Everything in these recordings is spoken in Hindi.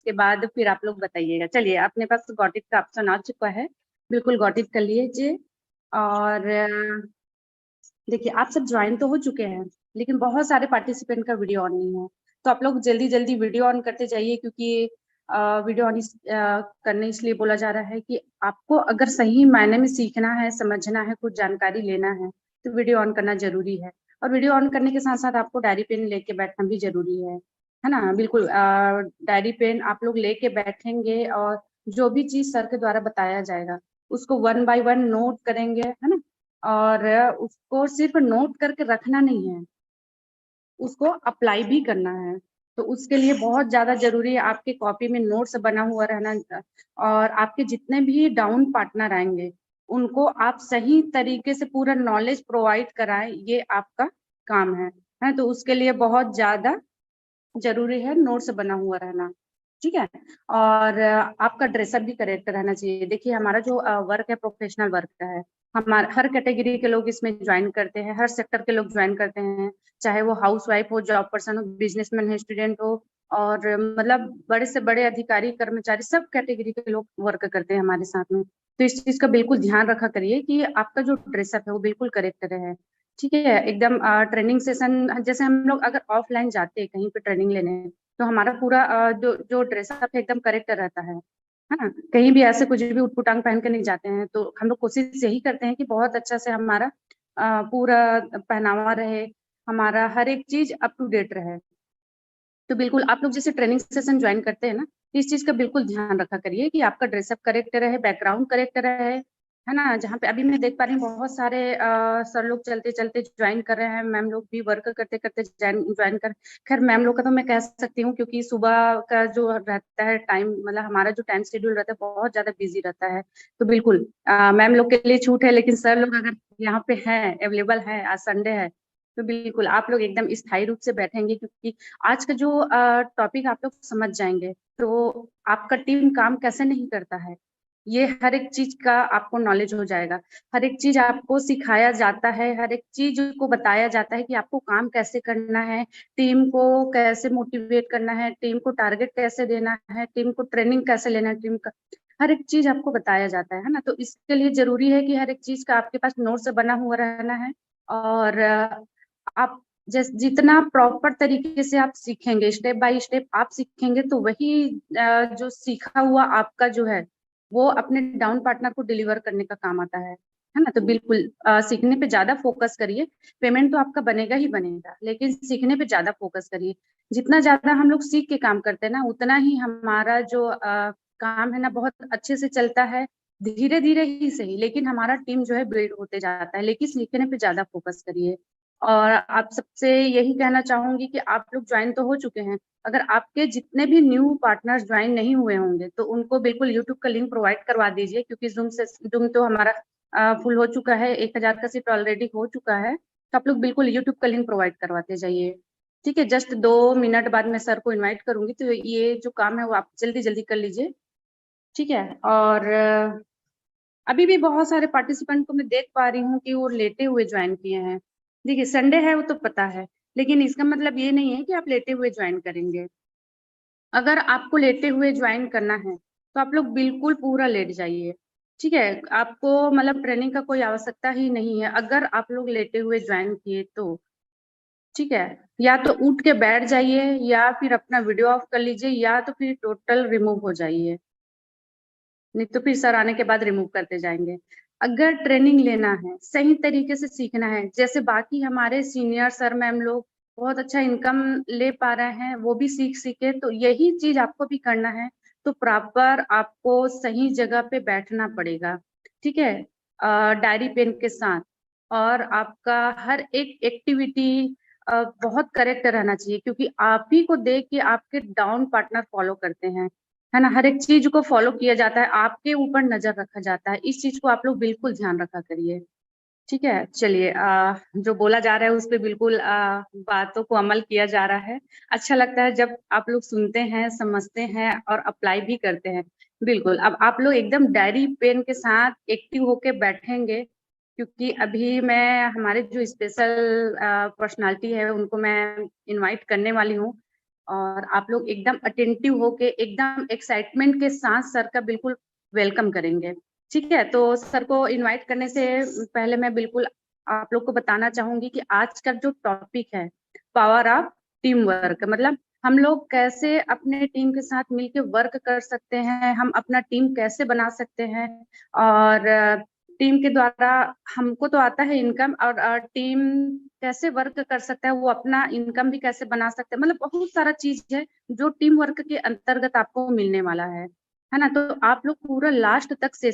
उसके बाद फिर आप लोग बताइएगा। चलिए, अपने पास गॉट इट का ऑप्शन आ चुका है, बिल्कुल गॉट इट कर लीजिए। और देखिए, आप सब ज्वाइन तो हो चुके हैं, लेकिन बहुत सारे पार्टिसिपेंट का वीडियो ऑन नहीं है, तो आप लोग जल्दी जल्दी वीडियो ऑन करते जाइए, क्योंकि वीडियो ऑन करने इसलिए बोला जा रहा है कि आपको अगर सही मायने में सीखना है, समझना है, कुछ जानकारी लेना है, तो वीडियो ऑन करना जरूरी है। और वीडियो ऑन करने के साथ साथ आपको डायरी पेन लेके बैठना भी जरूरी है ना। बिल्कुल डायरी पेन आप लोग लेके बैठेंगे और जो भी चीज सर के द्वारा बताया जाएगा उसको 1 बाय 1 नोट करेंगे, है ना। और उसको सिर्फ नोट करके रखना नहीं है, उसको अप्लाई भी करना है। तो उसके लिए बहुत ज्यादा जरूरी है आपके कॉपी में नोट्स बना हुआ रहना। और आपके जितने भी डाउन पार्टनर आएंगे उनको आप सही तरीके से पूरा नॉलेज प्रोवाइड कराएं, ये आपका काम है। तो उसके लिए बहुत ज्यादा जरूरी है नोट्स बना हुआ रहना, ठीक है। और आपका ड्रेसअप भी करेक्ट रहना चाहिए। देखिए, हमारा जो वर्क है प्रोफेशनल वर्क का है। हमारे हर कैटेगरी के लोग इसमें ज्वाइन करते हैं, हर सेक्टर के लोग ज्वाइन करते हैं, चाहे वो हाउस वाइफ हो, जॉब पर्सन हो, बिजनेसमैन है, स्टूडेंट हो, और मतलब बड़े से बड़े अधिकारी, कर्मचारी, सब कैटेगरी के लोग वर्क करते हैं हमारे साथ में। तो इस चीज का बिल्कुल ध्यान रखा करिए कि आपका जो ड्रेसअप है वो बिल्कुल करेक्ट रहे, ठीक है। एकदम ट्रेनिंग सेशन जैसे हम लोग अगर ऑफलाइन जाते हैं कहीं पे ट्रेनिंग लेने, तो हमारा पूरा जो जो ड्रेसअप है एकदम करेक्ट रहता है ना। कहीं भी ऐसे कुछ भी उटपुटांग पहन के नहीं जाते हैं। तो हम लोग कोशिश यही करते हैं कि बहुत अच्छा से हमारा पूरा पहनावा रहे, हमारा हर एक चीज अप टू डेट रहे। तो बिल्कुल आप लोग जैसे ट्रेनिंग सेशन ज्वाइन करते हैं ना, तो इस चीज का बिल्कुल ध्यान रखा करिए कि आपका ड्रेसअप करेक्ट रहे, बैकग्राउंड करेक्ट रहे, है ना। जहाँ पे अभी मैं देख पा रही हूँ बहुत सारे सर लोग चलते चलते ज्वाइन कर रहे हैं, मैम लोग भी वर्क करते करते ज्वाइन कर। खैर, मैम लोग का तो मैं कह सकती हूँ, क्योंकि सुबह का जो रहता है टाइम, मतलब हमारा जो टाइम शेड्यूल रहता है बहुत ज्यादा बिजी रहता है। तो बिल्कुल मैम लोग के लिए छूट है, लेकिन सर लोग अगर यहाँ पे हैं, अवेलेबल है, आज संडे है, तो बिल्कुल आप लोग एकदम स्थायी रूप से बैठेंगे, क्योंकि आज का जो टॉपिक आप लोग समझ जाएंगे तो आपका टीम काम कैसे नहीं करता है, ये हर एक चीज का आपको नॉलेज हो जाएगा। हर एक चीज आपको सिखाया जाता है, हर एक चीज को बताया जाता है कि आपको काम कैसे करना है, टीम को कैसे मोटिवेट करना है, टीम को टारगेट कैसे देना है, टीम को ट्रेनिंग कैसे लेना है, टीम का हर एक चीज आपको बताया जाता है ना। तो इसके लिए जरूरी है कि हर एक चीज का आपके पास नोट्स बना हुआ रहना है। और आप जितना प्रॉपर तरीके से आप सीखेंगे, स्टेप बाय स्टेप आप सीखेंगे, तो वही जो सीखा हुआ आपका जो है वो अपने डाउन पार्टनर को डिलीवर करने का काम आता है ना। तो बिल्कुल सीखने पे ज्यादा फोकस करिए। पेमेंट तो आपका बनेगा ही बनेगा, लेकिन सीखने पे ज्यादा फोकस करिए। जितना ज्यादा हम लोग सीख के काम करते हैं ना, उतना ही हमारा जो काम है ना बहुत अच्छे से चलता है। धीरे धीरे ही सही, लेकिन हमारा टीम जो है बिल्ड होते जाता है। लेकिन सीखने पे ज्यादा फोकस करिए। और आप सबसे यही कहना चाहूंगी कि आप लोग ज्वाइन तो हो चुके हैं, अगर आपके जितने भी न्यू पार्टनर्स ज्वाइन नहीं हुए होंगे तो उनको बिल्कुल यूट्यूब का लिंक प्रोवाइड करवा दीजिए, क्योंकि जूम तो हमारा फुल हो चुका है, 1,000 का सीट ऑलरेडी हो चुका है। तो आप लोग बिल्कुल यूट्यूब का लिंक प्रोवाइड करवाते जाइए, ठीक है। जस्ट 2 मिनट बाद मैं सर को इन्वाइट करूंगी, तो ये जो काम है वो आप जल्दी जल्दी कर लीजिए, ठीक है। और अभी भी बहुत सारे पार्टिसिपेंट को मैं देख पा रही हूँ कि वो लेटे हुए ज्वाइन किए हैं। देखिए, संडे है वो तो पता है, लेकिन इसका मतलब ये नहीं है कि आप लेटे हुए ज्वाइन करेंगे। अगर आपको लेटे हुए ज्वाइन करना है तो आप लोग बिल्कुल पूरा लेट जाइए, ठीक है। आपको मतलब ट्रेनिंग का कोई आवश्यकता ही नहीं है अगर आप लोग लेटे हुए ज्वाइन किए तो, ठीक है। या तो उठ के बैठ जाइए, या फिर अपना वीडियो ऑफ कर लीजिए, या तो फिर टोटल रिमूव हो जाइए, नहीं तो फिर सर आने के बाद रिमूव करते जाएंगे। अगर ट्रेनिंग लेना है, सही तरीके से सीखना है, जैसे बाकी हमारे सीनियर सर मैम लोग बहुत अच्छा इनकम ले पा रहे हैं, वो भी सीख सीखे, तो यही चीज आपको भी करना है। तो प्रॉपर आपको सही जगह पे बैठना पड़ेगा, ठीक है, डायरी पेन के साथ। और आपका हर एक एक्टिविटी बहुत करेक्ट रहना चाहिए, क्योंकि आप ही को देख के आपके डाउन पार्टनर फॉलो करते हैं, है ना। हर एक चीज को फॉलो किया जाता है, आपके ऊपर नजर रखा जाता है। इस चीज को आप लोग बिल्कुल ध्यान रखा करिए, ठीक है। चलिए, जो बोला जा रहा है उस पर बिल्कुल बातों को अमल किया जा रहा है। अच्छा लगता है जब आप लोग सुनते हैं, समझते हैं और अप्लाई भी करते हैं। बिल्कुल, अब आप लोग एकदम डायरी पेन के साथ एक्टिव होके बैठेंगे, क्योंकि अभी मैं हमारे जो स्पेशल पर्सनालिटी है उनको मैं इनवाइट करने वाली हूँ। और आप लोग एकदम अटेंटिव होके एकदम एक्साइटमेंट के साथ सर का बिल्कुल वेलकम करेंगे। ठीक है, तो सर को इनवाइट करने से पहले मैं बिल्कुल आप लोग को बताना चाहूंगी कि आज का जो टॉपिक है पावर ऑफ टीम वर्क, मतलब हम लोग कैसे अपने टीम के साथ मिलकर वर्क कर सकते हैं, हम अपना टीम कैसे बना सकते हैं, और टीम के द्वारा हमको तो आता है इनकम, और टीम कैसे वर्क कर सकता है, वो अपना इनकम भी कैसे बना सकते हैं, मतलब बहुत सारा चीज है जो टीम वर्क के अंतर्गत आपको मिलने वाला है ना। तो आप लोग पूरा लास्ट तक से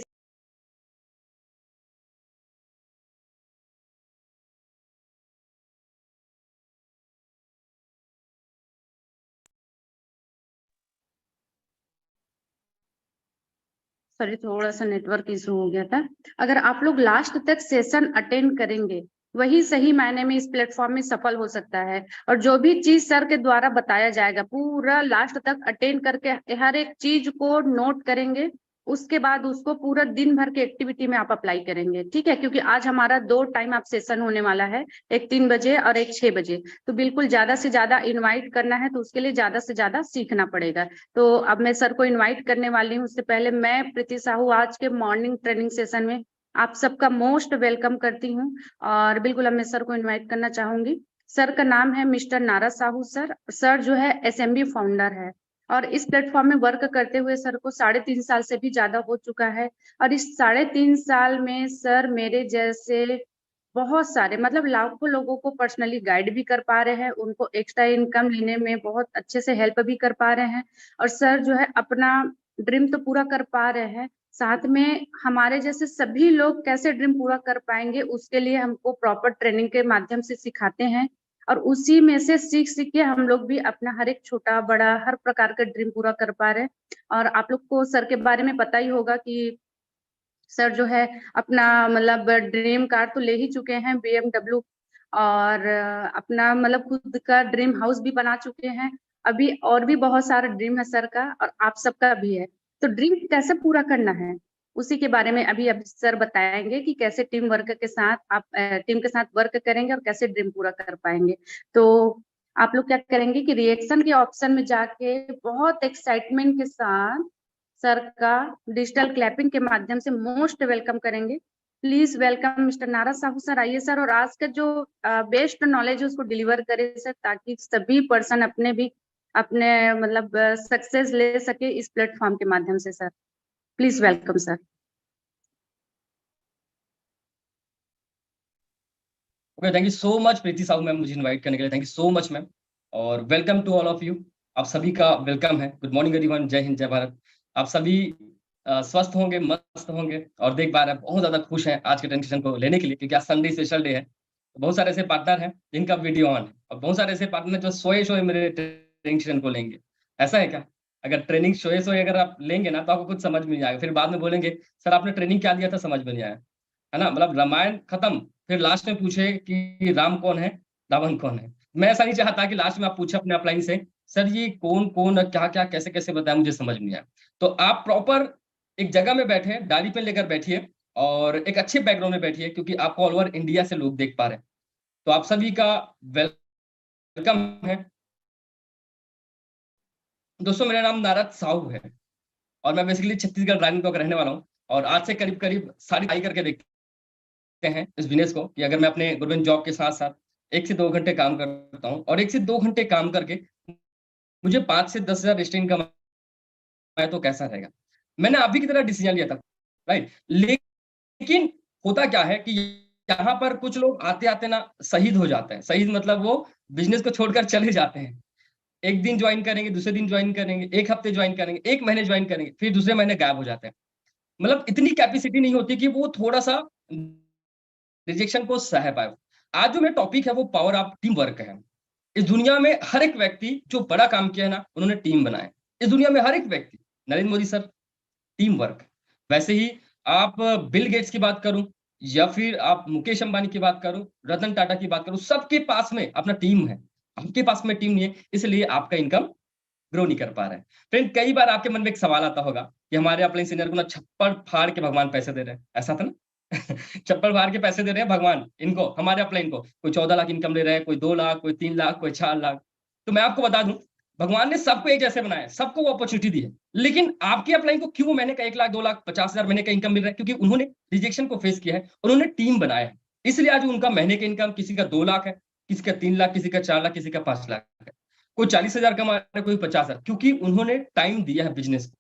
सॉरी थोड़ा सा नेटवर्क इशू हो गया था। अगर आप लोग लास्ट तक सेशन अटेंड करेंगे वही सही मायने में इस प्लेटफॉर्म में सफल हो सकता है। और जो भी चीज सर के द्वारा बताया जाएगा पूरा लास्ट तक अटेंड करके हर एक चीज को नोट करेंगे, उसके बाद उसको पूरा दिन भर के एक्टिविटी में आप अप्लाई करेंगे। ठीक है, क्योंकि आज हमारा दो टाइम आप सेशन होने वाला है, एक 3 बजे और एक 6 बजे। तो बिल्कुल ज्यादा से ज्यादा इन्वाइट करना है तो उसके लिए ज्यादा से ज्यादा सीखना पड़ेगा। तो अब मैं सर को इनवाइट करने वाली हूँ। उससे पहले मैं प्रीति साहू आज के मॉर्निंग ट्रेनिंग सेशन में आप सबका मोस्ट वेलकम करती हूँ। और बिल्कुल अब मैं सर को इनवाइट करना चाहूंगी। सर का नाम है mister Narad Sahu sir. Sir जो है एसएमबी फाउंडर है, और इस प्लेटफॉर्म में वर्क करते हुए सर को 3.5 साल से भी ज्यादा हो चुका है। और इस 3.5 साल में सर मेरे जैसे बहुत सारे मतलब लाखों लोगों को पर्सनली गाइड भी कर पा रहे हैं, उनको एक्स्ट्रा इनकम लेने में बहुत अच्छे से हेल्प भी कर पा रहे हैं। और सर जो है अपना ड्रीम तो पूरा कर पा रहे हैं, साथ में हमारे जैसे सभी लोग कैसे ड्रीम पूरा कर पाएंगे उसके लिए हमको प्रॉपर ट्रेनिंग के माध्यम से सिखाते हैं। और उसी में से सीख सीख के हम लोग भी अपना हर एक छोटा बड़ा हर प्रकार का ड्रीम पूरा कर पा रहे हैं। और आप लोग को सर के बारे में पता ही होगा कि सर जो है अपना मतलब ड्रीम कार तो ले ही चुके हैं BMW, और अपना मतलब खुद का ड्रीम हाउस भी बना चुके हैं। अभी और भी बहुत सारा ड्रीम है सर का और आप सबका भी है। तो ड्रीम कैसे पूरा करना है उसी के बारे में अभी अब सर बताएंगे कि कैसे टीम वर्क के साथ आप टीम के साथ वर्क करेंगे और कैसे ड्रीम पूरा कर पाएंगे। तो आप लोग क्या करेंगे कि रिएक्शन के ऑप्शन में जाके बहुत एक्साइटमेंट के साथ सर का डिजिटल क्लैपिंग के माध्यम से मोस्ट वेलकम करेंगे। प्लीज वेलकम मिस्टर नारा साहू सर। आइए सर, और आज का जो बेस्ट नॉलेज है उसको डिलीवर करें सर, ताकि सभी पर्सन अपने भी अपने मतलब सक्सेस ले सके इस प्लेटफॉर्म के माध्यम से। Sir please welcome sir. Okay, thank you so much Preeti Sahu ma'am, मुझे इनवाइट करने के लिए thank you so much ma'am. और welcome to all of you. आप सभी का वेलकम है। गुड मॉर्निंग एवरीवन, जय हिंद जय भारत। आप सभी स्वस्थ होंगे, मस्त होंगे और देख पा रहे हैं बहुत ज्यादा खुश हैं आज के ट्रांजिशन को लेने के लिए, क्योंकि आज संडे स्पेशल डे है। तो बहुत सारे ऐसे पार्टनर हैं जिनका वीडियो ऑन है और बहुत सारे ऐसे पार्टनर जो सोए सोए मेरे ट्रांजिशन को लेंगे। ऐसा है क्या? अगर ट्रेनिंग सोए सोए अगर आप लेंगे ना तो आपको कुछ समझ में नहीं आएगा, फिर बाद में बोलेंगे सर आपने ट्रेनिंग क्या दिया था, समझ में नहीं आया। है ना? मतलब रामायण खत्म, फिर लास्ट में पूछे कि राम कौन है, रावण कौन है। मैं ऐसा नहीं चाहता कि लास्ट में आप पूछे अपने अपलाइन से सर ये कौन कौन क्या क्या कैसे कैसे बताया, मुझे समझ नहीं आया। तो आप प्रॉपर एक जगह में बैठे, डायरी पेन लेकर बैठिए और एक अच्छे बैकग्राउंड में बैठिए, क्योंकि आपको ऑल ओवर इंडिया से लोग देख पा रहे हैं। तो आप सभी का वेलकम है। दोस्तों मेरा नाम नारद साहू है और मैं बेसिकली छत्तीसगढ़ राजनीति का रहने वाला हूँ। और आज से करीब करीब सारी ट्राई करके देखते हैं इस बिजनेस को, कि अगर मैं अपने गवर्नमेंट जॉब के साथ साथ 1 से 2 घंटे काम करता हूँ और 1 से 2 घंटे काम करके मुझे 5 से 10 हज़ार एक्स्ट्रा इनकम आए तो कैसा रहेगा। मैंने अभी की तरह डिसीजन लिया था, राइट। लेकिन होता क्या है कि यहाँ पर कुछ लोग आते आते ना शहीद हो जाते हैं। शहीद मतलब वो बिजनेस को छोड़कर चले जाते हैं। एक दिन ज्वाइन करेंगे, दूसरे दिन ज्वाइन करेंगे, एक हफ्ते ज्वाइन करेंगे, 1 महीने ज्वाइन करेंगे, फिर दूसरे महीने गायब हो जाते हैं। मतलब इतनी कैपेसिटी नहीं होती कि वो थोड़ा सा रिजेक्शन को सह पाए। आज जो मेरा टॉपिक है वो पावर ऑफ टीम वर्क है। इस दुनिया में हर एक व्यक्ति जो बड़ा काम किया है ना, उन्होंने टीम बनाए। इस दुनिया में हर एक व्यक्ति, Narendra Modi sir, team work. वैसे ही आप बिल गेट्स की बात करूं या फिर आप मुकेश अंबानी की बात करूं, रतन टाटा की बात करूं, सबके पास में अपना टीम है। आपके पास में टीम नहीं है, इसलिए आपका इनकम ग्रो नहीं कर पा रहे हैं। फ्रेंड, कई बार आपके मन में एक सवाल आता होगा कि हमारे अपने सीनियर को ना छप्पर फाड़ के भगवान पैसे दे रहे हैं, ऐसा था ना? छप्पर फाड़ के पैसे दे रहे हैं भगवान इनको, हमारे अपने इनको। कोई 14 लाख इनकम ले रहे हैं, कोई 2 लाख, कोई 3 लाख, कोई 4 लाख। तो मैं आपको बता दूं, भगवान ने सबको एक जैसे बनाया, सबको वो अपॉर्चुनिटी दी है, लेकिन आपकी अपलाइन को क्यों महीने का 1 लाख 2 लाख 50,000 महीने का इनकम मिल रहा है? क्योंकि उन्होंने रिजेक्शन को फेस किया है, उन्होंने टीम बनाया है, इसलिए आज उनका महीने का इनकम किसी का 2 लाख है, किसी का 3 लाख, किसी का 4 लाख, किसी का 5 लाख है, कोई 40,000 कमा रहा है, कोई 50,000, क्योंकि उन्होंने टाइम दिया है बिजनेस को।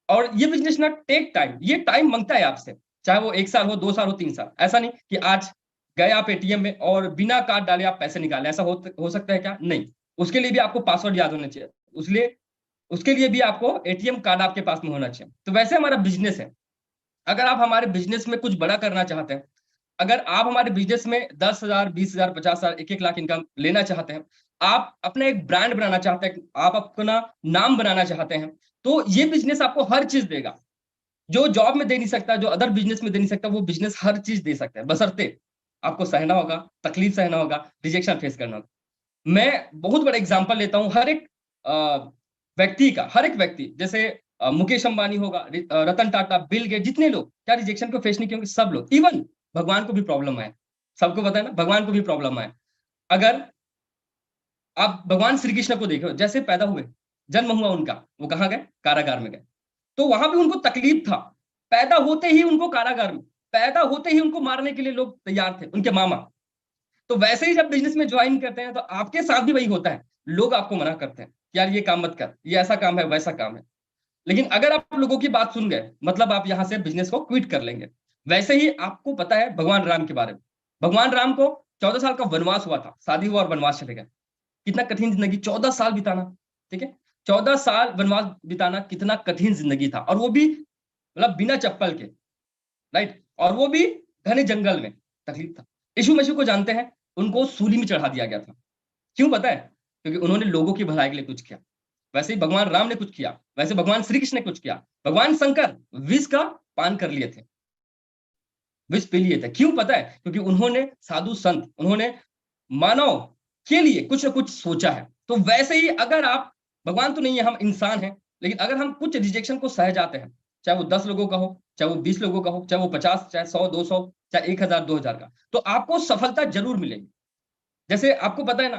और ये बिजनेस ना टेक टाइम, ये टाइम मांगता है आपसे, चाहे वो 1 साल हो, 2 साल हो, 3 साल। ऐसा नहीं कि आज गए आप एटीएम में और बिना कार्ड डाले आप पैसे निकाले, ऐसा हो सकता है क्या? नहीं, उसके लिए भी आपको पासवर्ड याद होना चाहिए, उसलिए उसके लिए भी आपको एटीएम कार्ड आपके पास में होना चाहिए। तो वैसे हमारा बिजनेस है, अगर आप हमारे बिजनेस में कुछ बड़ा करना चाहते हैं, अगर आप हमारे बिजनेस में 10,000, 20,000, 50,000, 1-1 लाख इनकम लेना चाहते हैं, आप अपना एक ब्रांड बनाना चाहते हैं, आप अपना नाम बनाना चाहते हैं, तो ये बिजनेस आपको हर चीज देगा, जो जॉब में दे नहीं सकता, जो अदर बिजनेस में दे नहीं सकता, वो बिजनेस हर चीज दे सकता है, बशर्ते आपको सहना होगा, तकलीफ सहना होगा, रिजेक्शन फेस करना होगा। मैं बहुत बड़ा एग्जांपल लेता हूँ, हर एक व्यक्ति का, हर एक व्यक्ति, जैसे मुकेश अंबानी होगा, रतन टाटा, बिल गेट, जितने लोग क्या रिजेक्शन को फेस नहीं किए? सब लोग। इवन भगवान को भी प्रॉब्लम आया, सबको पता है ना, भगवान को भी प्रॉब्लम आया। अगर आप भगवान श्री कृष्ण को देखो, जैसे पैदा हुए, जन्म हुआ उनका, वो कहाँ गए? कारागार में गए। तो वहां भी उनको तकलीफ था, पैदा होते ही उनको कारागार में, पैदा होते ही उनको मारने के लिए लोग तैयार थे, उनके मामा। तो वैसे ही जब बिजनेस में ज्वाइन करते हैं, तो आपके साथ भी वही होता है, लोग आपको मना करते हैं, यार ये काम मत कर, ये ऐसा काम है, वैसा काम है। लेकिन अगर आप लोगों की बात सुन गए, मतलब आप यहां से बिजनेस को क्विट कर लेंगे। वैसे ही आपको पता है भगवान राम के बारे में, भगवान राम को 14 साल का वनवास हुआ था, शादी हुआ और वनवास चले गए। कितना कठिन जिंदगी, 14 साल बिताना, ठीक है, 14 साल वनवास बिताना कितना कठिन जिंदगी था, और वो भी मतलब बिना चप्पल के, राइट, और वो भी घने जंगल में, तकलीफ था। यीशु मसीह को जानते हैं, उनको सूली में चढ़ा दिया गया था, क्यों पता है? क्योंकि उन्होंने लोगों की भलाई के लिए कुछ किया। वैसे ही भगवान राम ने कुछ किया, वैसे भगवान श्री कृष्ण ने कुछ किया। भगवान शंकर विष का पान कर लिए थे, विष पी लिए थे, क्यों पता है? क्योंकि उन्होंने साधु संत, उन्होंने मानव के लिए कुछ ना कुछ सोचा है। तो वैसे ही अगर आप, भगवान तो नहीं है, हम इंसान हैं, लेकिन अगर हम कुछ रिजेक्शन को सह जाते हैं, चाहे वो 10 लोगों का हो, चाहे वो 20 लोगों का हो, चाहे वो 50, चाहे 100, 200, चाहे 1,000, 2,000 का, तो आपको सफलता जरूर मिलेगी। जैसे आपको पता है ना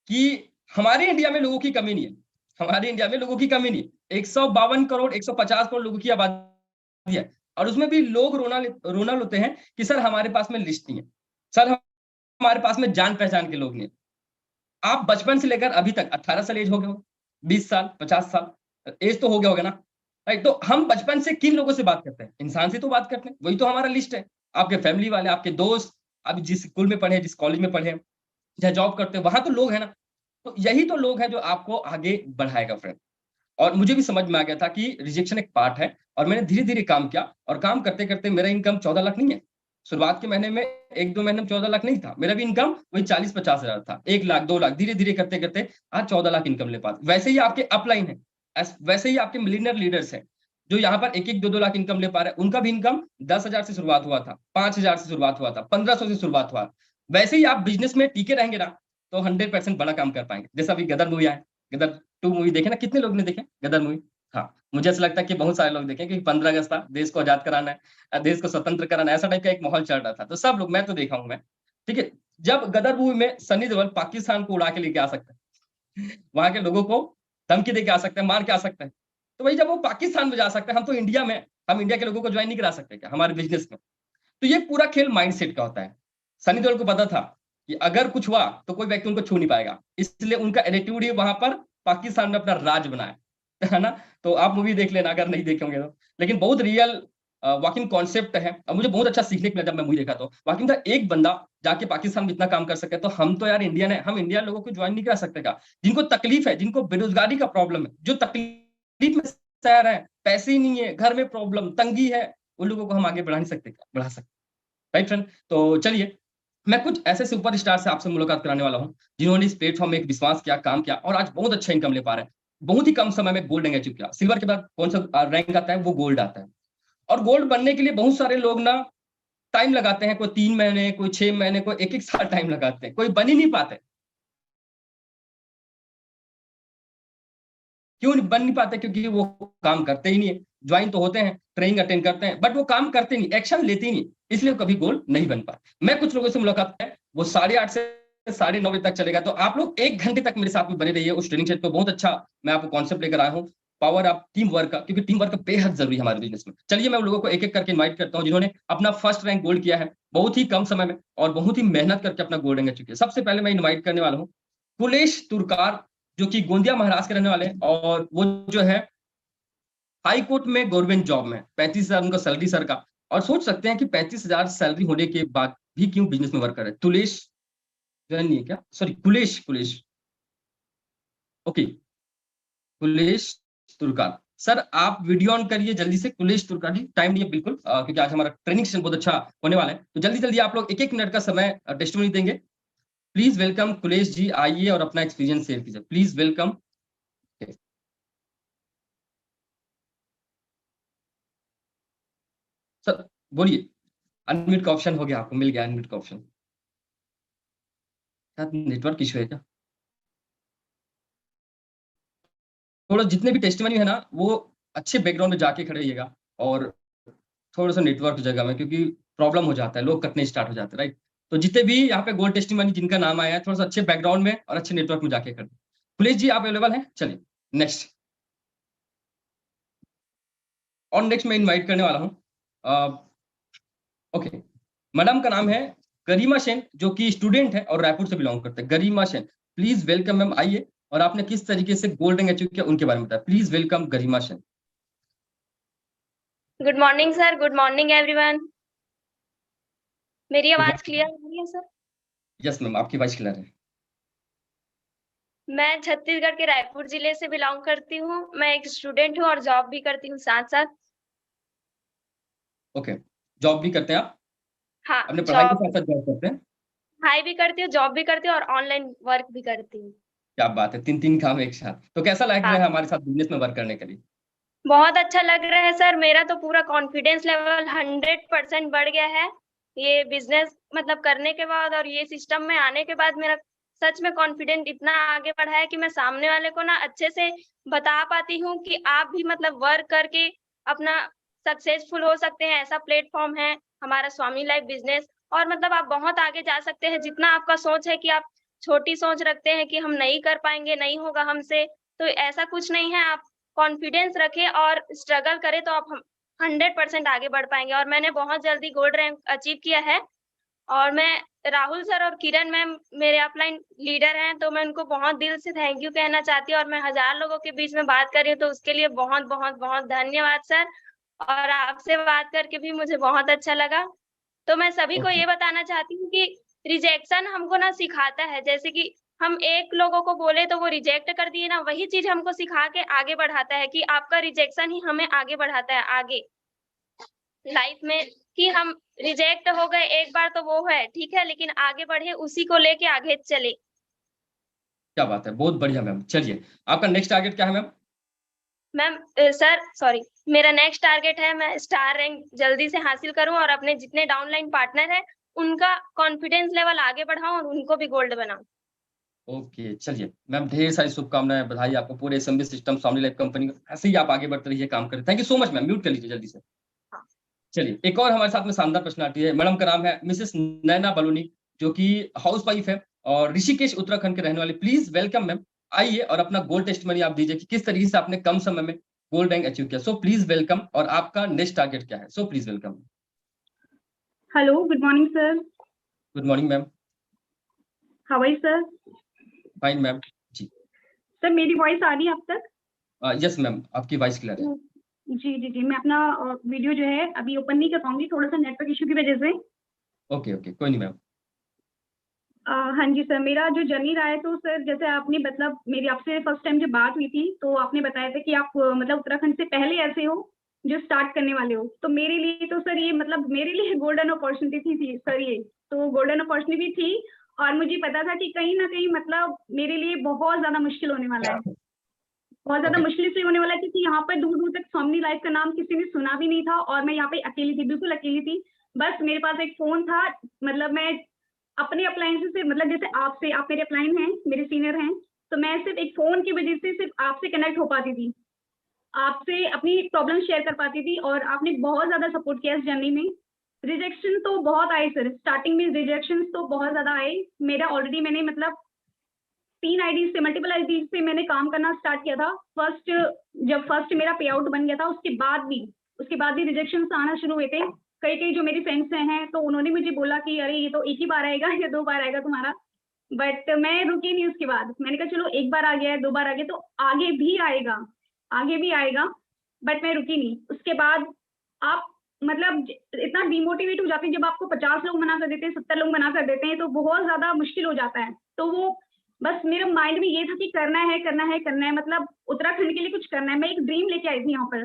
कि हमारे इंडिया में लोगों की कमी नहीं है, हमारे इंडिया में लोगों की कमी नहीं है। 152 करोड़, 150 करोड़ लोगों की आबादी है, और उसमें भी लोग रोना रोते हैं कि सर हमारे पास में लिस्ट नहीं है, सर हमारे पास में जान पहचान के लोग नहीं है। आप बचपन से लेकर अभी तक 18 साल एज हो गए हो, 20 साल, 50 साल एज तो हो गया होगा ना, राइट? तो हम बचपन से किन लोगों से बात करते हैं? इंसान से तो बात करते हैं, वही तो हमारा लिस्ट है। आपके फैमिली वाले, आपके दोस्त, आप जिस स्कूल में पढ़े, जिस कॉलेज में पढ़े, जहाँ जॉब करते हो, वहां तो लोग है ना। तो यही तो लोग हैं जो आपको आगे बढ़ाएगा फ्रेंड। और मुझे भी समझ में आ गया था कि रिजेक्शन एक पार्ट है, और मैंने धीरे धीरे काम किया, और काम करते करते मेरा इनकम 14 लाख नहीं है। शुरुआत के महीने में 1-2 महीने में 14 लाख नहीं था, मेरा भी इनकम वही 40-50 हजार था, 1 लाख 2 लाख, धीरे धीरे करते करते आज 14 लाख इनकम ले पाते। वैसे ही आपके अपलाइन है, वैसे ही आपके मिलियनर लीडर्स हैं, जो यहाँ पर 1-1, 2-2 लाख इनकम ले पा रहे हैं, उनका भी इनकम 10,000 से शुरुआत हुआ था, 5,000 से शुरुआत हुआ था, 1500 से शुरुआत हुआ। वैसे ही आप बिजनेस में टिके रहेंगे ना, तो 100% बड़ा काम कर पाएंगे। जैसा अभी गदर मूवी आया, गदर 2 मूवी देखे ना, कितने लोग ने देखे गदर मूवी? हाँ, मुझे ऐसा लगता है कि बहुत सारे लोग देखे, क्योंकि 15 अगस्त था, देश को आजाद कराना है, देश को स्वतंत्र कराना है, ऐसा टाइप का एक माहौल चल रहा था। तो सब लोग, मैं तो देखा हूं मैं, ठीक है। जब गदर मूवी में सनी देओल पाकिस्तान को उड़ा के लेके आ सकता है, वहां के लोगों को धमकी दे के आ सकते हैं, मार के आ सकते हैं, तो वही जब वो पाकिस्तान में जा सकते हैं, हम तो इंडिया में, हम इंडिया के लोगों को ज्वाइन नहीं करा सकते क्या हमारे बिजनेस में? तो ये पूरा खेल माइंडसेट का होता है। सनी देओल को पता था कि अगर कुछ हुआ तो कोई व्यक्ति उनको छू नहीं पाएगा, इसलिए उनका एटीट्यूड ही वहां पर पाकिस्तान में अपना राज बनाया, है ना? तो आप मूवी देख लेना अगर नहीं देखे होंगे तो। लेकिन बहुत रियल वॉकिंग कॉन्सेप्ट है, और मुझे बहुत अच्छा सीखने को मिला जब मैं मूवी देखा। तो वॉकिंग था, एक बंदा जाके पाकिस्तान में इतना काम कर सके, तो हम तो यार इंडियन है, हम इंडियन लोगों को ज्वाइन नहीं करा सकते का? जिनको तकलीफ है, जिनको बेरोजगारी का प्रॉब्लम है, जो तकलीफ में सह रहे हैं, पैसे ही नहीं है, घर में प्रॉब्लम, तंगी है, उन लोगों को हम आगे बढ़ा नहीं सकते क्या? बढ़ा सकते, राइट फ्रेंड? तो चलिए, मैं कुछ ऐसे सुपर स्टार से आपसे मुलाकात कराने वाला हूँ, जिन्होंने इस प्लेटफॉर्म में एक विश्वास किया, काम किया, और आज बहुत अच्छा इनकम ले पा रहे हैं। बहुत ही कम समय में गोल्ड रैंक अचीव किया। सिल्वर के बाद कौन सा रैंक आता है? वो गोल्ड आता है। और गोल्ड बनने के लिए बहुत सारे लोग ना टाइम लगाते हैं, कोई 3 महीने, कोई 6 महीने, कोई 1-1 साल टाइम लगाते हैं, कोई बन ही नहीं पाते। क्यों बन नहीं पाते? क्योंकि वो काम करते ही नहीं है। ज्वाइन तो होते हैं, ट्रेनिंग अटेंड करते हैं, बट वो काम करते नहीं, एक्शन लेते ही नहीं, इसलिए कभी गोल नहीं बन पाते। मैं कुछ लोगों से मुलाकात है, वो 8.5 से 9:30 बजे तक चलेगा। तो आप लोग 1 घंटे तक मेरे साथ में बने रहिए उस ट्रेनिंग सेट पे। बहुत अच्छा मैं आपको कॉन्सेप्ट लेकर आया हूँ, पावर ऑफ टीम वर्क का, क्योंकि टीम वर्क बेहद जरूरी है हमारे बिजनेस में। चलिए मैं उन लोगों को एक-एक करके इनवाइट करता हूँ जिन्होंने अपना फर्स्ट रैंक गोल्ड किया है, बहुत ही कम समय में और बहुत ही मेहनत करके अपना गोल्ड रैंक चुके हैं। सबसे पहले मैं इनवाइट करने वाला हूँ कुलेश तुर्कार, जो कि गोंदिया महाराष्ट्र के रहने वाले हैं और वो जो है हाई कोर्ट में गवर्नमेंट जॉब में 35,000 उनका सैलरी सर का। और सोच सकते हैं कि 35,000 सैलरी होने के बाद भी क्यों बिजनेस में वर्क कर रहे हैं। तुलेश नहीं है क्या? Sorry, Kulesh, Kulesh. Okay, Kulesh तुर्काल। Sir आप वीडियो ऑन करिए जल्दी से। कुलेश तुर्काल जी, टाइम नहीं है बिल्कुल, क्योंकि आज हमारा ट्रेनिंग सेशन बहुत अच्छा होने वाला है। तो जल्दी-जल्दी आप लोग 1-1 मिनट का समय टेस्टिमोनी देंगे। प्लीज वेलकम कुलेश जी, आइए और अपना एक्सपीरियंस शेयर कीजिए। Please welcome. सर बोलिए। अनम्यूट का ऑप्शन हो गया, आपको मिल गया अनम्यूट का ऑप्शन। नेटवर्क इश्यू है क्या? थोड़ा जितने भी टेस्टिमनी है ना, वो अच्छे बैकग्राउंड में जाके खड़े रहिएगा और थोड़ा-सा नेटवर्क जगह में, क्योंकि प्रॉब्लम हो जाता है, लोग कटने स्टार्ट हो जाते हैं, राइट? तो जितने भी यहाँ पे गोल्ड टेस्टिमनी जिनका नाम आया है, थोड़ा-सा अच्छे बैकग्राउंड में और अच्छे नेटवर्क में जाके खड़े। पुलिस जी आप अवेलेबल हैं? चलिए नेक्स्ट। और नेक्स्ट मैं इनवाइट करने वाला हूँ ओके, मैडम का नाम है गरिमा सेन, जो कि स्टूडेंट है और रायपुर से बिलोंग करते हैं। गरिमा सेन, प्लीज वेलकम मैम, आइए और आपने किस तरीके से गोल्ड रैंक अचीव किया उनके बारे में बताया। Please welcome Garima Sen. Good morning sir, good morning everyone. मेरी आवाज क्लियर आ रही है सर? यस मैम, आपकी वॉइस क्लियर है। मैं छत्तीसगढ़ के रायपुर जिले से बिलोंग करती हूँ। मैं एक स्टूडेंट हूँ और जॉब भी करती हूँ साथ-साथ। ओके, जॉब भी करते हैं आप? हाँ, अपने पढ़ाई के जॉब साथ-साथ जॉब करते हैं? पढ़ाई भी करती हूँ, जॉब भी करती हूँ और ऑनलाइन वर्क भी करती हूँ। क्या बात है, 3-3 काम एक साथ। तो कैसा लग रहा हाँ, है हमारे साथ बिज़नेस में वर्क करने के लिए? बहुत अच्छा लग रहा है सर। मेरा तो पूरा कॉन्फिडेंस लेवल 100% बढ़ गया है। ये बिज़नेस मतलब करने के बाद और ये सिस्टम में आने के बाद मेरा सच में कॉन्फिडेंस इतना आगे बढ़ा है कि मैं सामने वाले को ना अच्छे से बता पाती हूँ कि आप भी मतलब वर्क करके अपना सक्सेसफुल हो सकते हैं। ऐसा प्लेटफ़ॉर्म है हमारा स्वामी लाइफ बिज़नेस और मतलब आप बहुत आगे जा सकते हैं। जितना आपका सोच है कि आप छोटी सोच रखते हैं कि हम नहीं कर पाएँगे, नहीं होगा हमसे, तो ऐसा कुछ नहीं है। आप कॉन्फिडेंस रखें और स्ट्रगल करें तो आप हम 100% आगे बढ़ पाएँगे और मैंने बहुत जल्दी गोल्ड रैंक अचीव किया है और मैं राहुल सर और किरण मैम मेरे अपलाइन लीडर हैं, तो मैं उनको बहुत दिल से थैंक यू कहना चाहती हूँ और मैं हज़ार लोगों के बीच में बात कर रही हूँ, तो उसके लिए बहुत-बहुत-बहुत धन्यवाद सर। और आपसे बात करके भी मुझे बहुत अच्छा लगा। तो मैं सभी को ओके, ये बताना चाहती हूँ कि रिजेक्शन हमको ना सिखाता है, जैसे कि हम एक लोगों को बोले तो वो रिजेक्ट कर दिए ना, वही चीज़ हमको सिखा के आगे बढ़ाता है कि आपका रिजेक्शन ही हमें आगे बढ़ाता है आगे लाइफ में कि हम रिजेक्ट हो गए एक बार तो वो है, ठीक है? लेकिन आगे बढ़े उसी को लेके आगे चले। क्या बात है, बहुत बढ़िया मैम। चलिए, आपका नेक्स्ट टारगेट क्या है मैम? मैम सर सॉरी, मेरा नेक्स्ट टारगेट है मैं स्टार रैंक जल्दी से हासिल करूँ और अपने जितने डाउनलाइन पार्टनर हैं, उनका कॉन्फिडेंस लेवल आगे बढ़ाऊँ और उनको भी गोल्ड बनाऊँ। ओके, चलिए मैम, ढेर सारी शुभकामनाएँ, बधाई आपको पूरे एसएमबी सिस्टम स्वामी लाइफ कंपनी को। ऐसे ही आप आगे बढ़ते रहिए, काम करें। Thank you so much ma'am, mute कर लीजिए जल्दी से। हाँ। चलिए, एक और हमारे साथ में शानदार पर्सनैलिटी है। मैडम का नाम है मिसेस नैना बलूनी, जो कि हाउसवाइफ है और ऋषिकेश उत्तराखंड के रहने वाले। प्लीज़ वेलकम मैम, आइए और अपना गोल्ड टेस्टिमनी आप दीजिए कि किस तरीके से आपने कम समय में गोल्ड रैंक अचीव किया। सो प्लीज़ वेलकम और आपका नेक्स्ट टारगेट क्या है? So please welcome. Hello, good morning sir. Good morning ma'am. How are you sir? Fine ma'am. जी। सर मेरी वॉइस आ रही है अब तक? यस मैम, आपकी वॉइस क्लियर है। जी। मैं अपना वीडियो जो है अभी ओपन नहीं कर पाऊँगी थोड़ा-सा नेटवर्क इश्यू की वजह से। ओके, ओके, कोई नहीं मैम। हाँ जी सर, मेरा जो जर्नी रहा है तो सर जैसे आपने मतलब मेरी आपसे फर्स्ट टाइम जब बात हुई थी तो आपने बताया था कि आप मतलब उत्तराखंड से पहले ऐसे हो जो स्टार्ट करने वाले हो। तो मेरे लिए तो सर ये मतलब मेरे लिए गोल्डन अपॉर्च्युनिटी थी सर ये। तो गोल्डन अपॉर्च्युनिटी थी और मुझे पता था कि कहीं न कहीं मतलब मेरे लिए बहुत ज़्यादा मुश्किल होने वाला है। बहुत ज़्यादा ओके, मुश्किल इसलिए होने वाला है क्योंकि यहाँ पर दूर-दूर तक स्वामी लाइफ का नाम किसी ने सुना भी नहीं था और मैं यहाँ पे अकेली थी, बिल्कुल अकेली थी। बस मेरे पास एक फ़ोन था, मतलब मैं अपने अप्लायंसेस से मतलब जैसे आपसे आप मेरे अपलाइन हैं, मेरे सीनियर हैं, तो मैं सिर्फ़ एक फ़ोन की वज़ह से सिर्फ़ आपसे कनेक्ट हो पाती थी। आपसे अपनी प्रॉब्लम शेयर कर पाती थी और आपने बहुत ज़्यादा सपोर्ट किया इस जर्नी में। रिजेक्शन तो बहुत आए सर, स्टार्टिंग में रिजेक्शन तो बहुत ज्यादा आए। मेरा ऑलरेडी मैंने मतलब 3 आईडी से, मल्टीपल आईडी से मैंने काम करना स्टार्ट किया था। जब फर्स्ट मेरा पे आउट बन गया था, उसके बाद भी रिजेक्शन आना शुरू हुए थे। कई जो मेरी फ्रेंड्स हैं तो उन्होंने मुझे बोला कि अरे ये तो एक ही बार आएगा या 2 बार आएगा तुम्हारा, बट मैं रुकी नहीं। उसके बाद मैंने कहा चलो 1 बार आ गया है, 2 बार आ गया तो आगे भी आएगा, बट मैं रुकी नहीं। उसके बाद आप मतलब इतना डिमोटिवेट हो जाते हैं, जब आपको 50 लोग मना कर देते हैं, 70 लोग मना कर देते हैं, तो बहुत ज्यादा मुश्किल हो जाता है। तो वो बस मेरे माइंड में ये था कि करना है, मतलब उत्तराखंड के लिए कुछ करना है। मैं एक ड्रीम लेके आई थी यहाँ पर,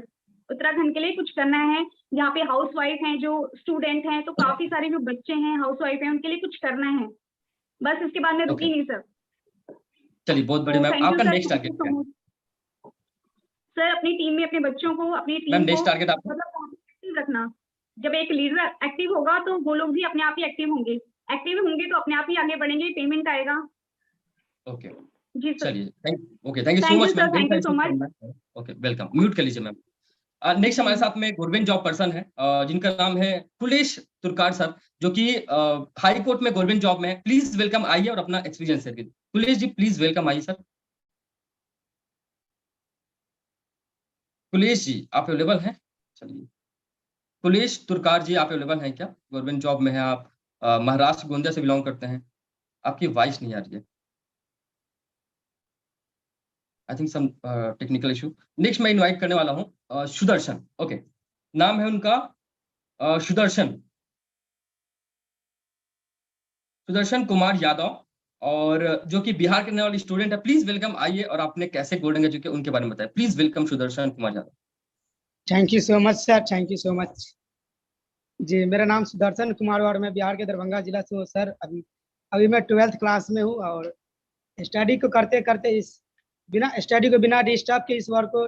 उत्तराखंड के लिए कुछ करना है। यहाँ पे हाउस वाइफ हैं, जो स्टूडेंट हैं, तो काफी सारे जो बच्चे हैं हाउस वाइफ हैं, उनके लिए कुछ करना है। बस इसके बाद मैं रुकी नहीं सर। चलिए बहुत बढ़िया मैम। आपका नेक्स्ट टारगेट क्या है सर? अपनी टीम में अपने बच्चों को, अपनी टीम मैम? को नेक्स्ट टारगेट आपका मतलब एक्टिव रखना। जब एक लीडर एक्टिव होगा तो वो लोग भी अपने आप ही एक्टिव होंगे तो अपने आप ही आगे बढ़ेंगे, पेमेंट आएगा। ओके जी सर। चलिए thank you so much ma'am. Thank you so much. Okay welcome. Mute कर लीजिए मैम। नेक्स्ट हमारे साथ में गवर्नमेंट जॉब पर्सन है जिनका नाम है कुलेश तुर्कार सर, जो कि हाई कोर्ट में गवर्नमेंट जॉब में है। प्लीज वेलकम, आइए और अपना एक्सपीरियंस शेयर कीजिए। कुलेश जी प्लीज वेलकम, आइए सर। कुलेश जी आप अवेलेबल हैं? चलिए कुलेश तुर्कार जी आप अवेलेबल हैं क्या? गवर्नमेंट जॉब में है आप, महाराष्ट्र गोंदिया से बिलोंग करते हैं। आपकी वॉइस नहीं आ रही है, I think some technical issue. Next मैं इनवाइट करने वाला हूँ सुदर्शन। ओके नाम है उनका सुदर्शन कुमार यादव, और जो कि बिहार के रहने वाले स्टूडेंट है। प्लीज वेलकम, आइए और आपने कैसे गोल्डन एजुकेट उनके बारे में बताया। Please welcome Sudarshan Kumar Yadav. Thank you so much sir, thank you so much. जी मेरा नाम सुदर्शन कुमार और मैं बिहार के दरभंगा जिला से हूँ सर। अभी मैं 12th क्लास में हूँ और स्टडी को करते करते बिना डिस्टर्ब के इस वर्क को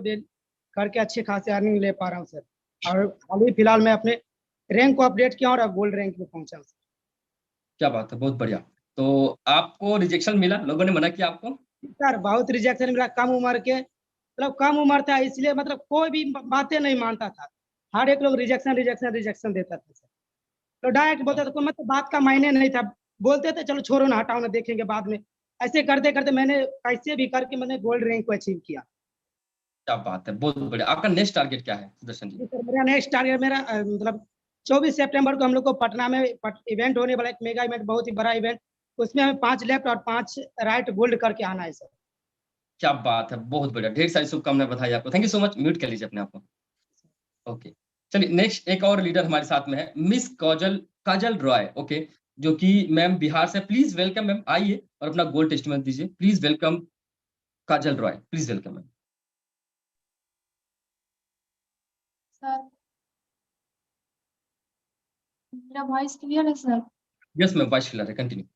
करके अच्छे खासे अर्निंग ले पा रहा हूँ सर। और हाल ही फिलहाल मैं अपने रैंक को अपडेट किया और अब गोल्ड रैंक में पहुंचा हूँ। क्या बात है, बहुत बढ़िया। तो आपको रिजेक्शन मिला, लोगों ने मना किया आपको? सर बहुत रिजेक्शन मिला, कम उम्र था, इसलिए मतलब कोई भी बातें नहीं मानता था। हर एक लोग रिजेक्शन देता था सर। तो डायरेक्ट बोलता था, मतलब बात का मायने नहीं था, बोलते थे चलो छोड़ो ना, हटाओ ना, देखेंगे बाद में। ऐसे करते करते मैंने कैसे भी करके मैंने गोल्ड रैंक को अचीव किया। क्या बात है, बहुत बढ़िया। आपका नेक्स्ट टारगेट क्या है सुदर्शन जी? सर मेरा नेक्स्ट टारगेट मतलब 24 सितंबर को हम लोग को पटना में इवेंट होने वाला, एक मेगा इवेंट, बहुत ही बड़ा इवेंट। उसमें हमें 5 लेफ्ट और 5 राइट गोल्ड करके आना है सर। क्या बात है, बहुत बढ़िया। ढेर सारी शुभकामनाएं, बधाई आपको। Thank you so much. Mute कर लीजिए अपने आप को। ओके चलिए नेक्स्ट एक और लीडर हमारे साथ में है, मिस काजल रॉय। ओके जो कि मैम बिहार से। प्लीज वेलकम मैम, आइए और अपना गोल्ड टेस्टिमनी दीजिए। Please welcome Kajal Roy, please welcome ma'am. Sir मेरा वॉइस क्लियर है sir? Yes ma'am, voice clear है, कंटिन्यू।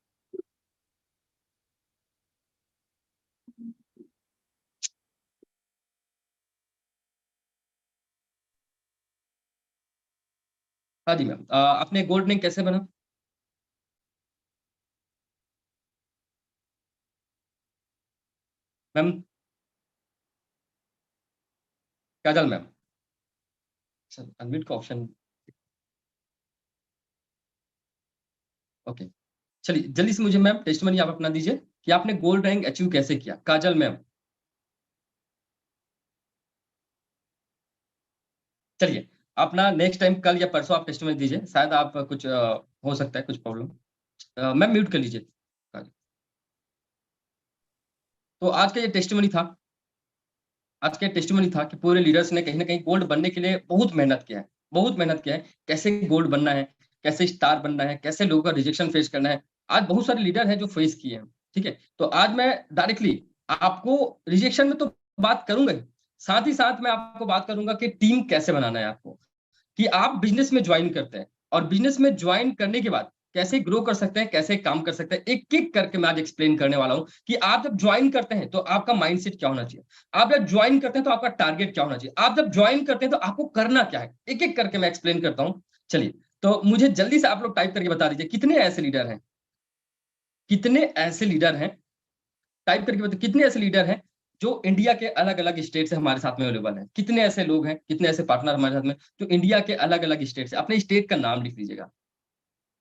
हाँ जी मैम, आपने गोल्ड रैंक कैसे बना? मैम काजल मैम, सर अनम्यूट का ऑप्शन। ओके चलिए जल्दी से मुझे मैम टेस्टिमनी आप अपना दीजिए कि आपने गोल्ड रैंक अचीव कैसे किया। काजल मैम चलिए अपना नेक्स्ट टाइम कल या परसों आप टेस्टिमनी दीजिए, शायद आप कुछ हो सकता है कुछ प्रॉब्लम। मैम म्यूट कर लीजिए। तो आज का ये टेस्टिमनी था कि पूरे लीडर्स ने कहीं ना कहीं गोल्ड बनने के लिए बहुत मेहनत किया है। कैसे गोल्ड बनना है, कैसे स्टार बनना है, कैसे लोगों का रिजेक्शन फेस करना है। आज बहुत सारे लीडर हैं जो फेस किए हैं, ठीक है। तो आज मैं डायरेक्टली आपको रिजेक्शन में तो बात करूंगा ही, साथ ही साथ मैं आपको बात करूंगा कि टीम कैसे बनाना है आपको, कि आप बिजनेस में ज्वाइन करते हैं और बिजनेस में ज्वाइन करने के बाद कैसे ग्रो कर सकते हैं, कैसे काम कर सकते हैं। एक एक करके मैं आज एक्सप्लेन करने वाला हूं कि आप जब ज्वाइन करते हैं तो आपका माइंडसेट क्या होना चाहिए, आप जब ज्वाइन करते हैं तो आपका टारगेट क्या होना चाहिए, आप जब ज्वाइन करते हैं तो आपको करना क्या है। एक एक करके मैं एक्सप्लेन करता हूं। चलिए तो मुझे जल्दी से आप लोग टाइप करके बता दीजिए कितने ऐसे लीडर हैं, टाइप करके बताइए कितने ऐसे लीडर हैं जो इंडिया के अलग अलग स्टेट से हमारे साथ में अवेलेबल है। कितने ऐसे लोग हैं, कितने ऐसे पार्टनर हमारे साथ में जो इंडिया के अलग अलग स्टेट से, अपने स्टेट का नाम लिख लीजिएगा,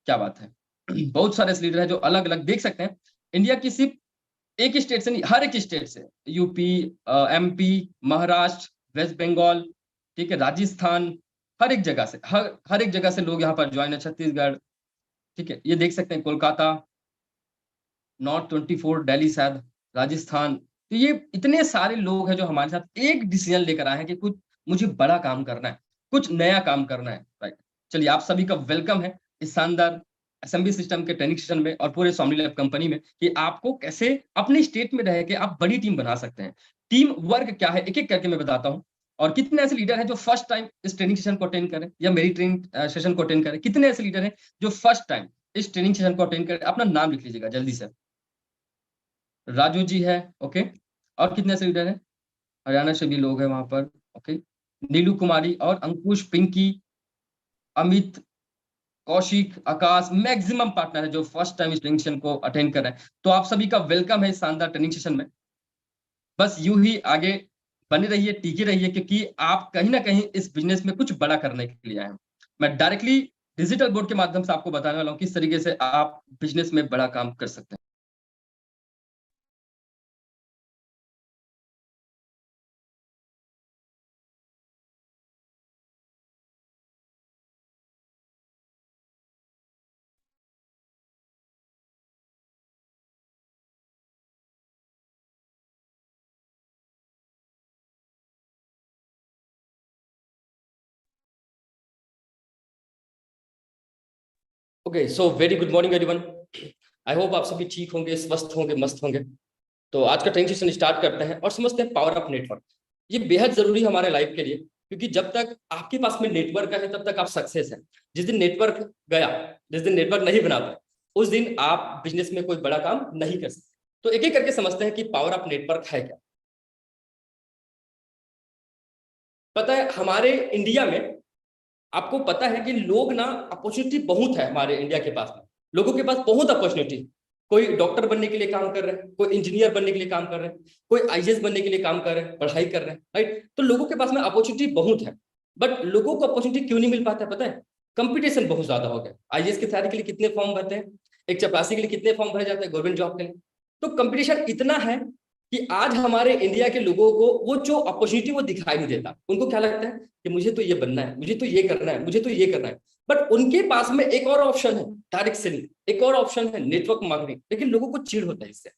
क्या बात है। बहुत सारे ऐसे लीडर हैं जो अलग अलग, देख सकते हैं इंडिया की सिर्फ एक स्टेट से नहीं, हर एक स्टेट से, यूपी, एमपी, महाराष्ट्र, वेस्ट बंगाल, ठीक है, राजस्थान, हर एक जगह से, हर एक जगह से लोग यहाँ पर ज्वाइन है, छत्तीसगढ़, ठीक है, ये देख सकते हैं, कोलकाता, नॉर्थ 24, दिल्ली, शायद राजस्थान। तो ये इतने सारे लोग हैं जो हमारे साथ एक डिसीजन लेकर आए हैं कि कुछ मुझे बड़ा काम करना है, कुछ नया काम करना है, राइट। चलिए, आप सभी का वेलकम है इस शानदार असेंबली सिस्टम के ट्रेनिंग सेशन में और पूरे स्वामी लैब कंपनी में, कि आपको कैसे अपने स्टेट में रह के आप बड़ी टीम बना सकते हैं। टीम वर्क क्या है, एक एक करके मैं बताता हूँ। और कितने ऐसे लीडर हैं जो फर्स्ट टाइम इस ट्रेनिंग सेशन को अटेंड करें या मेरी ट्रेनिंग सेशन को अटेंड करें? कितने ऐसे लीडर हैं जो फर्स्ट टाइम इस ट्रेनिंग सेशन को अटेंड करें? अपना नाम लिख लीजिएगा जल्दी से। राजू जी है, ओके। और कितने ऐसे लीडर हैं? हरियाणा से भी लोग हैं वहां पर, ओके। नीलू कुमारी और अंकुश, पिंकी, अमित, कौशिक, आकाश, मैक्सिमम पार्टनर है जो फर्स्ट टाइम इस ट्रेनिंग सेशन को अटेंड कर रहे हैं। तो आप सभी का वेलकम है इस शानदार ट्रेनिंग सेशन में। बस यूं ही आगे बने रहिए, टिके रहिए, क्योंकि आप कहीं ना कहीं इस बिजनेस में कुछ बड़ा करने के लिए आए हैं। मैं डायरेक्टली डिजिटल बोर्ड के माध्यम से आपको बताने वाला हूँ किस तरीके से आप बिजनेस में बड़ा काम कर सकते हैं। Okay, so very good morning everyone. I hope आप सभी ठीक होंगे, स्वस्थ होंगे, मस्त होंगे। तो आज का ट्रेनिंग सेशन स्टार्ट करते हैं और समझते हैं पावर ऑफ नेटवर्क। ये बेहद जरूरी है हमारे लाइफ के लिए, क्योंकि जब तक आपके पास में नेटवर्क है तब तक आप सक्सेस है। जिस दिन नेटवर्क गया, जिस दिन नेटवर्क नहीं बना पाए, उस दिन आप बिजनेस में कोई बड़ा काम नहीं कर सकते। तो एक एक करके समझते हैं कि पावर ऑफ नेटवर्क है क्या। पता है, हमारे इंडिया में आपको पता है कि लोग ना, अपॉर्चुनिटी बहुत है हमारे इंडिया के पास में। लोगों के पास बहुत अपॉर्चुनिटी। कोई डॉक्टर बनने के लिए काम कर रहे हैं, कोई इंजीनियर बनने के लिए काम कर रहे हैं, कोई आईएएस बनने के लिए काम कर रहे हैं, पढ़ाई कर रहे हैं, राइट। तो लोगों के पास में अपॉर्चुनिटी बहुत है, बट लोगों को अपॉर्चुनिटी क्यों नहीं मिल पाता है? पता है, कंपटीशन बहुत ज्यादा हो गया। आईएएस की तैयारी के लिए कितने फॉर्म भरते हैं, एक चपरासी के लिए कितने फॉर्म भरे जाते हैं गवर्नमेंट जॉब के लिए। तो कंपटीशन इतना है कि आज हमारे इंडिया के लोगों को वो जो अपॉर्चुनिटी वो दिखाई नहीं देता। उनको क्या लगता है कि मुझे तो ये बनना है, मुझे तो ये करना है, मुझे तो ये करना है। बट उनके पास में एक और ऑप्शन है, डायरेक्ट सेलिंग, एक और ऑप्शन है नेटवर्क मार्केटिंग। लेकिन लोगों को चिढ़ होता है इससे।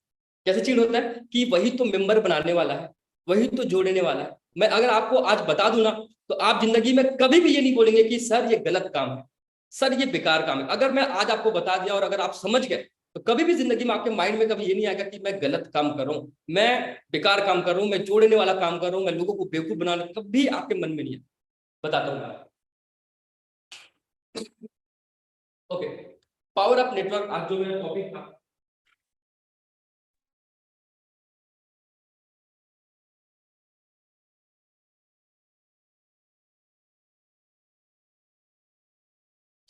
कैसे चिढ़ होता है कि वही तो मेंबर बनाने वाला है, वही तो जोड़ने वाला है। मैं अगर आपको आज बता दूं ना, तो आप जिंदगी में कभी भी ये नहीं बोलेंगे कि सर ये गलत काम है, सर ये बेकार काम है। अगर मैं आज आपको बता दिया और अगर आप समझ गए, तो कभी भी जिंदगी में आपके माइंड में कभी ये नहीं आएगा कि मैं गलत काम कर रहा हूं, मैं बेकार काम कर रहा हूं, मैं जोड़ने वाला काम कर रहा हूं, मैं लोगों को बेवकूफ बना रहा हूं। कभी आपके मन में नहीं है। बताता हूं। ओके, पावर ऑफ नेटवर्क आज जो मेरा टॉपिक था,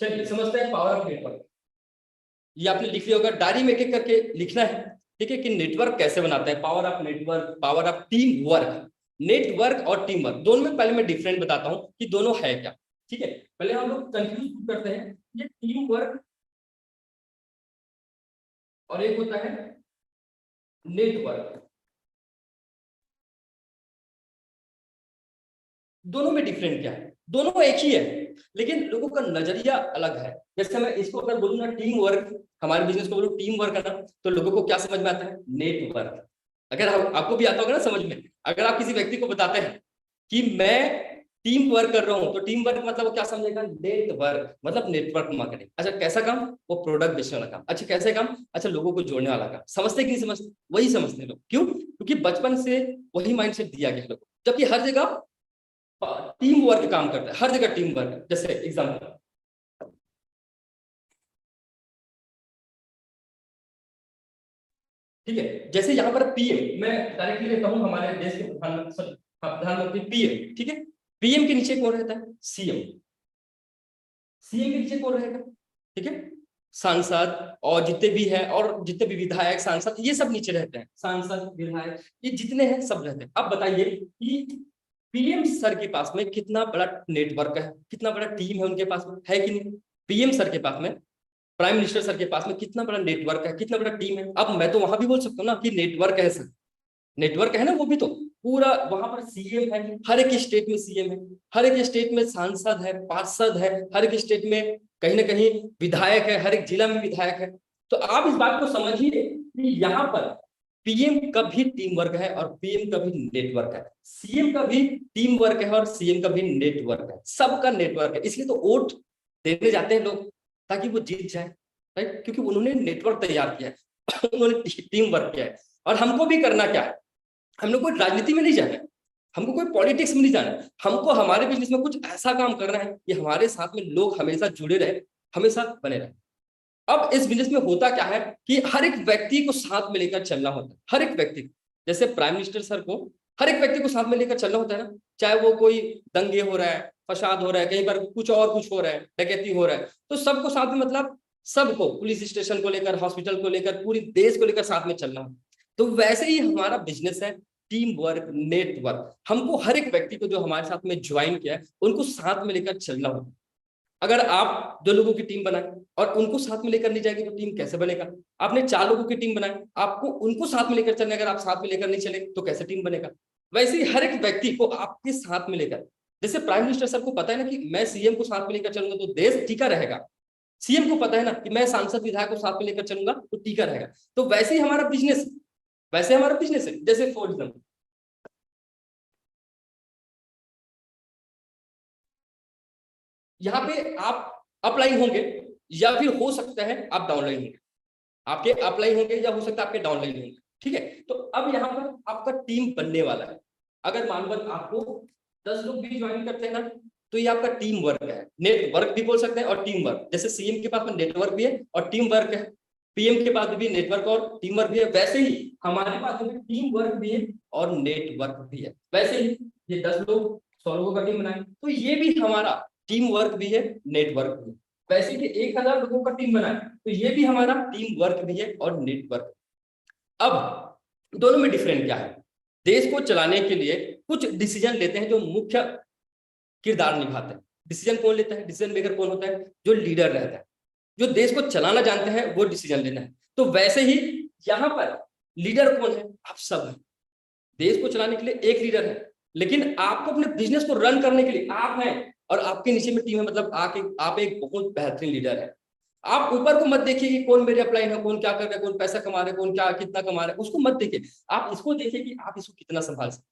चलिए समझते हैं पावर ऑफ नेटवर्क। ये आपने लिख लिया होगा, डायरी में एक एक करके लिखना है, ठीक है, कि नेटवर्क कैसे बनाते हैं। Power of network, power of team work. Network और टीम वर्क दोनों में पहले मैं डिफरेंट बताता हूं कि दोनों है क्या, ठीक है। पहले हम लोग कंफ्यूज करते हैं, ये टीम वर्क और एक होता है नेटवर्क। दोनों में डिफरेंट क्या है? दोनों एक ही है, लेकिन लोगों का नजरिया अलग है। जैसे मैं इसको अगर बोलूँ ना टीम वर्क, हमारे बिजनेस को बोलूँ टीम वर्क है ना, तो लोगों को क्या समझ में आता है? नेटवर्क। अगर आपको भी आता होगा ना समझ में, अगर आप किसी व्यक्ति को बताते हैं कि मैं टीम वर्क कर रहा हूं, तो टीम वर्क मतलब वो क्या समझेगा? नेटवर्क मतलब नेटवर्क मार्केटिंग। अच्छा कैसा काम? वो प्रोडक्ट बेचने वाला काम। अच्छा कैसे काम? अच्छा लोगों को जोड़ने वाला काम। समझते कि नहीं समझते? वही समझते लोग। क्यों? क्योंकि बचपन से वही माइंडसेट दिया गया लोगों को। जबकि हर जगह टीम वर्क काम करता है, हर जगह टीम वर्क। जैसे एग्जाम्पल, ठीक है, जैसे यहाँ पर पीएम, मैं डायरेक्टली लेता हूँ हमारे देश के प्रधानमंत्री पीएम, ठीक है। पीएम के नीचे कौन रहता है? सीएम। सीएम के नीचे कौन रहेगा? ठीक है, सांसद और जितने भी है, और जितने भी विधायक सांसद, ये सब नीचे रहते हैं। सांसद विधायक ये जितने हैं सब रहते हैं। अब बताइए कि पीएम सर के पास में कितना बड़ा नेटवर्क है, कितना बड़ा टीम है उनके पास में, है कि नहीं? पीएम सर के पास में, प्राइम मिनिस्टर सर के पास में कितना बड़ा नेटवर्क है, कितना बड़ा टीम है। अब मैं तो वहां भी बोल सकता हूँ ना कि नेटवर्क है सर, नेटवर्क है ना, वो भी तो पूरा वहां पर सीएम है, हर एक स्टेट में सीएम है, हर एक स्टेट में सांसद है, पार्षद है, हर एक स्टेट में कहीं ना कहीं विधायक है, हर एक जिला में विधायक है। तो आप इस बात को समझिए कि यहाँ पर पीएम का भी टीम वर्क है और पीएम का भी नेटवर्क है, सीएम का भी टीम वर्क है और सीएम का भी नेटवर्क है, सबका नेटवर्क है। इसलिए तो वोट देने जाते हैं लोग, ताकि वो जीत जाए, राइट? क्योंकि उन्होंने नेटवर्क तैयार किया है, उन्होंने टीम वर्क किया है। और हमको भी करना क्या है, हम लोग कोई राजनीति में नहीं जाना है, हमको कोई पॉलिटिक्स में नहीं जाना है, हमको हमारे बिजनेस में कुछ ऐसा काम करना है कि हमारे साथ में लोग हमेशा जुड़े रहे, हमेशा बने रहे। अब इस बिजनेस में होता क्या है कि हर एक व्यक्ति को साथ में लेकर चलना होता है, हर एक व्यक्ति, जैसे प्राइम मिनिस्टर सर को हर एक व्यक्ति को साथ में लेकर चलना होता है ना, चाहे वो कोई दंगे हो रहा है, फसाद हो रहा है, कहीं पर कुछ हो रहा है, डकैती हो रहा है, तो सबको साथ में, मतलब सबको, पुलिस स्टेशन को लेकर, हॉस्पिटल को लेकर, पूरी देश को लेकर साथ में चलना हो। तो वैसे ही हमारा बिजनेस है, टीम वर्क, नेटवर्क। हमको हर एक व्यक्ति को जो हमारे साथ में ज्वाइन किया है उनको साथ में लेकर चलना होगा। अगर आप 2 लोगों की टीम बनाए और उनको साथ में लेकर नहीं जाएंगे तो टीम कैसे बनेगा? आपने 4 लोगों की टीम बनाई, आपको उनको साथ में लेकर चलना, अगर आप साथ में लेकर नहीं चले तो कैसे टीम बनेगा? वैसे ही हर एक व्यक्ति को आपके साथ में लेकर, जैसे प्राइम मिनिस्टर सर को पता है ना कि मैं सीएम को साथ में लेकर चलूंगा तो देश टीका रहेगा, सीएम को पता है ना कि मैं सांसद विधायक को साथ में लेकर चलूंगा तो टीका रहेगा। तो वैसे ही हमारा बिजनेस, वैसे हमारा बिजनेस है। जैसे फॉर एग्जाम्पल यहाँ पे आप अपलाइन होंगे या फिर हो सकता है आप डाउनलाइन होंगे, आपके अपलाइन होंगे या हो सकता है आपके डाउनलाइन होंगे, ठीक है? तो अब यहाँ पर आपका टीम बनने वाला है। अगर मान लो आपको 10 लोग भी ज्वाइन करते हैं ना, तो ये आपका टीम वर्क है, नेटवर्क भी बोल सकते हैं और टीम वर्क। जैसे सीएम के पास में नेटवर्क भी है और टीम वर्क है, पीएम के पास भी नेटवर्क और टीम वर्क भी है, वैसे ही हमारे पास में टीम वर्क भी है और नेटवर्क भी है। वैसे ही ये 10 लोग 100 लोगों का टीम बनाए तो ये भी हमारा टीम वर्क भी है, नेटवर्क भी है। वैसे कि 1000 लोगों का टीम बनाए तो ये भी हमारा टीम वर्क भी है और नेटवर्क। अब दोनों में डिफरेंट क्या है? देश को चलाने के लिए कुछ डिसीजन लेते हैं जो मुख्य किरदार निभाते हैं। डिसीजन कौन लेता है? डिसीजन मेकर कौन होता है? जो लीडर रहता है, जो देश को चलाना जानते हैं वो डिसीजन लेना है। तो वैसे ही यहाँ पर लीडर कौन है? आप सब हैं। देश को चलाने के लिए एक लीडर है, लेकिन आपको अपने बिजनेस को रन करने के लिए आप हैं और आपके नीचे में टीम है, मतलब आप एक बहुत बेहतरीन लीडर है। आप ऊपर को मत देखिए कि कौन मेरे अपलाइन है, कौन क्या कर रहा है, कौन पैसा कमा रहा है, कौन क्या कितना कमा रहा है, उसको मत देखिए। आप इसको देखिए कि आप इसको कितना संभाल सकते,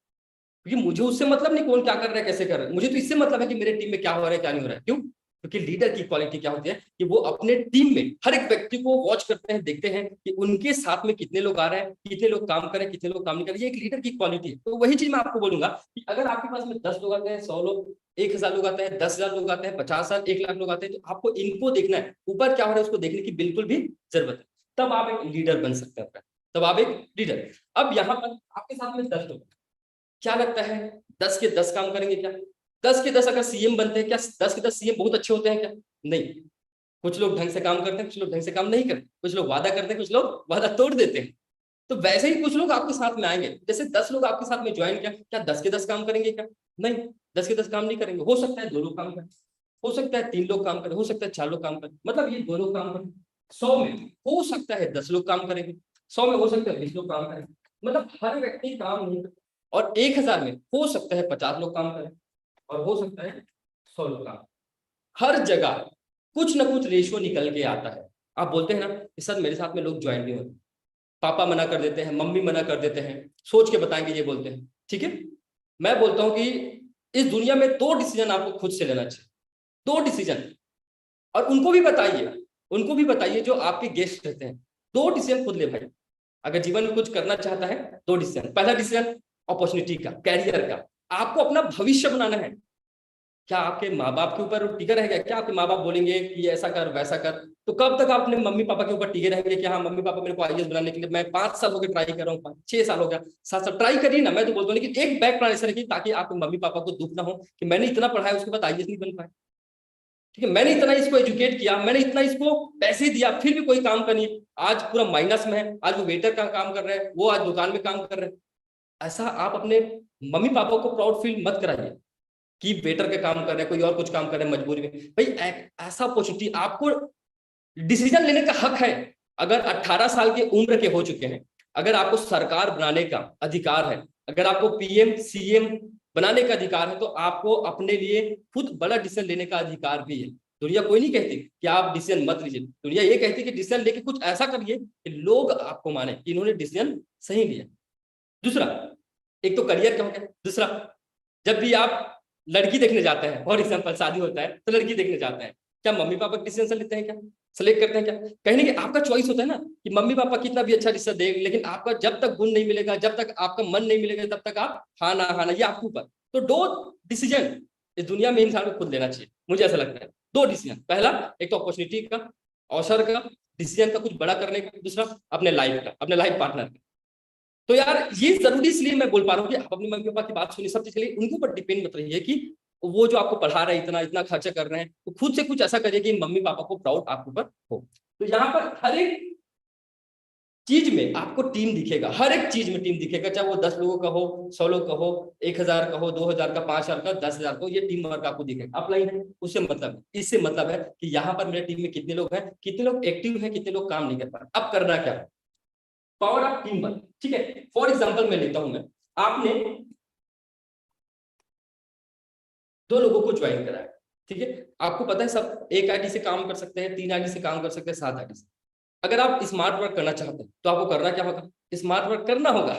क्योंकि मुझे उससे मतलब नहीं कौन क्या कर रहा है, कैसे कर रहा है, मुझे तो इससे मतलब है कि मेरे टीम में क्या हो रहा है, क्या नहीं हो रहा है। क्यों? क्योंकि लीडर की क्वालिटी क्या होती है कि वो अपने टीम में हर एक व्यक्ति को वॉच करते हैं, देखते हैं कि उनके साथ में कितने लोग आ रहे हैं, कितने लोग काम कर रहे हैं, कितने लोग काम नहीं कर रहे हैं। ये एक लीडर की क्वालिटी है। तो वही चीज मैं आपको बोलूंगा कि अगर आपके पास में 10 लोग आते हैं, 100 लोग, 1000 लोग आते हैं, 10,000 लोग आते हैं, 50,000, 1 लाख लोग आते हैं, तो आपको इनको देखना है, ऊपर क्या हो रहा है उसको देखने की बिल्कुल भी जरूरत है। तब आप एक लीडर बन सकते हैं, तब आप एक लीडर। अब यहाँ पर आपके साथ में 10 लोग, क्या लगता है 10 के 10 काम करेंगे क्या? 10 के 10 अगर सीएम बनते हैं, क्या 10 के 10 सीएम बहुत अच्छे होते हैं क्या? नहीं। कुछ लोग ढंग से काम करते हैं, कुछ लोग ढंग से काम नहीं करते, कुछ लोग वादा करते हैं, कुछ लोग वादा तोड़ देते हैं। तो वैसे ही कुछ लोग आपके साथ में आएंगे। जैसे 10 लोग आपके साथ में ज्वाइन किया, क्या 10 के 10 काम करेंगे क्या? नहीं, 10 के 10 काम नहीं करेंगे। हो सकता है 2 लोग काम करें, हो सकता है 3 लोग काम करें, हो सकता है 4 लोग काम करें, मतलब ये 2 लोग काम करें। 100 में हो सकता है 10 लोग काम करेंगे, 100 में हो सकता है 20 लोग काम करें, मतलब हर व्यक्ति काम नहीं करता। और 1000 में हो सकता है 50 लोग काम करें और हो सकता है 100 लोग काम। हर जगह कुछ ना कुछ रेशियो निकल के आता है। आप बोलते हैं ना कि सर मेरे साथ में लोग ज्वाइन नहीं होते, पापा मना कर देते हैं, मम्मी मना कर देते हैं, सोच के बताएंगे ये बोलते हैं, ठीक है? मैं बोलता हूं कि इस दुनिया में 2 डिसीजन आपको खुद से लेना चाहिए, 2 डिसीजन। और उनको भी बताइए जो आपके गेस्ट रहते हैं, 2 डिसीजन खुद ले भाई। अगर जीवन में कुछ करना चाहता है 2 डिसीजन। पहला डिसीजन अपॉर्चुनिटी का, कैरियर का, आपको अपना भविष्य बनाना है। क्या आपके माँ बाप के ऊपर टिके रहेगा? क्या आपके माँ बाप बोलेंगे कि ऐसा कर वैसा कर? तो कब तक आप अपने मम्मी पापा के ऊपर टिके रहेंगे कि हाँ मम्मी पापा मेरे को आईएएस बनाने के लिए, मैं 5 साल हो गए ट्राई कर रहा हूँ, 6 साल हो गया, 7 साल ट्राई करिए ना। मैं तो बोलता हूँ लेकिन एक बैक प्लान ऐसा रखिए ताकि आपके मम्मी पापा को दुख ना हो कि मैंने इतना पढ़ाया उसके बाद आईएएस नहीं बन पाए। ठीक है, मैंने इतना इसको एजुकेट किया, मैंने इतना इसको पैसे दिया, फिर भी कोई काम का नहीं, आज पूरा माइनस में है। आज वो वेटर का काम कर रहे हैं, वो आज दुकान में काम कर रहे हैं। ऐसा आप अपने मम्मी पापा को प्राउड फील मत कराइए कि वेटर के काम कर रहे हैं, कोई और कुछ काम कर रहे हैं मजबूरी में। भाई ऐसा अपॉर्चुनिटी, आपको डिसीजन लेने का हक है। अगर 18 साल की उम्र के हो चुके हैं, अगर आपको सरकार बनाने का अधिकार है, अगर आपको पीएम सीएम बनाने का अधिकार है, तो आपको अपने लिए खुद बड़ा डिसीजन लेने का अधिकार भी है। दुनिया कोई नहीं कहती कि आप डिसीजन मत लीजिए, दुनिया ये कहती है कि डिसीजन लेके कुछ ऐसा करिए कि लोग आपको माने कि इन्होंने डिसीजन सही लिया। दूसरा, एक तो करियर का हो गया। दूसरा, जब भी आप लड़की देखने जाते हैं, फॉर एग्जाम्पल शादी होता है तो लड़की देखने जाते हैं, क्या मम्मी पापा डिसीजन लेते हैं, क्या सेलेक्ट करते हैं? क्या कहीं ना कहीं आपका चॉइस होता है ना कि मम्मी पापा कितना भी अच्छा डिसीजन दे, लेकिन आपका जब तक गुण नहीं मिलेगा, जब तक आपका मन नहीं मिलेगा, तब तक आप हाँ ना ये आपके ऊपर। तो 2 डिसीजन इस दुनिया में इंसान को खुद लेना चाहिए, मुझे ऐसा लगता है। 2 डिसीजन, पहला एक तो अपॉर्चुनिटी का, अवसर का, डिसीजन का कुछ बड़ा करने का, दूसरा अपने लाइफ का, अपने लाइफ पार्टनर का। तो यार ये जरूरी इसलिए मैं बोल पा रहा हूँ कि आप अपने मम्मी पापा की बात सुनिए, सब चीज के लिए उनके ऊपर डिपेंड मत रहिए कि वो जो आपको पढ़ा रहे हैं, इतना खर्चा कर रहे हैं, तो खुद से कुछ ऐसा करिए कि मम्मी पापा को प्राउड आपके ऊपर हो। तो यहाँ पर हर एक चीज में आपको टीम दिखेगा, हर एक चीज में टीम दिखेगा, चाहे वो 10 लोगों का हो, 100 लोग का हो, 1000 का हो, 2000 का, 5000 का, 10,000 का, ये टीम वर्क आपको दिखेगा। अपलाइन है, उससे मतलब है, इससे मतलब है कि यहाँ पर मेरे टीम में कितने लोग हैं, कितने लोग एक्टिव हैं, कितने लोग काम नहीं कर पा रहे। अब करना क्या है, पावर ऑफ टीम वर्क। ठीक है, फॉर एग्जाम्पल मैं लेता हूं, मैं आपने 2 लोगों को ज्वाइन कराया, ठीक है, आपको पता है सब एक आईडी से काम कर सकते हैं, 3 आईडी से काम कर सकते हैं, 7 आईडी से। अगर आप स्मार्ट वर्क करना चाहते हैं तो आपको करना क्या होगा, स्मार्ट वर्क करना होगा।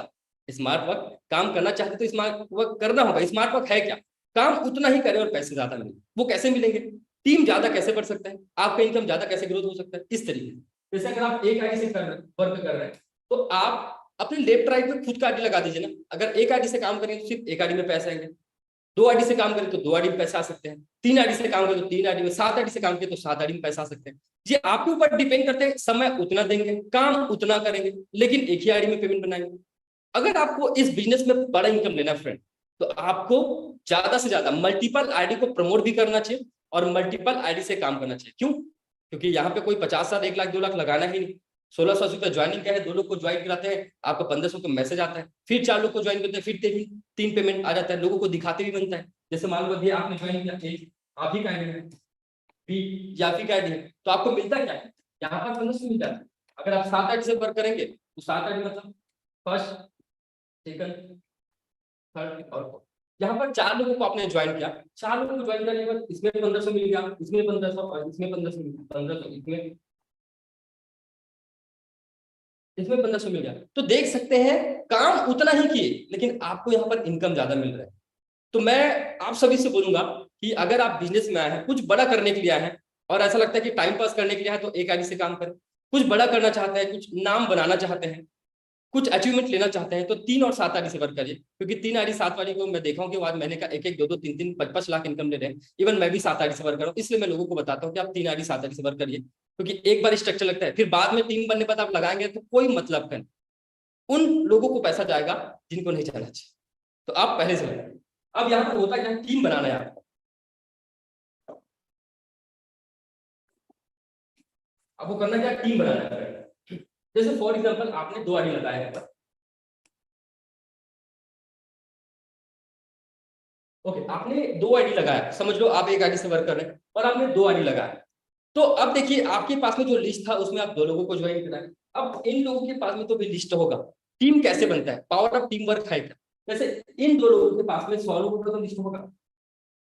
स्मार्ट वर्क काम करना चाहते तो स्मार्ट वर्क करना होगा। स्मार्ट वर्क है क्या, काम उतना ही करें और पैसे ज्यादा मिलेंगे। वो कैसे मिलेंगे, टीम ज्यादा कैसे बढ़ सकता है, आपका इनकम ज्यादा कैसे ग्रोथ हो सकता है, इस तरीके से। जैसे अगर आप एक आईडी से वर्क कर रहे हैं तो आप अपने लेफ्ट राइट में खुद का आईडी लगा दीजिए ना। अगर एक आईडी से काम करेंगे तो सिर्फ एक आईडी में पैसे आएंगे, 2 आईडी से काम करें तो 2 आईडी में पैसा आ सकते हैं, 3 आईडी से काम करें तो 3 आईडी में, 7 आईडी से काम करें तो 7 आईडी में पैसा आ सकते हैं। ये आपके ऊपर डिपेंड करते हैं, समय उतना देंगे, काम उतना करेंगे, लेकिन एक ही आईडी में पेमेंट बनाएंगे। अगर आपको इस बिजनेस में बड़ा इनकम लेना फ्रेंड, तो आपको ज्यादा से ज्यादा मल्टीपल आईडी को प्रमोट भी करना चाहिए और मल्टीपल आईडी से काम करना चाहिए। क्यों, क्योंकि यहाँ पे कोई 50,000, 1 लाख, 2 लाख लगाना ही नहीं। 1600 रुपये ज्वाइनिंग का है, 2 लोग को ज्वाइन कराते हैं, आपको 1500 का मैसेज आता है, फिर 4 लोग को ज्वाइन करते हैं, फिर 3 पेमेंट आ जाता है, लोगों को दिखाते भी बनता है। जैसे मान लो ये आपने ज्वाइन किया, आप ही का आईडी है, बी या फिर का आईडी है, तो आपको मिलता क्या है, यहाँ पर 1500 मिल जाता है। अगर आप 7 आईडी से वर्क करेंगे तो 7 आईडी मतलब फर्स्ट, सेकंड, थर्ड और फोर्थ। यहाँ पर 4 लोगों को आपने ज्वाइन किया, 4 लोगों को ज्वाइन करने के बाद इसमें 1500 मिल गया, इसमें 1500 और इसमें 1500 मिल गया, 1500 इसमें 1500 मिल गया। तो देख सकते हैं काम उतना ही किए, लेकिन आपको यहाँ पर इनकम ज्यादा मिल रहा है। तो मैं आप सभी से बोलूंगा कि अगर आप बिजनेस में आए हैं, कुछ बड़ा करने के लिए आए हैं और ऐसा लगता है कि टाइम पास करने के लिए आए तो एक आईडी से काम करें। कुछ बड़ा करना चाहते हैं, कुछ नाम बनाना चाहते हैं, कुछ अचीवमेंट लेना चाहते हैं, तो 3 और 7 आईडी से वर्क करिए। क्योंकि 3 आईडी 7 वाली को मैं देखा हूँ कि आज महीने का 1-1, 2-2, 3-3, 5-5 लाख इनकम ले रहे हैं। इवन मैं भी 7 आईडी से वर्क कर रहा हूँ, इसलिए मैं लोगों को बताता हूँ कि आप 3 आईडी 7 आईडी से वर्क करिए। क्योंकि एक बार स्ट्रक्चर लगता है, फिर बाद में टीम बनने पर आप लगाएंगे तो कोई मतलब नहीं, उन लोगों को पैसा जाएगा जिनको नहीं जाना चाहिए। तो आप पहले से लगाइए। अब यहाँ पर होता क्या, टीम बनाना है आपको। आपको करना क्या, टीम बनाना है। जैसे फॉर एग्जांपल आपने 2 आईडी लगाया है, ओके, आपने 2 आईडी लगाया, समझ लो आप एक आईडी से वर्क कर रहे हैं और आपने 2 आईडी लगाया। तो अब देखिए आपके पास में जो लिस्ट था उसमें आप 2 लोगों को ज्वाइन कराएं। अब इन लोगों के पास में तो भी लिस्ट होगा। टीम कैसे बनता है, पावर ऑफ टीम वर्क है क्या। जैसे इन 2 लोगों के पास में 100 लोगों का तो लिस्ट होगा,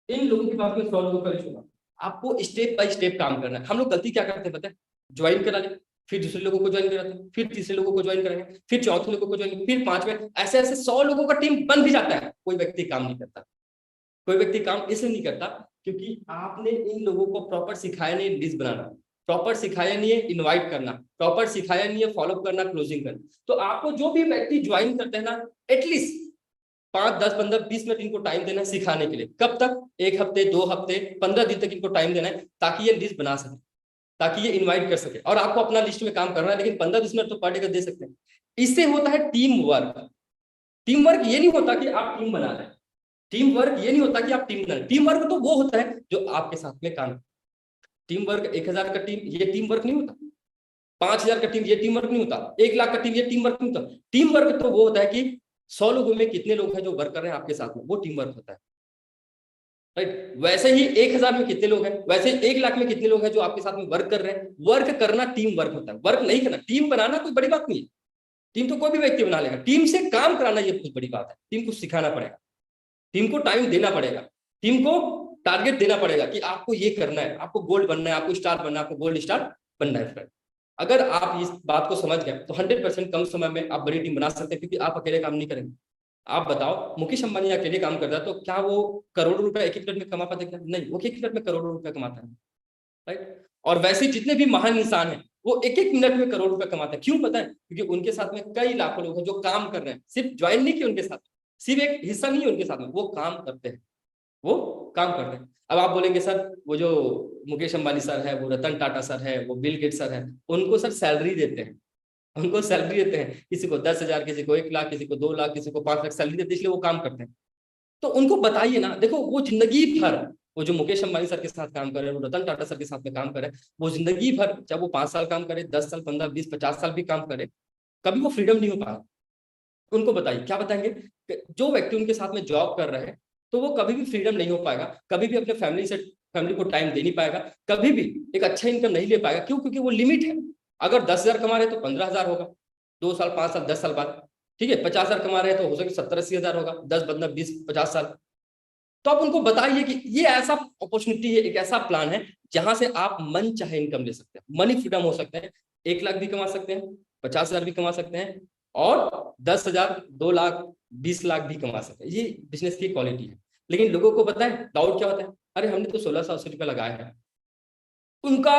इन लोगों के पास में 100 लोगों का लिस्ट होगा। आपको स्टेप बाय स्टेप काम करना है। हम लोग गलती क्या करते हैं पता है, ज्वाइन करा लें, फिर दूसरे लोगों को ज्वाइन कराते हैं, फिर तीसरे लोगों को ज्वाइन कराएंगे, फिर चौथे लोगों को ज्वाइन, फिर 5वें, ऐसे ऐसे 100 लोगों का टीम बन भी जाता है। कोई व्यक्ति काम नहीं करता, कोई व्यक्ति काम इसलिए नहीं करता क्योंकि आपने इन लोगों को प्रॉपर सिखाया नहीं लिस्ट बनाना, प्रॉपर सिखाया नहीं है इनवाइट करना, प्रॉपर सिखाया नहीं है फॉलो करना, क्लोजिंग करना। तो आपको जो भी व्यक्ति ज्वाइन करते हैं ना, एटलीस्ट 5, 10, 15, 20 मिनट इनको टाइम देना है सिखाने के लिए। कब तक, 1 हफ्ते, 2 हफ्ते, 15 दिन तक इनको टाइम देना है, ताकि ये लिस्ट बना सके, ताकि ये इनवाइट कर सके। और आपको अपना लिस्ट में काम करना है, लेकिन 15-20 मिनट तो पर डे का दे सकते हैं। इससे होता है टीम वर्क। टीम वर्क ये नहीं होता कि आप टीम बना रहे हैं, टीम वर्क ये नहीं होता कि आप टीम बना रहे हैं। टीम वर्क तो वो होता है जो आपके साथ में काम, टीम वर्क 1000 का टीम ये टीम वर्क नहीं होता, 5000 का टीम ये टीम वर्क नहीं होता, 1 लाख का टीम ये टीम वर्क नहीं होता। टीम वर्क तो वो होता है कि 100 लोगों में कितने लोग हैं जो वर्क कर रहे हैं आपके साथ में, वो टीम वर्क होता है, राइट। वैसे ही 1000 में कितने लोग हैं, वैसे 1 लाख में कितने लोग हैं जो आपके साथ में वर्क कर रहे हैं। वर्क करना टीम वर्क होता है, वर्क नहीं करना। टीम बनाना कोई बड़ी बात नहीं है, टीम तो कोई भी व्यक्ति बना लेगा। टीम से काम कराना ये बहुत बड़ी बात है। टीम को सिखाना पड़ेगा, टीम को टाइम देना पड़ेगा, टीम को टारगेट देना पड़ेगा कि आपको ये करना है, आपको गोल्ड बनना है, आपको स्टार बनना है, आपको गोल्ड स्टार बनना है फ्रेंड। अगर आप इस बात को समझ गए तो 100% कम समय में आप बड़ी टीम बना सकते हैं, क्योंकि आप अकेले काम नहीं करेंगे। आप बताओ, मुकेश अंबानी अकेले काम करता है तो क्या वो करोड़ों रुपए एक मिनट में कमा पाते क्या? नहीं, वो 1 मिनट में करोड़ों रुपए कमाता है, राइट। और वैसे जितने भी महान इंसान हैं वो 1 मिनट में करोड़ रुपए कमाते हैं। क्यों पता है? क्योंकि उनके साथ में कई लाखों लोग हैं जो काम कर रहे हैं, सिर्फ ज्वाइन नहीं किए उनके साथ, सिर्फ एक हिस्सा नहीं है उनके साथ में, वो काम करते हैं, वो काम करते हैं। अब आप बोलेंगे सर वो जो मुकेश अंबानी सर है, वो रतन टाटा सर है, वो बिल गेट्स सर है, उनको सर सैलरी देते हैं, उनको सैलरी देते हैं, किसी को 10,000, किसी को 1 लाख, किसी को 2 लाख, किसी को 5 लाख सैलरी देते हैं, इसलिए वो काम करते हैं। तो उनको बताइए ना, देखो वो जिंदगी भर, वो जो मुकेश अंबानी सर के साथ काम कर रहे हैं, वो रतन टाटा सर के साथ में काम करे, वो जिंदगी भर, चाहे वो 5 साल काम करे, 10 साल, 15, 20, 50 साल भी काम करे, कभी वो फ्रीडम नहीं हो पाया। उनको बताइए, क्या बताएंगे? जो व्यक्ति उनके साथ में जॉब कर रहे हैं तो वो कभी भी फ्रीडम नहीं हो पाएगा, कभी भी अपने फैमिली को टाइम दे नहीं पाएगा, कभी भी एक अच्छा इनकम नहीं ले पाएगा। क्यों? क्योंकि वो लिमिट है। अगर 10,000 कमा रहे तो 15,000 होगा 2 साल, 5 साल, 10 साल बाद, ठीक है। 50,000 कमा रहे हैं तो हो सके 70-80,000 होगा 10, 15, 20, 50 साल। तो आप उनको बताइए कि ये ऐसा अपॉर्चुनिटी है, एक ऐसा प्लान है जहां से आप मन चाहे इनकम ले सकते हैं, मनी फ्रीडम हो सकते हैं। 1 लाख भी कमा सकते हैं, 50,000 भी कमा सकते हैं, और 10,000, 2 लाख, 20 लाख भी कमा सकते हैं। ये बिजनेस की क्वालिटी है। लेकिन लोगों को पता है डाउट क्या होता है? अरे हमने तो 1680 रुपये लगाया है। उनका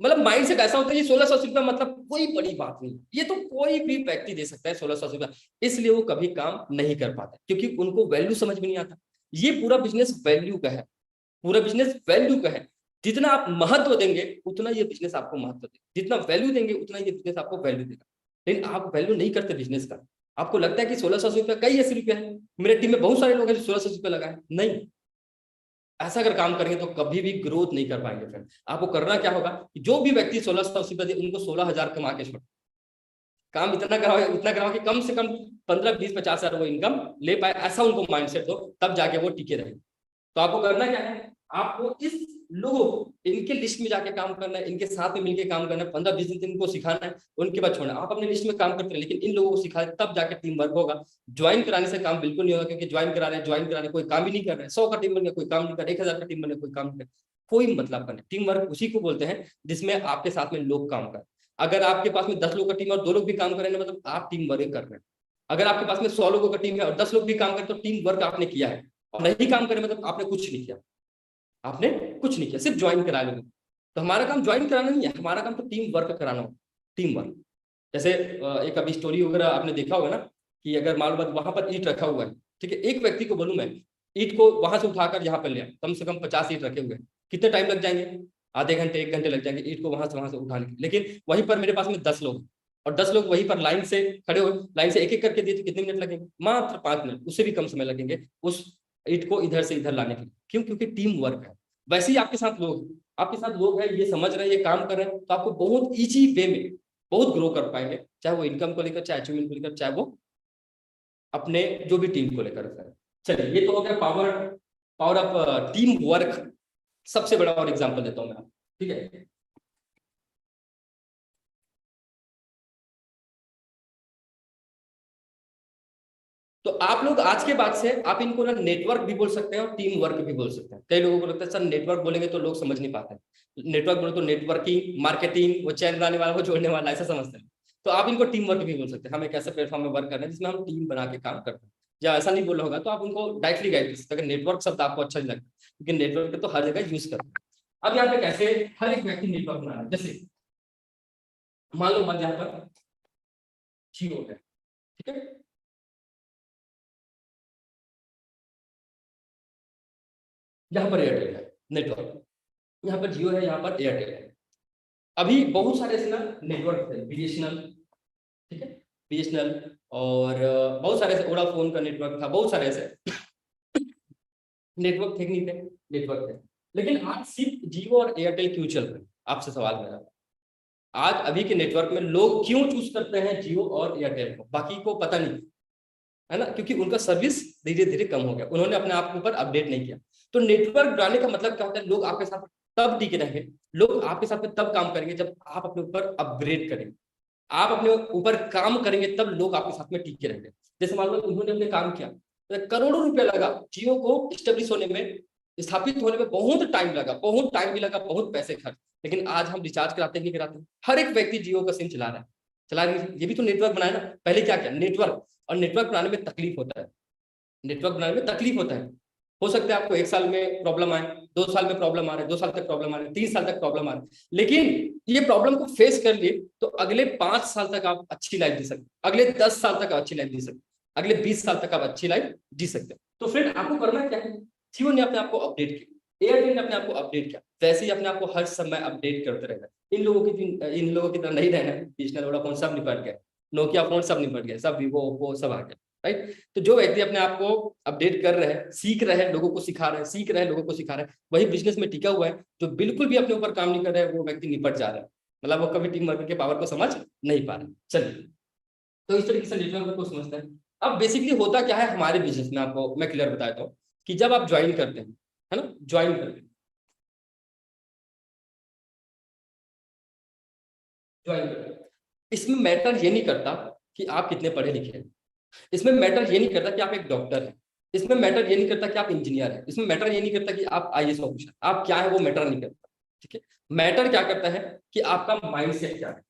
मतलब माइंड सेट ऐसा होता है कि 1680 रुपये मतलब कोई बड़ी बात नहीं, ये तो कोई भी व्यक्ति दे सकता है 1680 रुपये, इसलिए वो कभी काम नहीं कर पाता, क्योंकि उनको वैल्यू समझ में नहीं आता। ये पूरा बिजनेस वैल्यू का है, पूरा बिजनेस वैल्यू का है। जितना आप महत्व देंगे उतना ये बिजनेस आपको महत्व देगा, जितना वैल्यू देंगे उतना ये बिजनेस आपको वैल्यू देगा। लेकिन आप वैल्यू नहीं करते बिजनेस का, आपको लगता है कि 1680 रुपये कई 80 रुपये है, मेरे टीम में बहुत सारे लोग हैं जो 1680 रुपये लगाए। नहीं, ऐसा अगर काम करेंगे तो कभी भी ग्रोथ नहीं कर पाएंगे फ्रेंड। आपको करना क्या होगा कि जो भी व्यक्ति 1680 रुपये दे, उनको 16,000 कमा के छोड़, काम इतना कराओ कि कम से कम 15, 20, 50,000 वो इनकम ले पाए, ऐसा उनको माइंडसेट दो, तब जाके वो टिके रहे। तो आपको करना क्या है? आपको इस लोगों इनके लिस्ट में जाके काम करना है, इनके साथ में मिलकर काम करना है, 15-20 दिन इनको सिखाना है, उनके बाद छोड़ना। आप अपने लिस्ट में काम करते हैं, लेकिन इन लोगों को सिखाए, तब जाके टीम वर्क होगा। ज्वाइन कराने से काम बिल्कुल नहीं होगा, क्योंकि ज्वाइन कराने कोई काम ही नहीं कर रहे हैं। 100 का टीम बन गया कोई काम नहीं कर रहा, 1000 का टीम बने कोई काम नहीं कर, कोई मतलब का नहीं। टीम वर्क उसी को बोलते हैं जिसमें आपके साथ में लोग काम करें। अगर आपके पास में 10 लोग का टीम और 2 लोग भी काम करें, मतलब आप टीम वर्क कर रहे हैं। अगर आपके पास में 100 लोगों का टीम है और 10 लोग भी काम करें, तो टीम वर्क आपने किया है। और नहीं काम करें मतलब आपने कुछ नहीं किया, आपने कुछ नहीं किया, सिर्फ ज्वाइन करा लोगे। तो हमारा काम ज्वाइन कराना नहीं है, हमारा काम तो टीम वर्क कराना हो। टीम वर्क जैसे एक अभी स्टोरी वगैरह आपने देखा होगा ना, कि अगर मान लो वहां पर ईंट रखा हुआ है, ठीक है, एक व्यक्ति को बोलूं मैं ईंट को वहां से उठाकर यहाँ पर ले, कम से कम 50 ईंट रखे हुए हैं, कितने टाइम लग जाएंगे? आधे घंटे, 1 घंटे लग जाएंगे ईंट को वहां से उठाने के। लेकिन वहीं पर मेरे पास में 10 लोग, और 10 लोग वहीं पर लाइन से खड़े हुए, लाइन से एक एक करके दिए, तो कितने मिनट लगेंगे? मात्र 5 मिनट, उससे भी कम समय लगेंगे उस ईंट को इधर से इधर लाने के लिए। क्यों? क्योंकि टीम वर्क है। वैसे ही आपके साथ लोग हैं, ये समझ रहे हैं, ये काम कर रहे हैं, तो आपको बहुत इजी वे में बहुत ग्रो कर पाएंगे, चाहे वो इनकम को लेकर, चाहे अचीवमेंट को लेकर, चाहे वो अपने जो भी टीम को लेकर। चलिए, ये तो हो गया पावर ऑफ टीम वर्क। सबसे बड़ा और एग्जांपल देता हूं मैं, ठीक है। तो आप लोग आज के बाद से आप इनको ना नेटवर्क भी बोल सकते हैं और टीम वर्क भी बोल सकते हैं। कई लोगों को लगता है सर नेटवर्क बोलेंगे तो लोग समझ नहीं पाते, नेटवर्क बोले तो नेटवर्किंग, मार्केटिंग, वो चैन बनाने वाला, वो जोड़ने वाला, ऐसा समझते हैं। तो आप इनको टीम वर्क भी बोल सकते हैं। हम एक ऐसे प्लेटफॉर्म में वर्क कर रहे हैं जिसमें हम टीम बना के काम करते हैं। या ऐसा नहीं बोला होगा तो आप उनको डायरेक्टली गाइड कर सकते हैं। नेटवर्क शब्द आपको अच्छा नहीं लगता, क्योंकि नेटवर्क तो हर जगह यूज करते हैं। अब यहाँ पे कैसे हर एक व्यक्ति नेटवर्क बना रहा है, जैसे मान लो यहाँ पर जियो है, ठीक है, यहाँ पर एयरटेल है नेटवर्क, यहाँ पर जियो है, यहाँ पर एयरटेल है। अभी बहुत सारे ऐसे ना नेटवर्क है, बीएसएनएल, ठीक है, बीएसएनएल, और बहुत सारे ऐसे वोडाफोन का नेटवर्क था, बहुत सारे ऐसे नेटवर्क थे, नहीं थे, नेटवर्क थे। लेकिन आज सिर्फ जियो और एयरटेल क्यों चल रहे हैं? आपसे सवाल मेरा, आज अभी के नेटवर्क में लोग क्यों चूज करते हैं जियो और एयरटेल को, बाकी को पता नहीं, है ना? क्योंकि उनका सर्विस धीरे धीरे कम हो गया, उन्होंने अपने आप के ऊपर अपडेट नहीं किया। तो नेटवर्क बढ़ाने का मतलब क्या होता है? लोग आपके साथ तब टिके रहेंगे, लोग आपके साथ में तब काम करेंगे जब आप अपने ऊपर अपग्रेड करेंगे, आप अपने ऊपर काम करेंगे, तब लोग आपके साथ में टिके रहेंगे। जैसे मान लो उन्होंने अपने काम किया, तो करोड़ों रुपया लगा जियो को स्टेब्लिश होने में, स्थापित होने में बहुत टाइम लगा, बहुत टाइम भी लगा, बहुत पैसे खर्च, लेकिन आज हम रिचार्ज कराते नहीं कराते? हर एक व्यक्ति जियो का सिम चला रहा है, चला रही है, ये भी तो नेटवर्क बनाया ना। पहले क्या किया? नेटवर्क, और नेटवर्क बनाने में तकलीफ होता है, नेटवर्क बनाने में तकलीफ होता है। हो सकता है आपको 1 साल में प्रॉब्लम आए, 2 साल में प्रॉब्लम आ रहा है, 2 साल तक प्रॉब्लम आ रहा है, 3 साल तक प्रॉब्लम आ रहा है, लेकिन ये प्रॉब्लम को फेस कर लिए तो अगले 5 साल तक आप अच्छी लाइफ जी सकते, अगले 10 साल तक आप अच्छी लाइफ जी सकते, अगले 20 साल तक आप अच्छी लाइफ जी सकते। तो फ्रेंड, आपको करना क्या है? जियो ने अपने आप को अपडेट किया, एयरटेल ने अपने आप को अपडेट किया, वैसे ही अपने आप को हर समय अपडेट करते रहना। इन लोगों की तरह नहीं रहना है। बीएसएनएल, वोडाफोन सब निपट गए, नोकिया फोन सब निपट गए, सब वीवो, ओप्पो सब आ गए, राइट? तो जो व्यक्ति अपने आप को अपडेट कर रहे हैं, सीख रहे हैं, लोगों को सिखा रहे हैं, सीख रहे हैं, लोगों को सिखा रहे हैं, वही बिजनेस में टिका हुआ है। जो बिल्कुल भी अपने ऊपर काम नहीं कर रहा है, वो व्यक्ति निपट जा रहा है, मतलब वो कभी टीम वर्क के पावर को समझ नहीं पा रहा। चलिए, तो इस तरीके से नेटवर्क को समझते हैं। अब बेसिकली होता क्या है हमारे बिजनेस में, आपको मैं क्लियर बताता हूँ कि जब आप ज्वाइन करते हैं, है ना, ज्वाइन करते हैं, इसमें मैटर ये नहीं करता कि आप कितने पढ़े लिखे हैं, इसमें मैटर ये नहीं करता कि आप एक डॉक्टर हैं, इसमें मैटर ये नहीं करता कि आप इंजीनियर हैं, इसमें मैटर ये नहीं करता कि आप आईएएस ऑफिसर, आप क्या है वो मैटर नहीं करता, ठीक है? मैटर क्या करता है कि आपका माइंडसेट क्या है।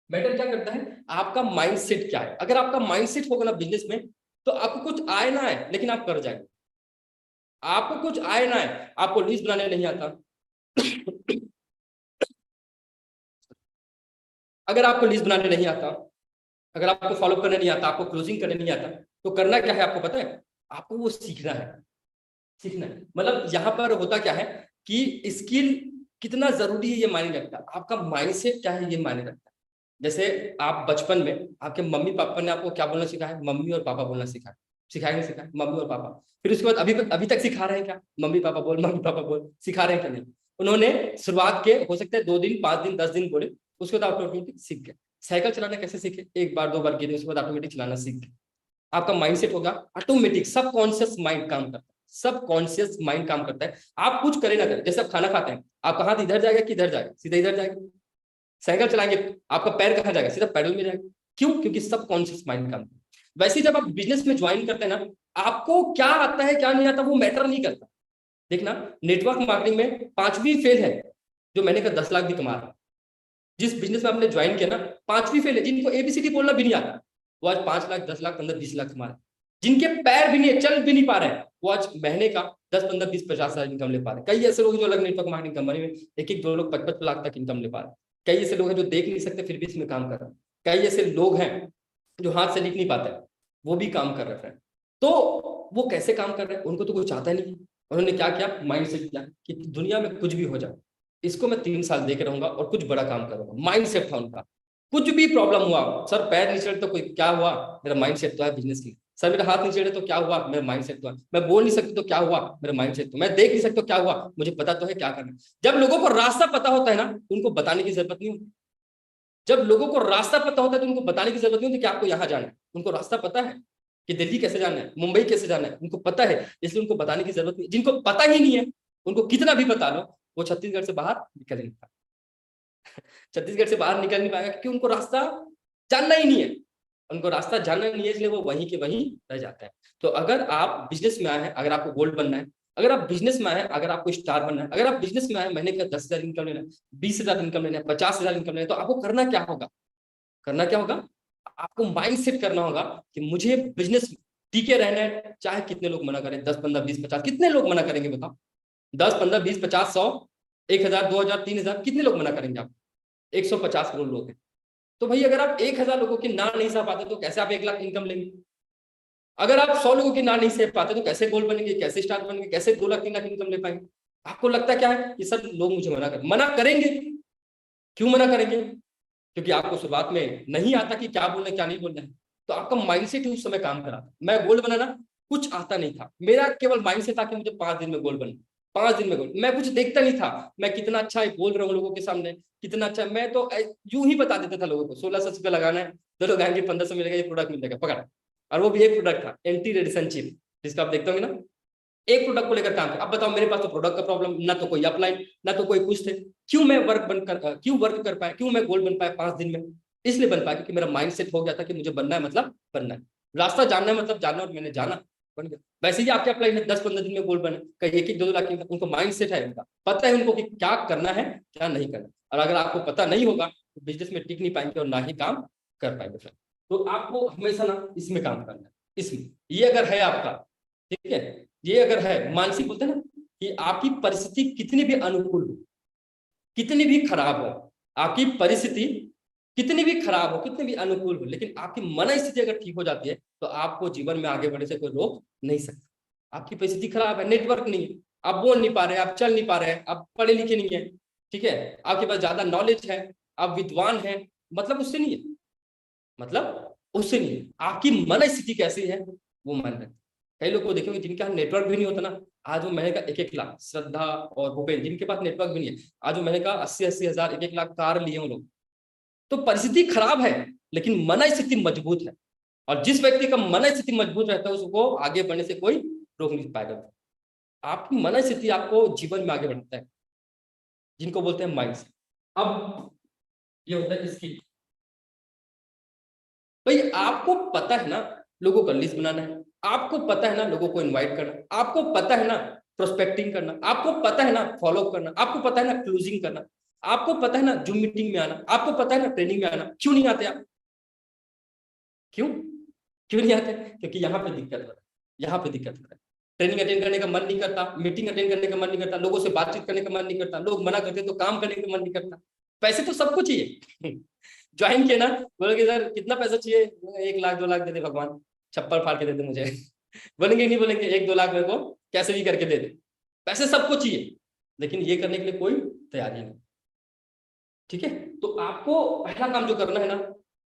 मैटर क्या करता है? आपका माइंडसेट क्या है। अगर आपका माइंडसेट होगा ना बिजनेस में, तो आपको कुछ आए ना आए, लेकिन आप कर जाएंगे। आपको कुछ आए ना आए, आपको लिस्ट बनाने नहीं आता, अगर आपको लिस्ट बनाने नहीं आता, अगर आपको फॉलो करने नहीं आता, आपको क्लोजिंग करने नहीं आता, तो करना क्या है आपको पता है? आपको वो सीखना है, सीखना है। मतलब यहाँ पर होता क्या है कि स्किल कितना जरूरी है ये मायने रखता है, आपका माइंडसेट क्या है ये मायने रखता है। जैसे आप बचपन में आपके मम्मी पापा ने आपको क्या बोलना सिखाया? मम्मी और पापा बोलना सिखाया, सिखाया नहीं सिखाया? मम्मी और पापा। फिर उसके बाद अभी तक सिखा रहे हैं क्या? मम्मी पापा बोल, मम्मी पापा बोल, सिखा रहे हैं क्या? नहीं। उन्होंने शुरुआत के हो सकते हैं 2 दिन, 5 दिन, 10 दिन बोले, उसके बाद ऑटोमेटिक सीख गए। साइकिल चलाना कैसे सीखे? 1 बार 2 बार गिरे, उसके बाद ऑटोमेटिक चलाना सीख गए। आपका माइंडसेट होगा ऑटोमेटिक, सबकॉन्शियस माइंड काम करता है, सबकॉन्शियस माइंड काम करता है। आप कुछ करें ना करें, जैसे आप खाना खाते हैं, आपका हाथ इधर जाएगा कि इधर जाएगा? सीधा इधर जाएगा। साइकिल चलाएंगे, आपका पैर कहाँ जाएगा? सीधा पैडल में जाएगा। क्यों? क्योंकि सबकॉन्शियस माइंड काम करता है। वैसे जब आप बिजनेस में ज्वाइन करते हैं ना, आपको क्या आता है क्या नहीं आता वो मैटर नहीं करता। देखना, नेटवर्क मार्केटिंग में 5वीं फेल है जो मैंने कहा 10 लाख भी कमा रहा। जिस बिजनेस में आपने ज्वाइन किया ना, 5वीं फेल है, जिनको एबीसीडी बोलना भी नहीं आता, वो आज 5 लाख, 10 लाख, 15, 20 लाख कमा रहे। जिनके पैर भी नहीं, चल भी नहीं पा रहे हैं, वो आज महीने का 10, 15, 20, 50 हजार इनकम ले पा रहे। कई ऐसे लोग जो अलग नेटवर्क मार्केटिंग कंपनी में 1, 2 लोग 55 लाख तक इनकम ले पा रहे। कई ऐसे लोग हैं जो देख नहीं सकते फिर भी इसमें काम कर रहे हैं। कई ऐसे लोग हैं जो हाथ से लिख नहीं पाते, वो भी काम कर रहे हैं। तो वो कैसे काम कर रहे हैं? उनको तो कोई चाहता नहीं। उन्होंने क्या किया? माइंडसेट किया कि दुनिया में कुछ भी हो जाए, इसको मैं 3 साल देख रहूंगा और कुछ बड़ा काम करूंगा। माइंडसेट था उनका। कुछ भी प्रॉब्लम हुआ, सर पैर नहीं चढ़े तो कोई क्या हुआ? मेरा माइंडसेट तो है बिजनेस की। सर मेरा हाथ नहीं चढ़े तो क्या हुआ? मेरा माइंडसेट तो है। मैं बोल नहीं सकती तो क्या हुआ? मेरा माइंडसेट तो। मैं देख नहीं सकता तो क्या हुआ? मुझे पता तो है क्या करना। जब लोगों को रास्ता पता होता है ना, उनको बताने की जरूरत नहीं होती। जब लोगों को रास्ता पता होता है तो उनको बताने की जरूरत नहीं होती कि आपको यहाँ जाना है। उनको रास्ता पता है कि दिल्ली कैसे जाना है, मुंबई कैसे जाना है, उनको पता है, इसलिए उनको बताने की जरूरत नहीं। जिनको पता ही नहीं है, उनको कितना भी बता लो, वो छत्तीसगढ़ से बाहर निकल नहीं पाएगा। छत्तीसगढ़ से बाहर निकल नहीं पाएगा क्योंकि उनको रास्ता जानना ही नहीं है। उनको रास्ता जानना नहीं है, इसलिए वो वहीं के वहीं रह जाता है। तो अगर आप बिजनेस में आए हैं, अगर आपको गोल्ड बनना है, अगर आप बिजनेस में आए, अगर आपको स्टार बनना है, अगर आप बिजनेस में आए, महीने का 10,000 इनकम लेना है, 20,000 इनकम लेना है, 50,000 इनकम लेना है, तो आपको करना क्या होगा? करना क्या होगा? आपको माइंडसेट करना होगा कि मुझे बिजनेस टिके रहना है, चाहे कितने लोग मना करें, 10, 15, 20, 50, कितने लोग मना करेंगे बताओ? 10, 15, 20, 50, 100, 1,000, 2,000, 3,000, कितने लोग मना करेंगे आप? 150 करोड़ लोग हैं। तो भाई अगर आप 1,000 लोगों की ना नहीं सह पाते तो कैसे आप 1 लाख इनकम लेंगे? अगर आप 100 लोगों की ना नहीं सह पाते तो कैसे गोल्ड बनेंगे, कैसे स्टार बनेंगे, कैसे 2 लाख 3 लाख इनकम ले पाएंगे? आपको लगता क्या है कि सर लोग मुझे मना करेंगे? क्यों मना करेंगे? क्योंकि आपको शुरुआत में नहीं आता कि क्या बोलना है क्या नहीं बोलना है। तो आपका माइंडसेट उस समय काम करा। मैं गोल्ड बनाना, कुछ आता नहीं था, मेरा केवल माइंड से था कि मुझे 5 दिन में गोल्ड बनना, 5 दिन में गोल्ड। मैं कुछ देखता नहीं था, मैं कितना अच्छा बोल रहा हूँ लोगों के सामने, कितना अच्छा, मैं तो यूं ही बता देता था लोगों को 1600 रुपये लगाना है, 2 लोग आएंगे 1500 मिलेगा, ये प्रोडक्ट मिलेगा, पकड़। और वो भी एक प्रोडक्ट था एंटी रेडिएशन चिप, जिसका आप देखते होंगे ना, एक प्रोडक्ट को लेकर काम। अब बताओ, मेरे पास तो प्रोडक्ट का प्रॉब्लम, ना तो कोई अपलाइन, ना तो कोई कुछ थे, क्यों मैं वर्क कर पाया, क्यों मैं गोल्ड बन पाया 5 दिन में? इसलिए बन पाया क्योंकि मेरा माइंड सेट हो गया था कि मुझे बनना है, मतलब बनना है, रास्ता जानना है मतलब जानना, और मैंने जाना, बन गया। वैसे ही आपके अपलाइन 10-15 दिन में गोल्ड बने, कहीं 1-2 लाख, उनको माइंड सेट है, उनका पता है उनको कि क्या करना है क्या नहीं करना। और अगर आपको पता नहीं होगा तो बिजनेस में टिक नहीं पाएंगे और ना ही काम कर पाएंगे। तो आपको हमेशा ना इसमें काम करना है, इसमें, ये अगर है आपका, ठीक है, ये अगर है, मानसिक बोलते हैं ना कि आपकी परिस्थिति कितनी भी अनुकूल हो, कितनी भी खराब हो, आपकी परिस्थिति कितनी भी खराब हो, कितनी भी अनुकूल हो, लेकिन आपकी मन स्थिति अगर ठीक हो जाती है तो आपको जीवन में आगे बढ़ने से कोई रोक नहीं सकता। आपकी परिस्थिति खराब है, नेटवर्क नहीं है, आप बोल नहीं पा रहे, आप चल नहीं पा रहे, आप पढ़े लिखे नहीं है, ठीक है, आपके पास ज्यादा नॉलेज है, आप विद्वान हैं, मतलब उससे नहीं है, मतलब उससे नहीं है, आपकी मन स्थिति कैसी है वो मन है। कई लोग को देखेंगे जिनके यहाँ नेटवर्क भी नहीं होता ना, आज वो महीने का 1-1 लाख, श्रद्धा और भूपेन जिनके पास नेटवर्क भी नहीं है, आज वो महीने का 80-80 हजार 1-1 लाख कार लिए लोग। तो परिस्थिति खराब है लेकिन मन स्थिति मजबूत है, और जिस व्यक्ति का मन स्थिति मजबूत रहता है उसको आगे बढ़ने से कोई रोक नहीं पाएगा। आपकी मन स्थिति आपको जीवन में आगे बढ़ता है, जिनको बोलते हैं माइंड। अब ये होता है इसकी, भाई आपको पता है ना लोगों का लिस्ट बनाना है, आपको पता है ना लोगों को इनवाइट करना, आपको पता है ना प्रोस्पेक्टिंग करना, आपको पता है ना फॉलो करना, आपको पता है ना क्लोजिंग करना, आपको पता है ना जूम मीटिंग में आना, आपको पता है ना ट्रेनिंग में आना। क्यों नहीं आते आप? क्यों नहीं आते? क्योंकि यहाँ पे दिक्कत हो रहा है, यहाँ पे दिक्कत हो रहा है। ट्रेनिंग अटेंड करने का मन नहीं करता, मीटिंग अटेंड करने का मन नहीं करता, लोगों से बातचीत करने का मन नहीं करता, लोग मना करते तो काम करने का मन नहीं करता। पैसे तो सबको चाहिए ज्वाइन किया ना, बोलोगे सर कितना पैसा चाहिए, 1 लाख 2 लाख दे दे भगवान, छप्पर फाड़ के दे दे मुझे बोलेंगे नहीं, बोलेंगे 1-2 लाख मेरे को कैसे भी करके दे दे। पैसे सबको चाहिए लेकिन ये करने के लिए कोई तैयारी नहीं, ठीक है। तो आपको पहला काम जो करना है ना,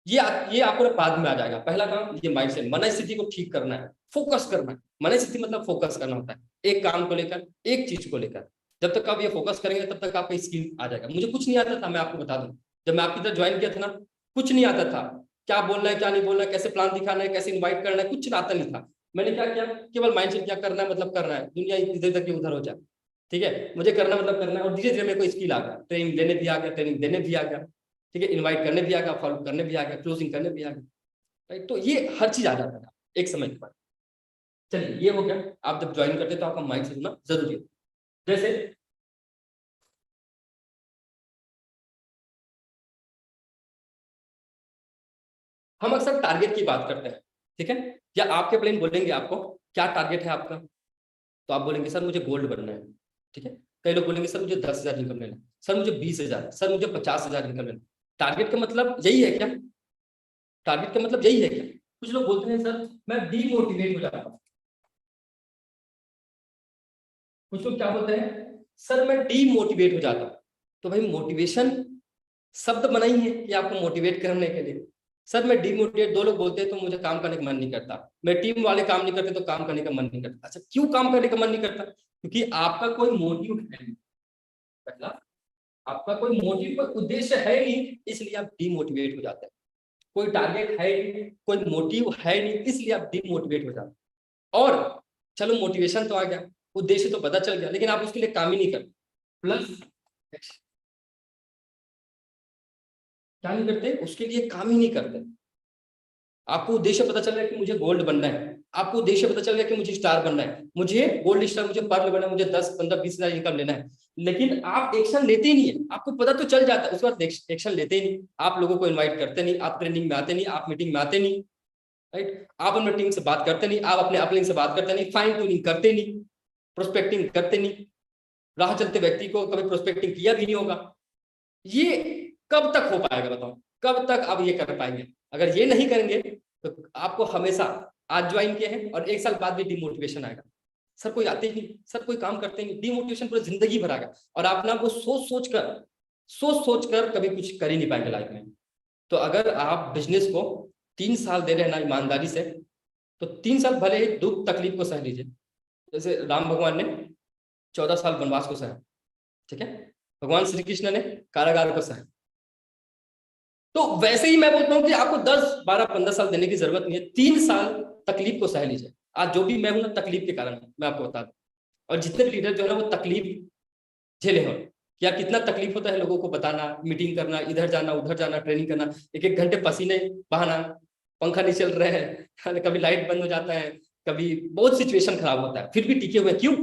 ये आपको बाद में आ जाएगा। पहला काम ये माइंड से मन स्थिति को ठीक करना है, फोकस करना है। मन स्थिति मतलब फोकस करना होता है, एक काम को लेकर, एक चीज को लेकर। जब तक आप ये फोकस करेंगे तब तक आपका स्किल आ जाएगा। मुझे कुछ नहीं आता था, मैं आपको बता दूं, जब मैं आपकी तरह ज्वाइन किया था ना, कुछ नहीं आता था, क्या बोलना है क्या नहीं बोलना है, कैसे प्लान दिखाना है, कैसे इन्वाइट करना है, कुछ आता नहीं था। मैंने क्या किया, केवल माइंड से क्या करना है मतलब करना है, दुनिया इधर तक उधर हो जाए, ठीक है, मुझे करना मतलब करना है। और धीरे धीरे मेरे को स्किल आ गया, ट्रेनिंग लेने भी आ गया, ट्रेनिंग देने भी आ गया, ठीक है, इन्वाइट करने भी आ गया, फॉलो करने भी आ गया, क्लोजिंग करने भी आ गया, राइट। तो ये हर चीज आ जाता था एक समय के बाद। चलिए ये हो गया। आप जब ज्वाइन करते तो आपका माइंड से होना जरूरी है। जैसे हम अक्सर टारगेट की बात करते हैं, ठीक है, या आपके प्लेन बोलेंगे आपको क्या टारगेट है आपका, तो आप बोलेंगे सर मुझे गोल्ड बनना है, ठीक है। कई लोग बोलेंगे सर मुझे 10,000 इनकम लेना, सर मुझे 20,000, सर मुझे 50,000 इनकम लेना। टारगेट का मतलब यही है क्या? टारगेट का मतलब यही है क्या? कुछ लोग बोलते हैं सर मैं डीमोटिवेट हो जाता हूँ, कुछ लोग क्या बोलते हैं सर मैं डीमोटिवेट हो जाता हूँ। तो भाई मोटिवेशन शब्द बना ही है कि आपको मोटिवेट करने के लिए। सर मैं डीमोटिवेट, 2 लोग बोलते हैं तो मुझे काम करने का मन नहीं करता, मैं टीम वाले काम नहीं करते तो काम करने का मन नहीं करता। अच्छा क्यों काम करने का मन नहीं करता? क्योंकि आपका कोई मोटिव है नहीं, पहला आपका कोई मोटिव, कोई उद्देश्य है नहीं, इसलिए आप डीमोटिवेट हो जाते हैं। कोई टारगेट है नहीं, कोई मोटिव है नहीं, इसलिए आप डीमोटिवेट हो जाते हैं। और चलो मोटिवेशन तो आ गया, उद्देश्य तो पता चल गया, लेकिन आप उसके लिए काम ही नहीं करते। प्लस क्या नहीं करते, उसके लिए काम ही नहीं करते। आपको उद्देश्य पता चल गया कि मुझे गोल्ड बनना है, आपको उद्देश्य पता चल गया कि मुझे स्टार बनना है, मुझे गोल्ड स्टार, मुझे पर्ल बनना है, मुझे 10, 15, 20,000 इनकम लेना है, लेकिन आप एक्शन लेते ही नहीं है। आपको पता तो चल जाता है, उसके बाद एक्शन लेते ही नहीं। आप लोगों को इन्वाइट करते नहीं, आप ट्रेनिंग में आते नहीं, आप मीटिंग में आते नहीं, राइट, आप अपने टीम से बात करते नहीं, आप अपने अपलिंग से बात करते नहीं, फाइन ट्यूनिंग करते नहीं, प्रोस्पेक्टिंग करते नहीं। राह चलते व्यक्ति को कभी प्रोस्पेक्टिंग किया भी नहीं होगा। ये कब तक हो पाएगा बताओ? कब तक आप ये कर पाएंगे? अगर ये नहीं करेंगे तो आपको हमेशा आज ज्वाइन किए हैं और 1 साल बाद भी डिमोटिवेशन आएगा। सर कोई आते ही नहीं, सर कोई काम करते नहीं, डिमोटिवेशन पूरी जिंदगी भर आएगा। और आप ना वो सोच कर कभी कुछ कर ही नहीं पाएंगे लाइफ में। तो अगर आप बिजनेस को 3 साल दे रहे हैं ना ईमानदारी से, तो 3 साल भले ही दुख तकलीफ को सह लीजिए, जैसे राम भगवान ने 14 साल वनवास को सहा, ठीक है, भगवान श्री कृष्ण ने कारागार को सहा। तो वैसे ही मैं बोलता हूँ कि आपको 10, 12, 15 साल देने की जरूरत नहीं है, 3 साल तकलीफ को सह लीजिए। आज जो भी मैं हूं ना, तकलीफ के कारण मैं आपको बता दूं, और जितने लीडर जो है ना वो तकलीफ झेले हो कि यार कितना तकलीफ होता है लोगों को बताना, मीटिंग करना, इधर जाना उधर जाना, ट्रेनिंग करना, 1-1 घंटे पसीने बहाना, पंखा नहीं चल रहा है, कभी लाइट बंद हो जाता है, कभी बहुत सिचुएशन खराब होता है, फिर भी टिके हुए। क्यों?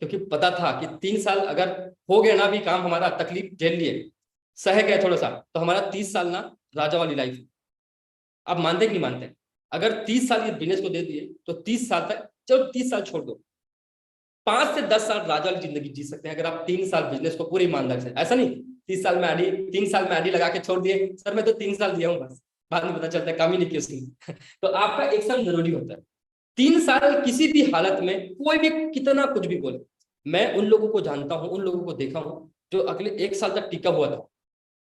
क्योंकि पता था कि 3 साल अगर हो गया ना भी काम हमारा, तकलीफ झेल लिए, सह गए थोड़ा सा, तो हमारा 30 साल ना राजा वाली लाइफ। आप मानते कि नहीं मानते? अगर 30 साल ये बिजनेस को दे दिए तो 30 साल तक, चलो 30 साल छोड़ दो, 5 से 10 साल राजा वाली जिंदगी जी सकते हैं अगर आप 3 साल बिजनेस को पूरी ईमानदारी से। ऐसा नहीं 3 साल में आईडी, 3 साल में आईडी लगा के छोड़ दिए, सर मैं तो 3 साल दिया हूँ बस, बाद में पता चलता है काम ही नहीं किया उसने। तो आपका 1 साल जरूरी होता है। 3 साल किसी भी हालत में कोई भी कितना कुछ भी बोले, मैं उन लोगों को जानता हूं, उन लोगों को देखा हूं जो अगले 1 साल तक टिका हुआ था,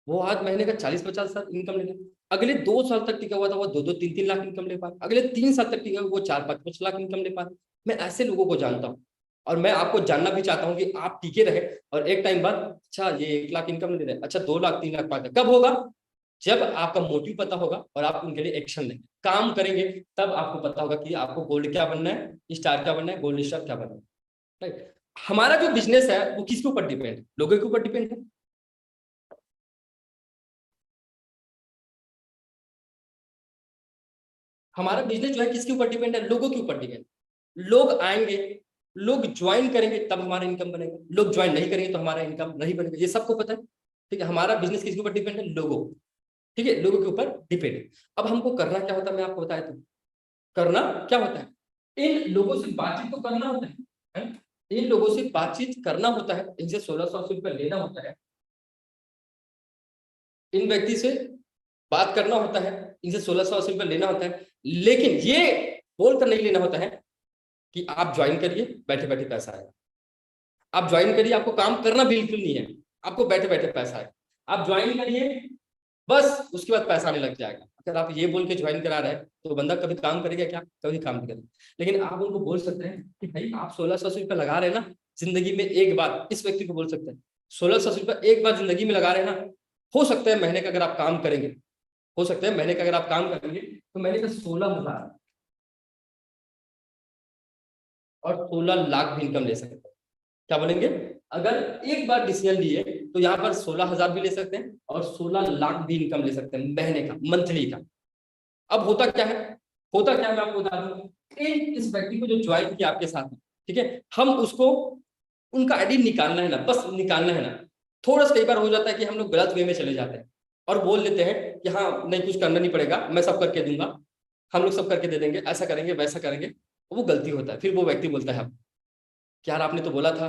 वो आज महीने का 40-50 साल इनकम ले रहे। अगले 2 साल तक टिका हुआ था, वो 2-2, 3-3 लाख इनकम ले पा। अगले 3 साल तक टिका हुआ वो 4-5 लाख इनकम ले पा। मैं ऐसे लोगों को जानता हूँ और मैं आपको जानना भी चाहता हूँ कि आप टिके रहे और एक टाइम बाद अच्छा ये 1 लाख इनकम ले रहे, अच्छा 2 लाख, 3 लाख, 5 लाख। कब होगा? जब आपका मोटिव पता होगा और आप उनके लिए एक्शन लेंगे, काम करेंगे, तब आपको पता होगा कि आपको गोल्ड क्या बनना है, स्टार क्या बनना है, गोल्ड स्टार क्या बनना है। राइट? हमारा जो बिजनेस है वो किसके ऊपर डिपेंड है? लोगों के ऊपर डिपेंड है। हमारा बिजनेस जो है किसके ऊपर डिपेंड है? लोगों के ऊपर डिपेंड। लोग आएंगे, लोग ज्वाइन करेंगे तब हमारा इनकम बनेगा, लोग ज्वाइन नहीं करेंगे तो हमारा इनकम नहीं बनेगा, ये सबको पता है। ठीक है, हमारा बिजनेस किसके ऊपर डिपेंड है? लोगों, ठीक है, लोगों के ऊपर डिपेंड है। अब हमको करना क्या होता है, मैं आपको बताया था करना क्या होता है। इन लोगों से बातचीत तो करना होता है, इन लोगों से बातचीत करना होता है, इनसे 1600 रुपये लेना होता है, इन व्यक्ति से बात करना होता है, इनसे 1680 रुपये लेना होता है। लेकिन ये बोलकर नहीं लेना होता है कि आप ज्वाइन करिए, बैठे बैठे पैसा आएगा। आप ज्वाइन करिए, आपको काम करना बिल्कुल नहीं है, आपको बैठे बैठे पैसा आएगा। आप ज्वाइन करिए बस, उसके बाद पैसा आने लग जाएगा। अगर आप ये बोल के ज्वाइन करा रहे हैं तो बंदा कभी काम करेगा क्या? कभी काम नहीं करेगा। लेकिन आप उनको बोल सकते हैं कि भाई आप 1680 रुपये लगा रहे हैं ना जिंदगी में, एक बार इस व्यक्ति को बोल सकते हैं 1680 रुपये एक बार जिंदगी में लगा रहे हैं ना, हो सकता है महीने का अगर आप काम करेंगे, हो सकता है महीने का अगर आप काम करेंगे तो महीने का 16,000 और 16 लाख भी इनकम ले सकते हैं। क्या बोलेंगे? अगर एक बार डिसीजन लिए तो यहाँ पर 16,000 भी ले सकते हैं और 16 लाख भी इनकम ले सकते हैं महीने का, मंथली का। अब होता क्या है, होता क्या है मैं आपको बता दूं। इस व्यक्ति को जो ज्वाइन किया आपके साथ में, ठीक है, हम उसको उनका आईडी निकालना है ना, बस निकालना है ना। थोड़ा सा कई बार हो जाता है कि हम लोग गलत वे में चले जाते हैं और बोल देते हैं कि हाँ नहीं कुछ करना नहीं पड़ेगा, मैं सब करके दूंगा, हम लोग सब करके दे देंगे, ऐसा करेंगे वैसा करेंगे। वो गलती होता है। फिर वो व्यक्ति बोलता है कि यार आपने तो बोला था,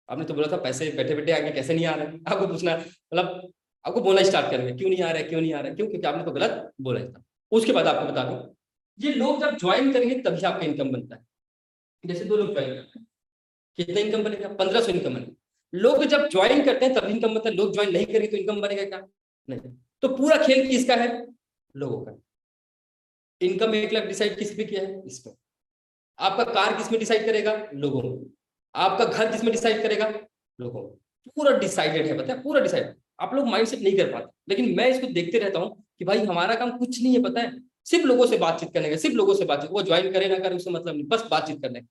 आपने तो बोला था पैसे बैठे बैठे आएंगे, कैसे नहीं आ रहे? आपको पूछना, मतलब आपको बोलना स्टार्ट करेंगे क्यों नहीं आ रहा है, क्यों नहीं आ रहा है, क्यों? क्योंकि आपने तो गलत बोला था। उसके बाद आपको बता दूं, ये लोग जब ज्वाइन करेंगे तभी आपका इनकम बनता है। जैसे 2 लोग ज्वाइन करते हैं, कितना इनकम बनेगा? 1500 इनकम बनेगा। लोग जब ज्वाइन करते हैं तभी इनकम बनता है, लोग ज्वाइन नहीं करेंगे तो इनकम बनेगा क्या? नहीं। तो पूरा खेल किसका है? लोगों का। इनकम 1 लाख डिसाइड किस पे किया है? इस पर। आपका कार किसमें डिसाइड करेगा? लोगों। आपका घर किसमें डिसाइड करेगा? लोगों। पूरा डिसाइडेड है, पता है, पूरा डिसाइड। आप लोग माइंडसेट नहीं कर पाते, लेकिन मैं इसको देखते रहता हूँ कि भाई हमारा काम कुछ नहीं है, पता है, सिर्फ लोगों से बातचीत करने का, सिर्फ लोगों से बातचीत। वो ज्वाइन करे ना करे उससे मतलब नहीं, बस बातचीत करने का,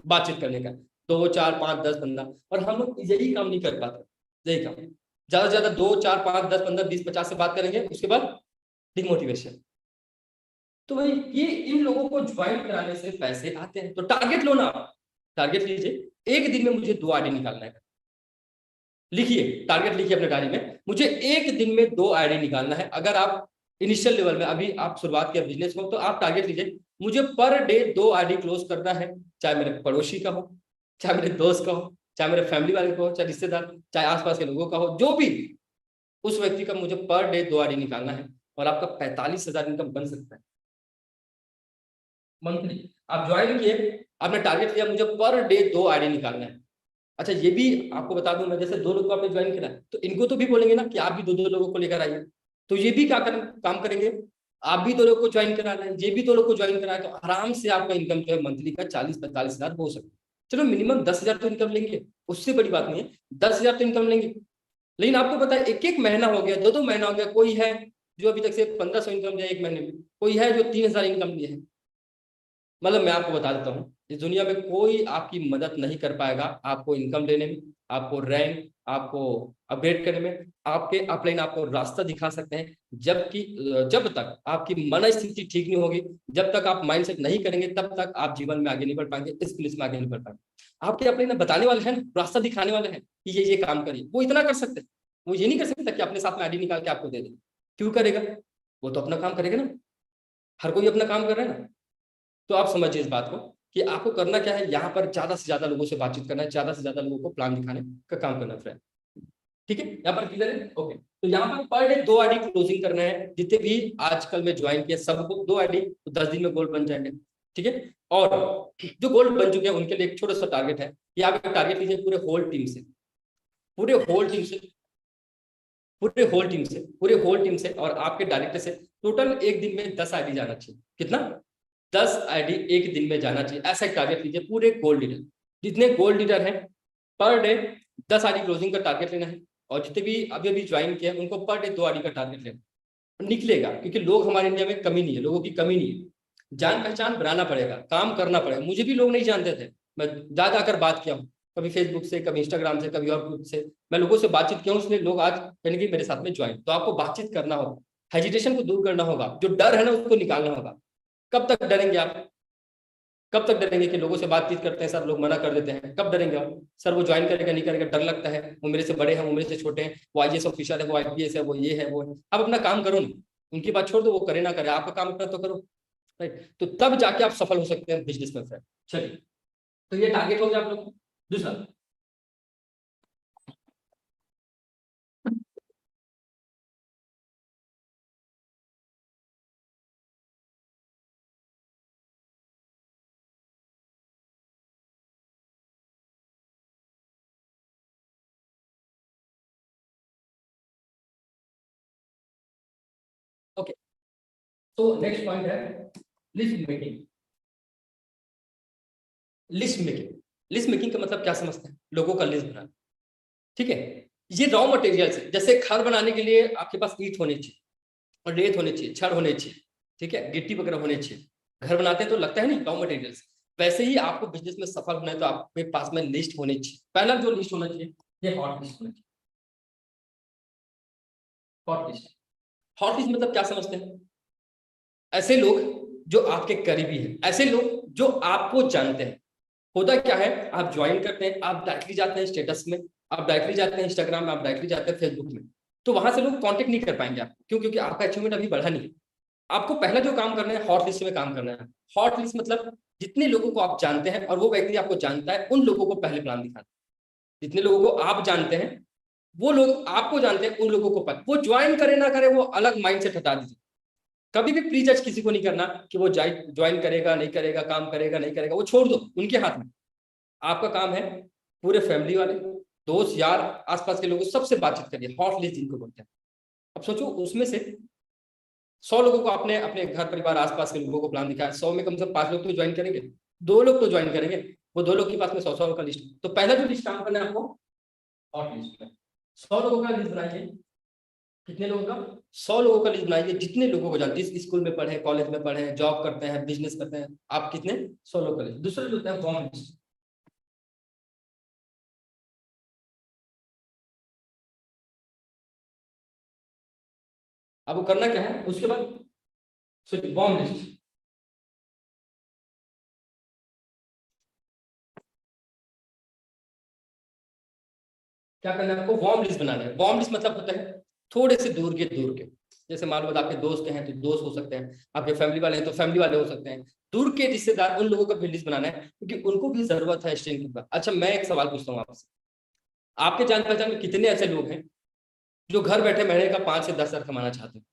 बातचीत करने का। 2, 4, 5, 10 बंदा, और हम लोग यही काम नहीं कर पाते। यही काम ज्यादा से ज्यादा 2, 4, 5, 10, 15, 20, 50 से बात करेंगे, उसके बाद डिमोटिवेशन। तो भाई ये इन लोगों को ज्वाइन कराने से पैसे आते हैं। तो टारगेट लो ना, टारगेट लीजिए, एक दिन में मुझे 2 आईडी निकालना है। लिखिए, टारगेट लिखिए अपने डायरी में, मुझे एक दिन में 2 आईडी निकालना है। अगर आप इनिशियल लेवल में अभी आप शुरुआत किया बिजनेस को, तो आप टारगेट लीजिए, मुझे पर डे 2 आईडी क्लोज करना है। चाहे मेरे पड़ोसी का हो, चाहे मेरे दोस्त का हो, चाहे मेरे फैमिली वाले का हो, चाहे रिश्तेदार, चाहे आसपास के लोगों का हो, जो भी, उस व्यक्ति का मुझे पर डे 2 आईडी निकालना है और आपका 45,000 इनकम बन सकता है मंथली। आप ज्वाइन किए, आपने टारगेट लिया मुझे पर डे 2 आईडी निकालना है। अच्छा ये भी आपको बता दूं मैं, जैसे 2 लोग को आपने ज्वाइन किया तो इनको तो भी बोलेंगे ना कि आप भी 2-2 लोगों को लेकर आइए, तो ये भी क्या काम करेंगे, आप भी तो लोग को ज्वाइन करा रहे हैं, ये भी तो लोग को ज्वाइन करा रहे हैं, तो आराम से आपका इनकम जो है मंथली का 40-45 हजार हो सकता है। चलो मिनिमम 10,000 तो इनकम लेंगे, उससे बड़ी बात नहीं है, 10,000 तो इनकम लेंगे। लेकिन आपको पता है एक महीना हो गया, 2 महीना हो गया, कोई है जो अभी तक से 1500 इनकम लिया एक महीने में, कोई है जो 3,000 इनकम लिए है। मतलब मैं आपको बता देता हूँ, इस दुनिया में कोई आपकी मदद नहीं कर पाएगा आपको इनकम लेने में, आपको रैंक, आपको अपडेट करने में। आपके अपलाइन आपको रास्ता दिखा सकते हैं, जबकि जब तक आपकी मन स्थिति ठीक नहीं होगी, जब तक आप माइंडसेट नहीं करेंगे, तब तक आप जीवन में आगे नहीं बढ़ पाएंगे, इस पुलिस में आगे नहीं बढ़ पाएंगे। आपके अपलाइन बताने वाले हैं, रास्ता दिखाने वाले हैं कि ये काम करिए, वो इतना कर सकते हैं। वो ये नहीं कर सकता कि अपने साथ में आईडी निकाल के आपको दे दे। क्यों करेगा? वो तो अपना काम करेगा ना, हर कोई अपना काम कर रहा है ना। तो आप समझिए इस बात को कि आपको करना क्या है, यहाँ पर ज्यादा से ज्यादा लोगों से बातचीत करना है, ज्यादा से ज्यादा लोगों को प्लान दिखाने का काम करना है। ठीक है, यहाँ पर क्लियर है? ओके, तो यहाँ पर डे 2 आईडी क्लोजिंग करना है। जितने भी आजकल में ज्वाइन किए सबको 2 आईडी, तो 10 दिन में गोल्ड बन जाएंगे। ठीक है, और जो गोल्ड बन चुके हैं उनके लिए एक छोटा सा टारगेट है कि आप एक टारगेट लीजिए पूरे होल टीम से, पूरे होल टीम से और आपके डायरेक्टर से टोटल एक दिन में 10 आईडी जाना चाहिए। कितना? 10 आईडी एक दिन में जाना चाहिए, ऐसा टारगेट लीजिए पूरे गोल्ड लीडर। जितने गोल्ड लीडर हैं पर डे 10 आईडी क्लोजिंग का टारगेट लेना है, और जितने भी अभी ज्वाइन किए उनको पर डे 2 आईडी का टारगेट लेना। निकलेगा, क्योंकि लोग हमारे इंडिया में कमी नहीं है, लोगों की कमी नहीं है। जान पहचान बनाना पड़ेगा, काम करना पड़ेगा। मुझे भी लोग नहीं जानते थे, मैं जाकर बात किया हूँ, कभी फेसबुक से, कभी इंस्टाग्राम से, कभी और ग्रुप से मैं लोगों से बातचीत किया हूँ, इसलिए लोग आज यानी कि मेरे साथ में ज्वाइन। तो आपको बातचीत करना होगा, हेजिटेशन को दूर करना होगा, जो डर है ना उसको निकालना होगा। कब तक डरेंगे आप? कब तक डरेंगे कि लोगों से बातचीत करते हैं सर लोग मना कर देते हैं? कब डरेंगे आप? सर वो ज्वाइन करेगा नहीं करेगा, डर लगता है, वो मेरे से बड़े हैं, वो मेरे से छोटे हैं, वो आईएएस ऑफिसर है, वो आईपीएस है, वो ये है वो है। आप अपना काम करो ना, उनकी बात छोड़ दो, वो करे ना करे, आपका काम अपना तो करो, राइट? तो तब जाके आप सफल हो सकते हैं बिजनेस में फ्रेंड। चलिए, तो ये टारगेट हो गया आप लोग। दूसरा, ओके, तो नेक्स्ट पॉइंट है लिस्ट मेकिंग। लिस्ट मेकिंग का मतलब क्या समझते हैं? लोगों का लिस्ट बनाना। ठीक है, ये रॉ मटेरियल है। जैसे घर बनाने के लिए आपके पास ईंट होनी चाहिए, और रेत होनी चाहिए, छड़ होने चाहिए, ठीक है, गिट्टी वगैरह होने चाहिए। घर बनाते हैं तो लगता है नहीं रॉ मटेरियल्स। वैसे ही आपको बिजनेस में सफल होना है तो आपके पास में लिस्ट होनी चाहिए। पहला जो लिस्ट होना चाहिए ये हॉट लिस्ट होना चाहिए। हॉट लिस्ट मतलब क्या समझते हैं? ऐसे लोग जो आपके करीबी हैं, ऐसे लोग जो आपको जानते हैं। होता क्या है, आप ज्वाइन करते हैं, आप डायरेक्टली जाते हैं स्टेटस में, आप डायरेक्टली जाते हैं इंस्टाग्राम में, आप डायरेक्टली जाते हैं फेसबुक में, तो वहां से लोग कांटेक्ट नहीं कर पाएंगे आपको। क्यों? क्योंकि आपका अचीवमेंट अभी बढ़ा नहीं है। आपको पहला जो काम करना है हॉट लिस्ट में काम करना है। हॉट लिस्ट मतलब जितने लोगों को आप जानते हैं और वो व्यक्ति आपको जानता है, उन लोगों को पहले प्लान दिखाना। जितने लोगों को आप जानते हैं, वो लोग आपको जानते हैं, उन लोगों को पहले, वो ज्वाइन करे ना करे वो अलग माइंडसेट हटा दीजिए। कभी भी प्री जज किसी को नहीं करना कि वो ज्वाइन करेगा नहीं करेगा, काम करेगा नहीं करेगा, वो छोड़ दो उनके हाथ में। आपका काम है पूरे फैमिली वाले, दोस्त, यार, आसपास के लोगों सबसे बातचीत करिए। हॉट लिस्ट जिनको बोलते हैं। अब सोचो उसमें से 100 लोगों को आपने अपने घर परिवार आसपास के लोगों को प्लान दिखाया, 100 में कम से कम 5 लोग तो ज्वाइन करेंगे, 2 लोग तो ज्वाइन करेंगे। वो 2 लोग के पास में 100 का लिस्ट। तो पहला जो लिस्ट काम करना है आपको हॉट लिस्ट में 100 लोगों का लिस्ट बनाइए। कितने लोगों का? 100 लोगों का लिस्ट बनाइए, जितने लोगों को जानते हैं, स्कूल में पढ़े, कॉलेज में पढ़े, जॉब करते हैं, बिजनेस करते हैं, आप कितने? 100 लोग का लिस्ट। दूसरा जो होता है वार्म लिस्ट। आपको करना क्या है उसके बाद? Warm list. क्या करना है आपको? वार्म लिस्ट बनाना है। वार्म लिस्ट मतलब होता है थोड़े से दूर के। जैसे मान लो आपके दोस्त हैं तो दोस्त हो सकते हैं, आपके फैमिली वाले हैं तो फैमिली वाले हो सकते हैं, दूर के रिश्तेदार, उन लोगों का भी लिस्ट बनाना है, क्योंकि उनको भी जरूरत है स्ट्रेंथ की। अच्छा, मैं एक सवाल पूछता हूँ आपसे, आपके जान पहचान में कितने ऐसे लोग हैं जो घर बैठे महीने का 5 से 10 हजार कमाना चाहते हैं,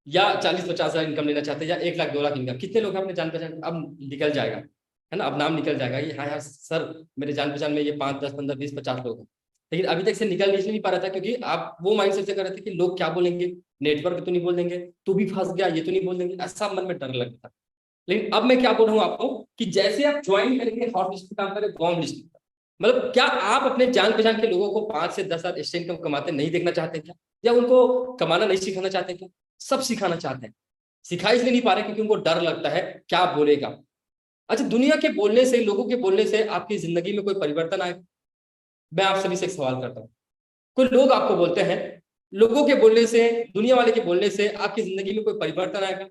या 40-50 हजार इनकम लेना चाहते हैं, या 1 लाख 2 लाख इनकम? कितने लोग हैं अपने जान पहचान? अब निकल जाएगा, है ना, अब नाम निकल जाएगा ये। हाँ सर, मेरे जान पहचान में ये 5, 10, 15, 20, 50 लोग हैं। लेकिन अभी तक से निकल नहीं पा रहा था, क्योंकि आप वो माइंडसेट से कर रहे थे कि लोग क्या बोलेंगे, नेटवर्क तो नहीं बोल देंगे, तू भी फंस गया, ये तो नहीं बोल देंगे, ऐसा मन में डर लगता। लेकिन अब मैं क्या बोल रहा हूँ आपको कि जैसे आप ज्वाइन करेंगे हॉट लिस्ट में काम करें, वार्म लिस्ट में, मतलब क्या आप अपने जान पहचान के लोगों को 5 से 10 हजार एक्स्ट्रा इनकम कमाते नहीं देखना चाहते क्या? या उनको कमाना नहीं सिखाना चाहते क्या? सब सिखाना चाहते हैं, सिखा इसलिए नहीं पा रहे क्योंकि उनको डर लगता है क्या बोलेगा। अच्छा, दुनिया के बोलने से, लोगों के बोलने से आपकी जिंदगी में कोई परिवर्तन आएगा? मैं आप सभी से एक सवाल करता हूँ, कोई लोग आपको बोलते हैं, लोगों के बोलने से, दुनिया वाले के बोलने से आपकी जिंदगी में कोई परिवर्तन आएगा?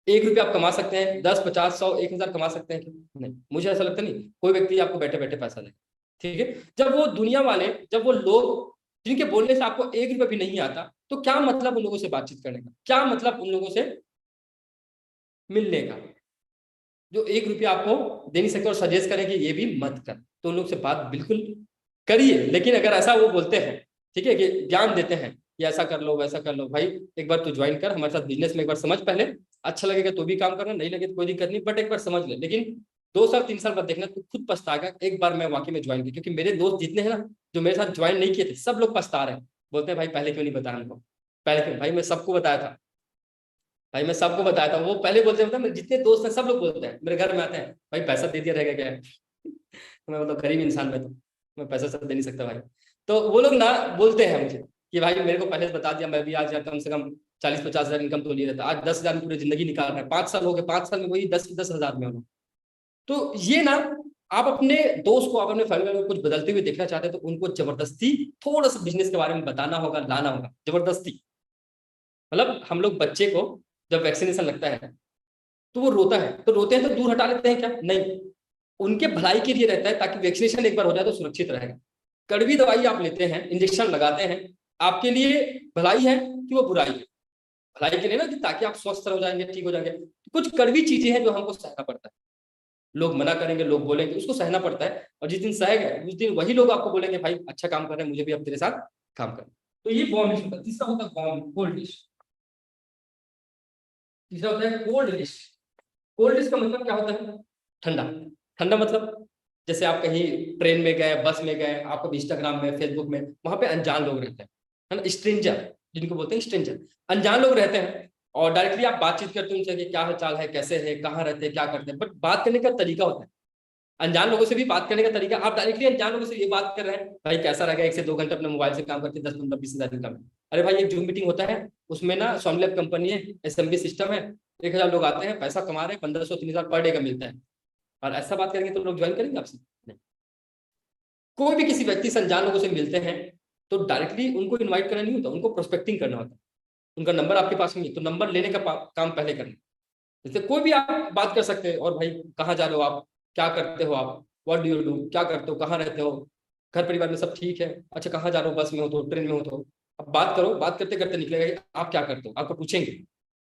1 रुपया आप कमा सकते हैं, 10, 50, 100, 1000 कमा सकते हैं? नहीं, मुझे ऐसा लगता नहीं कोई व्यक्ति आपको बैठे बैठे पैसा देगा। ठीक है, जब वो दुनिया वाले, जब वो लोग जिनके बोलने से आपको 1 रुपया भी नहीं आता, तो क्या मतलब उन लोगों से बातचीत करने का, क्या मतलब उन लोगों से मिलने का, जो 1 रुपया आपको दे नहीं सकते और सजेस्ट करें कि ये भी मत कर, तो उन लोग से बात बिल्कुल करिए। लेकिन अगर ऐसा वो बोलते हैं, ठीक है, कि ज्ञान देते हैं कि ऐसा कर लो, वैसा कर लो, भाई एक बार तू ज्वाइन कर हमारे साथ बिजनेस में, एक बार समझ पहले, अच्छा लगेगा तो भी काम करना, नहीं लगे तो कोई दिक्कत नहीं, बट एक बार समझ ले। लेकिन 2 साल 3 साल बाद देखना तू खुद पछताएगा, एक बार मैं वाकई में ज्वाइन किया। क्योंकि मेरे दोस्त जितने हैं ना जो मेरे साथ ज्वाइन नहीं किए थे, सब लोग पछता रहे हैं, बोलते हैं भाई पहले क्यों नहीं बताया हमको, पहले क्यों? भाई मैं सबको बताया था, भाई मैं सबको बताया था। वो पहले बोलते हैं, मतलब जितने दोस्त हैं सब लोग बोलते हैं, मेरे घर में आते हैं, भाई पैसा दे दिया रहेगा क्या? मैं मतलब गरीब इंसान में, तो मैं पैसा सब दे नहीं सकता भाई। तो वो लोग ना बोलते हैं मुझे कि भाई मेरे को पहले से बता दिया, मैं भी आज यार कम से कम 40-50 हजार इनकम तो ले रहता, आज 10 हजार में पूरी जिंदगी निकाल रहा है, 5 साल हो गए, 5 साल में वही 10 हजार में होना। तो ये ना, आप अपने दोस्त को, आप अपने फैमिली में कुछ बदलते हुए देखना चाहते हैं तो उनको जबरदस्ती थोड़ा सा बिजनेस के बारे में बताना होगा, लाना होगा जबरदस्ती। मतलब हम लोग बच्चे को जब वैक्सीनेशन लगता है तो वो रोता है, तो रोते हैं तो दूर हटा लेते हैं क्या? नहीं, उनके भलाई के लिए रहता है, ताकि वैक्सीनेशन एक बार हो जाए तो सुरक्षित रहेगा। कड़वी दवाई आप लेते हैं, इंजेक्शन लगाते हैं, आपके लिए भलाई है कि वो बुराई है? भलाई के लिए ना, कि ताकि आप स्वस्थ हो जाएंगे, ठीक हो जाएंगे। कुछ कड़वी चीजें हैं जो हमको सहना पड़ता है, लोग मना करेंगे, लोग बोलेंगे, उसको सहना पड़ता है। और जिस दिन सहेगा उस दिन वही लोग आपको बोलेंगे भाई अच्छा काम कर रहे हैं, मुझे भी अब तेरे साथ काम कर। तो ये वार्म लिस्ट होता है। तीसरा होता है वार्म कोल्ड लिस्ट। तीसरा होता है कोल्ड लिस्ट। कोल्ड लिस्ट का मतलब क्या होता है? ठंडा। ठंडा मतलब जैसे आप कहीं ट्रेन में गए, बस में गए, आपको इंस्टाग्राम में, फेसबुक में, वहां पे अनजान लोग रहते हैं, है ना, स्ट्रेंजर जिनको बोलते हैं, स्ट्रेंजर, अनजान लोग रहते हैं। और डायरेक्टली आप बातचीत करते हैं उनसे कि क्या हाल चाल है, कैसे है, कहाँ रहते हैं, क्या करते हैं, बट बात करने का तरीका होता है। अनजान लोगों से भी बात करने का तरीका, आप डायरेक्टली अनजान लोगों से ये बात कर रहे हैं, भाई कैसा रहेगा 1 से 2 घंटे अपने मोबाइल से काम करके 10, 15, 20 हजार इनकम। अरे भाई एक जूम मीटिंग होता है, उसमें ना सोनलैब कंपनी है, एसएमबी सिस्टम है, 1000 लोग आते हैं, पैसा कमा रहे हैं, 1500 3000 पर डे का मिलता है। और ऐसा बात करेंगे तो लोग ज्वाइन करेंगे आपसे? नहीं। कोई भी किसी व्यक्ति से, अनजान लोगों से मिलते हैं तो डायरेक्टली उनको इन्वाइट करना नहीं होता, उनको प्रोस्पेक्टिंग करना होता है। उनका नंबर आपके पास नहीं है तो नंबर लेने का काम पहले करना। जैसे कोई भी आप बात कर सकते हैं, और भाई कहाँ जा रहे हो आप, क्या करते हो आप, व्हाट डू यू डू, क्या करते हो, कहाँ रहते हो, घर परिवार में सब ठीक है, अच्छा कहाँ जा रहे हो, बस में हो तो, ट्रेन में हो तो। अब बात करो, बात करते करते निकलेगा आप क्या करते हो, आपको पूछेंगे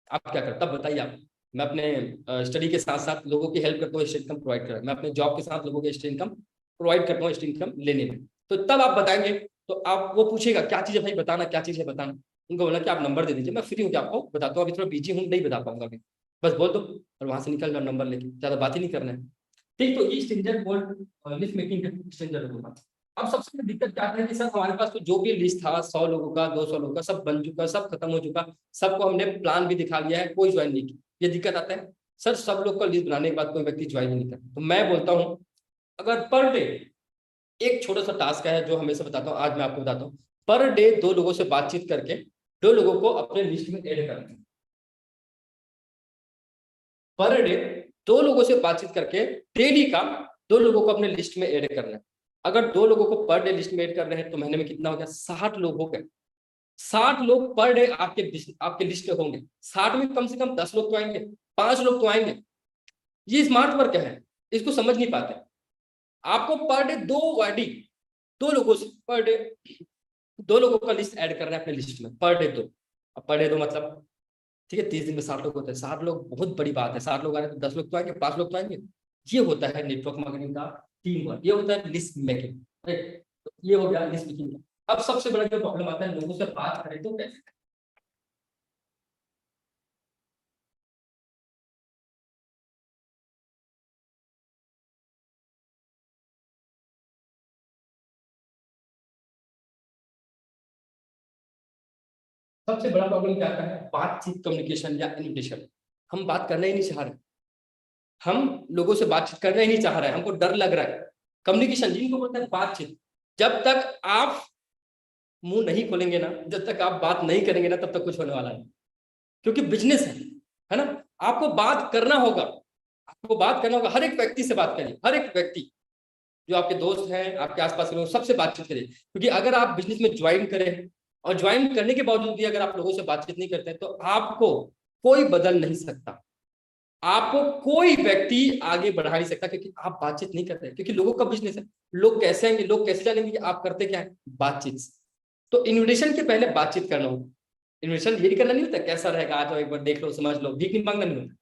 आप क्या करते हो, तब बताइए आप। मैं अपने स्टडी के साथ साथ लोगों की हेल्प करता हूँ एक्स्ट्रा इनकम प्रोवाइड कर, मैं अपने जॉब के साथ लोगों को एक्स्ट्रा इनकम प्रोवाइड करता हूँ, एक्स्ट्रा इनकम लेने में। तो तब आप बताएंगे, तो आप, वो पूछेगा क्या चीज़ है भाई बताना, क्या चीज़ है बताना। उनको बोला कि आप नंबर दे दीजिए, मैं फ्री हूँ आपको बताता हूँ, अभी थोड़ा बिजी हूँ, नहीं बता पाऊंगा अभी, बस बोल दो और वहां से निकल जाओ नंबर लेके, ज्यादा बात ही नहीं करना है। ठीक, तो ये स्ट्रेंजर कोल्ड लिस्ट मेकिंग का स्ट्रेंजर होगा। अब सबसे बड़ी दिक्कत क्या है कि सर हमारे पास तो जो भी लिस्ट था 100 लोगों का, 200 लोगों का, सब बन चुका, सब खत्म हो चुका, सबको हमने प्लान भी दिखा लिया है, कोई ज्वाइन नहीं की। ये दिक्कत आता है सर, सब लोग का लिस्ट बनाने के बाद कोई व्यक्ति ज्वाइन नहीं करता। तो मैं बोलता हूँ अगर पर डे एक छोटा सा टास्क है जो हमेशा बताता हूँ, आज मैं आपको बताता हूँ, पर डे 2 लोगों से बातचीत करके 2 लोगों को अपने लिस्ट में ऐड करना है। पर डे 2 लोगों से बातचीत करके डेली का 2 लोगों को अपने लिस्ट में ऐड करना है। अगर 2 लोगों को पर डे लिस्ट में ऐड कर रहे हैं तो महीने में कितना हो गया? 60 लोग हो गए। 60 लोग पर डे आपके लिस्ट में होंगे। 60 में कम से कम 10 लोग तो आएंगे, 5 लोग तो आएंगे। ये स्मार्ट वर्क है, इसको समझ नहीं पाते। आपको पर डे 2 लोगों से पर डे 2 लोगों का लिस्ट ऐड करना है अपने लिस्ट में, पर डे 2। अब पर डे 2 मतलब ठीक है, 30 दिन में 60 लोग होते हैं, 60 लोग बहुत बड़ी बात है। 60 लोग आ रहे हैं तो 10 लोग तो आएंगे, 5 लोग तो आएंगे। ये होता है नेटवर्क मार्केटिंग का टीम वर्क, ये होता है लिस्ट मेकिंग। राइट, तो ये हो गया लिस्ट मेकिंग का। अब सबसे बड़ा जो प्रॉब्लम आता है, लोगों से बात करें तो कैसे? सबसे बड़ा प्रॉब्लम क्या आता है? बातचीत, कम्युनिकेशन या इन्विटेशन। हम बात करना ही नहीं चाह रहे, हम लोगों से बातचीत करना ही नहीं चाह रहे हैं, हमको डर लग रहा है। कम्युनिकेशन जिनको बोलते हैं बातचीत, जब तक आप मुंह नहीं खोलेंगे ना, जब तक आप बात नहीं करेंगे ना, तब तक कुछ होने वाला नहीं। क्योंकि बिजनेस है ना, आपको बात करना होगा, आपको बात करना होगा। हर एक व्यक्ति से बात करिए, हर एक व्यक्ति जो आपके दोस्त हैं, आपके आसपास के लोग, सबसे बातचीत करिए। क्योंकि अगर आप बिजनेस में ज्वाइन करें और ज्वाइन करने के बावजूद भी अगर आप लोगों से बातचीत नहीं करते हैं, तो आपको कोई बदल नहीं सकता, आपको कोई व्यक्ति आगे बढ़ा नहीं सकता, क्योंकि आप बातचीत नहीं करते हैं। क्योंकि लोगों का बिजनेस है, लोग कैसे आएंगे, लोग कैसे जानेंगे कि आप करते क्या है? बातचीत। तो इन्विटेशन के पहले बातचीत करना होगा। इन्विटेशन ये करना नहीं होता कैसा रहेगा, आ जाओ एक बार देख लो समझ लो, भीख नहीं मांगना नहीं होता,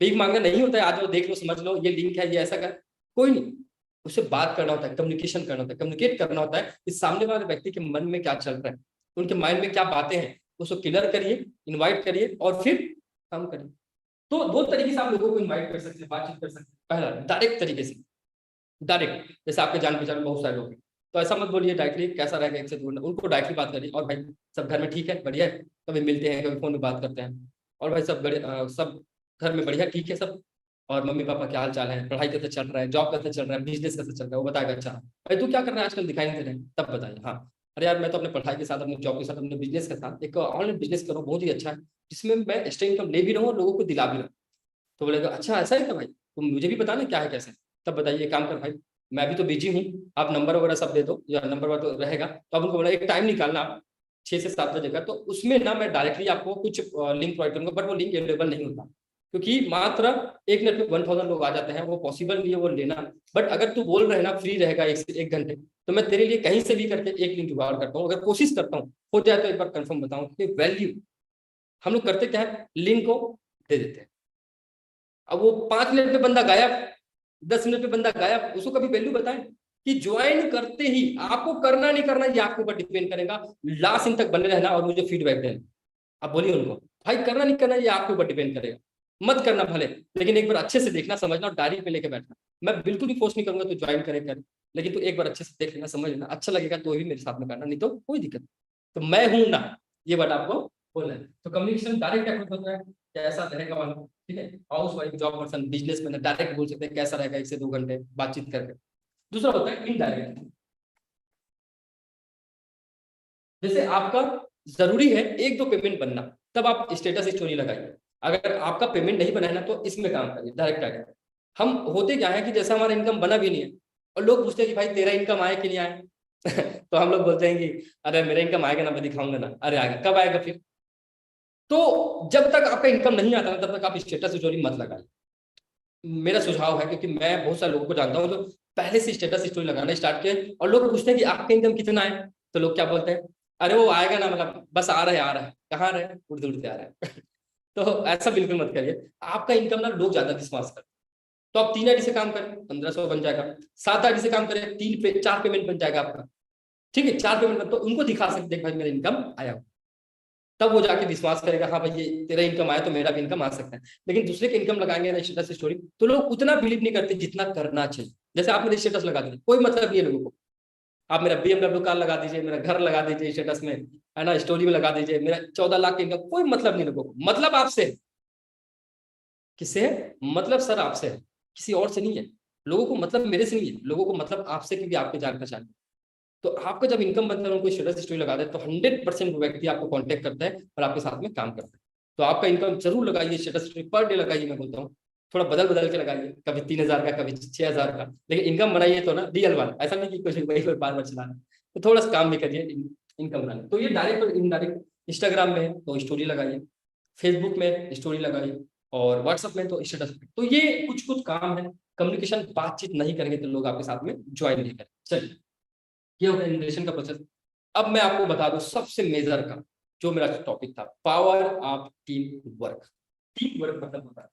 भीख मांगना नहीं होता है, आ जाओ देख लो समझ लो, ये लिंक है, ये ऐसा कर, कोई नहीं। उससे बात करना होता है, कम्युनिकेशन करना होता है, कम्युनिकेट करना होता है कि सामने वाले व्यक्ति के मन में क्या चल रहा है, उनके माइंड में क्या बातें हैं, उसको क्लियर करिए, इन्वाइट करिए और फिर काम करिए। तो दो तरीके से आप लोगों को इन्वाइट कर सकते हैं, बातचीत कर सकते हैं। पहला डायरेक्ट तरीके से, डायरेक्ट, जैसे आपके जान पहचान में बहुत सारे लोग हैं, तो ऐसा मत बोलिए डायरेक्टली कैसा रहेगा, एक से दूर, उनको डायरेक्टली बात करिए। और भाई सब घर में ठीक है, बढ़िया है, कभी मिलते हैं, कभी फोन में बात करते हैं, और भाई सब घर में बढ़िया ठीक है सब, और मम्मी पापा क्या हाल चाल है, पढ़ाई कैसे चल रहा है, जॉब कैसे चल रहा है, बिजनेस कैसे चल रहा है, वो बताएगा। अच्छा भाई तू क्या कर रहा है आजकल, दिखाई नहीं दे रहे हैं, तब बताइए। हाँ अरे यार मैं तो अपने पढ़ाई के साथ, अपने जॉब के साथ, अपने बिजनेस के साथ एक ऑनलाइन बिजनेस कर रहा हूँ, बहुत ही अच्छा है, जिसमें मैं एक्स्ट्रा इनकम ले भी रहा हूँ और लोगों को दिला भी रहा हूँ। तो बोलेगा अच्छा ऐसा है क्या भाई, तुम मुझे भी बताना क्या है कैसे। तब बताइए, काम कर भाई, मैं भी तो बिजी हूँ, आप नंबर वगैरह सब दे दो, या नंबर वगैरह तो रहेगा, तो आप उनको बोला एक टाइम निकालना आप 6 से 7 बजे का, तो उसमें ना मैं डायरेक्टली आपको कुछ लिंक प्रोवाइड करूंगा, बट वो लिंक अवेलेबल नहीं होता, क्योंकि मात्र एक मिनट में 1000 लोग आ जाते हैं, वो पॉसिबल नहीं है वो लेना। बट अगर तू बोल रहे ना फ्री रहेगा 1 से 1 घंटे, तो मैं तेरे लिए कहीं से भी करके एक लिंक जुगाड़ करता हूँ, अगर कोशिश करता हूँ, हो जाए तो एक बार कंफर्म बताऊं कि वैल्यू हम लोग करते क्या है, लिंक को दे देते हैं। अब वो 5 मिनट में बंदा गायब, 10 मिनट में बंदा गायब, उसको कभी वैल्यू बताएं कि ज्वाइन करते ही आपको करना नहीं करना ये आपके ऊपर डिपेंड करेगा, लास्ट इन तक बने रहना और मुझे फीडबैक देना। आप बोलिए उनको भाई करना नहीं करना ये आपके ऊपर डिपेंड करेगा, मत करना भले, लेकिन एक बार अच्छे से देखना, समझना और डायरी पे लेके बैठना। मैं बिल्कुल भी फोर्स नहीं करूंगा तो ज्वाइन करे कर, लेकिन तू एक बार अच्छे से देख लेना, समझ लेना, अच्छा लगेगा तो ही मेरे साथ में करना, नहीं तो कोई दिक्कत। तो मैं हूं ना, ये बात आपको बोलना है। तो कम्युनिकेशन डायरेक्ट अप्रोच होता है, कैसा रहेगा वाला, ठीक है। House wife, job person, business man direct बोल सकते हैं कैसा रहेगा, 1 से 2 घंटे बातचीत करके। दूसरा होता है इनडायरेक्ट, जैसे आपका जरूरी है 1-2 पेमेंट बनना, तब आप स्टेटस स्टोरी लगाइए। अगर आपका पेमेंट नहीं बना है ना, तो इसमें काम करिए, डायरेक्ट आगे। हम होते क्या है कि जैसा हमारा इनकम बना भी नहीं है और लोग पूछते हैं कि भाई तेरा इनकम आया कि नहीं आया तो हम लोग बोलते हैं कि अरे मेरा इनकम आएगा ना, मैं दिखाऊंगा ना। अरे आएगा, कब आएगा फिर? तो जब तक आपका इनकम नहीं आता ना, तब तक आप स्टेटस स्टोरी मत लगाइए, मेरा सुझाव है। क्योंकि मैं बहुत सारे लोगों को जानता हूँ जो पहले से स्टेटस स्टोरी लगाना स्टार्ट किए, और लोग पूछते हैं कि आपका इनकम कितना है, तो लोग क्या बोलते हैं, अरे वो आएगा ना, मतलब बस आ रहा है, कहाँ रहे, उड़ते उड़ते आ रहे हैं तो ऐसा बिल्कुल मत करिए, आपका इनकम ना लोग ज्यादा विश्वास करते हैं। तो आप 3 आईडी से काम करें, 1500 बन जाएगा। 7 आईडी से काम करें, 4 पेमेंट बन जाएगा आपका, ठीक है। 4 पेमेंट, तो उनको दिखा सकते हैं भाई मेरा इनकम आया, तब वो जाके विश्वास करेगा हाँ भाई ये तेरा इनकम आया तो मेरा भी इनकम आ सकता है। लेकिन दूसरे के इनकम लगाएंगे ना स्टेटस स्टोरी, तो लोग उतना बिलीव नहीं करते जितना करना चाहिए। जैसे आप मेरे स्टेटस लगा दीजिए, कोई मतलब नहीं है लोगों को, आप मेरा BMW कार लगा दीजिए, मेरा घर लगा दीजिए स्टेटस में, है ना, स्टोरी में लगा दीजिए, मेरा 14 लाख का इनकम, कोई मतलब नहीं लोगों को। मतलब आपसे है, किससे है? मतलब सर आपसे है, किसी और से नहीं है। लोगों को मतलब मेरे से नहीं है, लोगों को मतलब आपसे, क्योंकि आपके जान पहचान। तो आपका जब इनकम बनता है, उनको स्टेटस स्टोरी लगा दे, तो 100% व्यक्ति आपको कांटेक्ट करता है और आपके साथ में काम करता है। तो आपका इनकम जरूर लगाइए, स्टेटस स्टोरी पर डे लगाइए, मैं बोलता हूँ थोड़ा बदल बदल के लगाइए, कभी 3000 का, कभी 6000 का, लेकिन इनकम बनाइए तो ना रियल वाला, ऐसा नहीं कि कुछ वही बार बार चलाना। तो थोड़ा सा काम भी करिए इनकम बनाने। तो ये डायरेक्ट और इनडायरेक्ट, इंस्टाग्राम में है तो स्टोरी लगाइए, फेसबुक में स्टोरी लगाइए, और व्हाट्सएप में तो स्टेटस। तो ये कुछ कुछ काम है। कम्युनिकेशन, बातचीत नहीं करेंगे तो लोग आपके साथ में ज्वाइन नहीं करेंगे। चलिए, ये होगा इन्विटेशन का प्रोसेस। अब मैं आपको बता दूं सबसे मेजर का, जो मेरा टॉपिक था, power of team work. Team work मतलब होता है,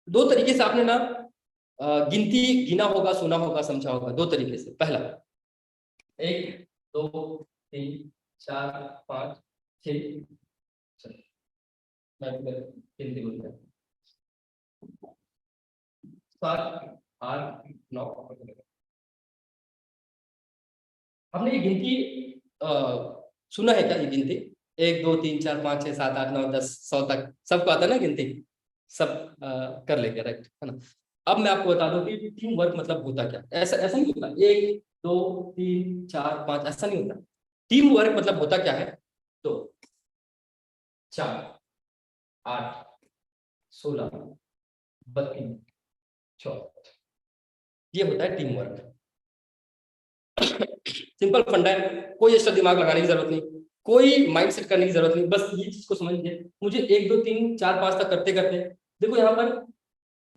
दो तरीके से आपने ना गिनती गिना होगा, सुना होगा, समझा होगा, दो तरीके से। पहला 1 2 3 4 5 6, मैं गिनती बोल रहा 7 8 9, आपने ये गिनती सुना है क्या, ये गिनती 1 2 3 4 5 6 7 8 9 10 100 तक सबको आता है ना गिनती, सब कर लेंगे, राइट है ना। अब मैं आपको बता दूं कि टीम वर्क मतलब होता क्या, ऐसा ऐसा नहीं होता 1 2 3 4 5, ऐसा नहीं होता। टीम वर्क मतलब होता क्या है, तो 4 8 16 32 64, ये होता है टीम वर्क। सिंपल फंडा है, कोई एक्स्ट्रा दिमाग लगाने की जरूरत नहीं, कोई माइंड सेट करने की जरूरत नहीं, बस ये चीज को समझिए। मुझे 1 2 3 4 5 तक करते करते देखो यहाँ पर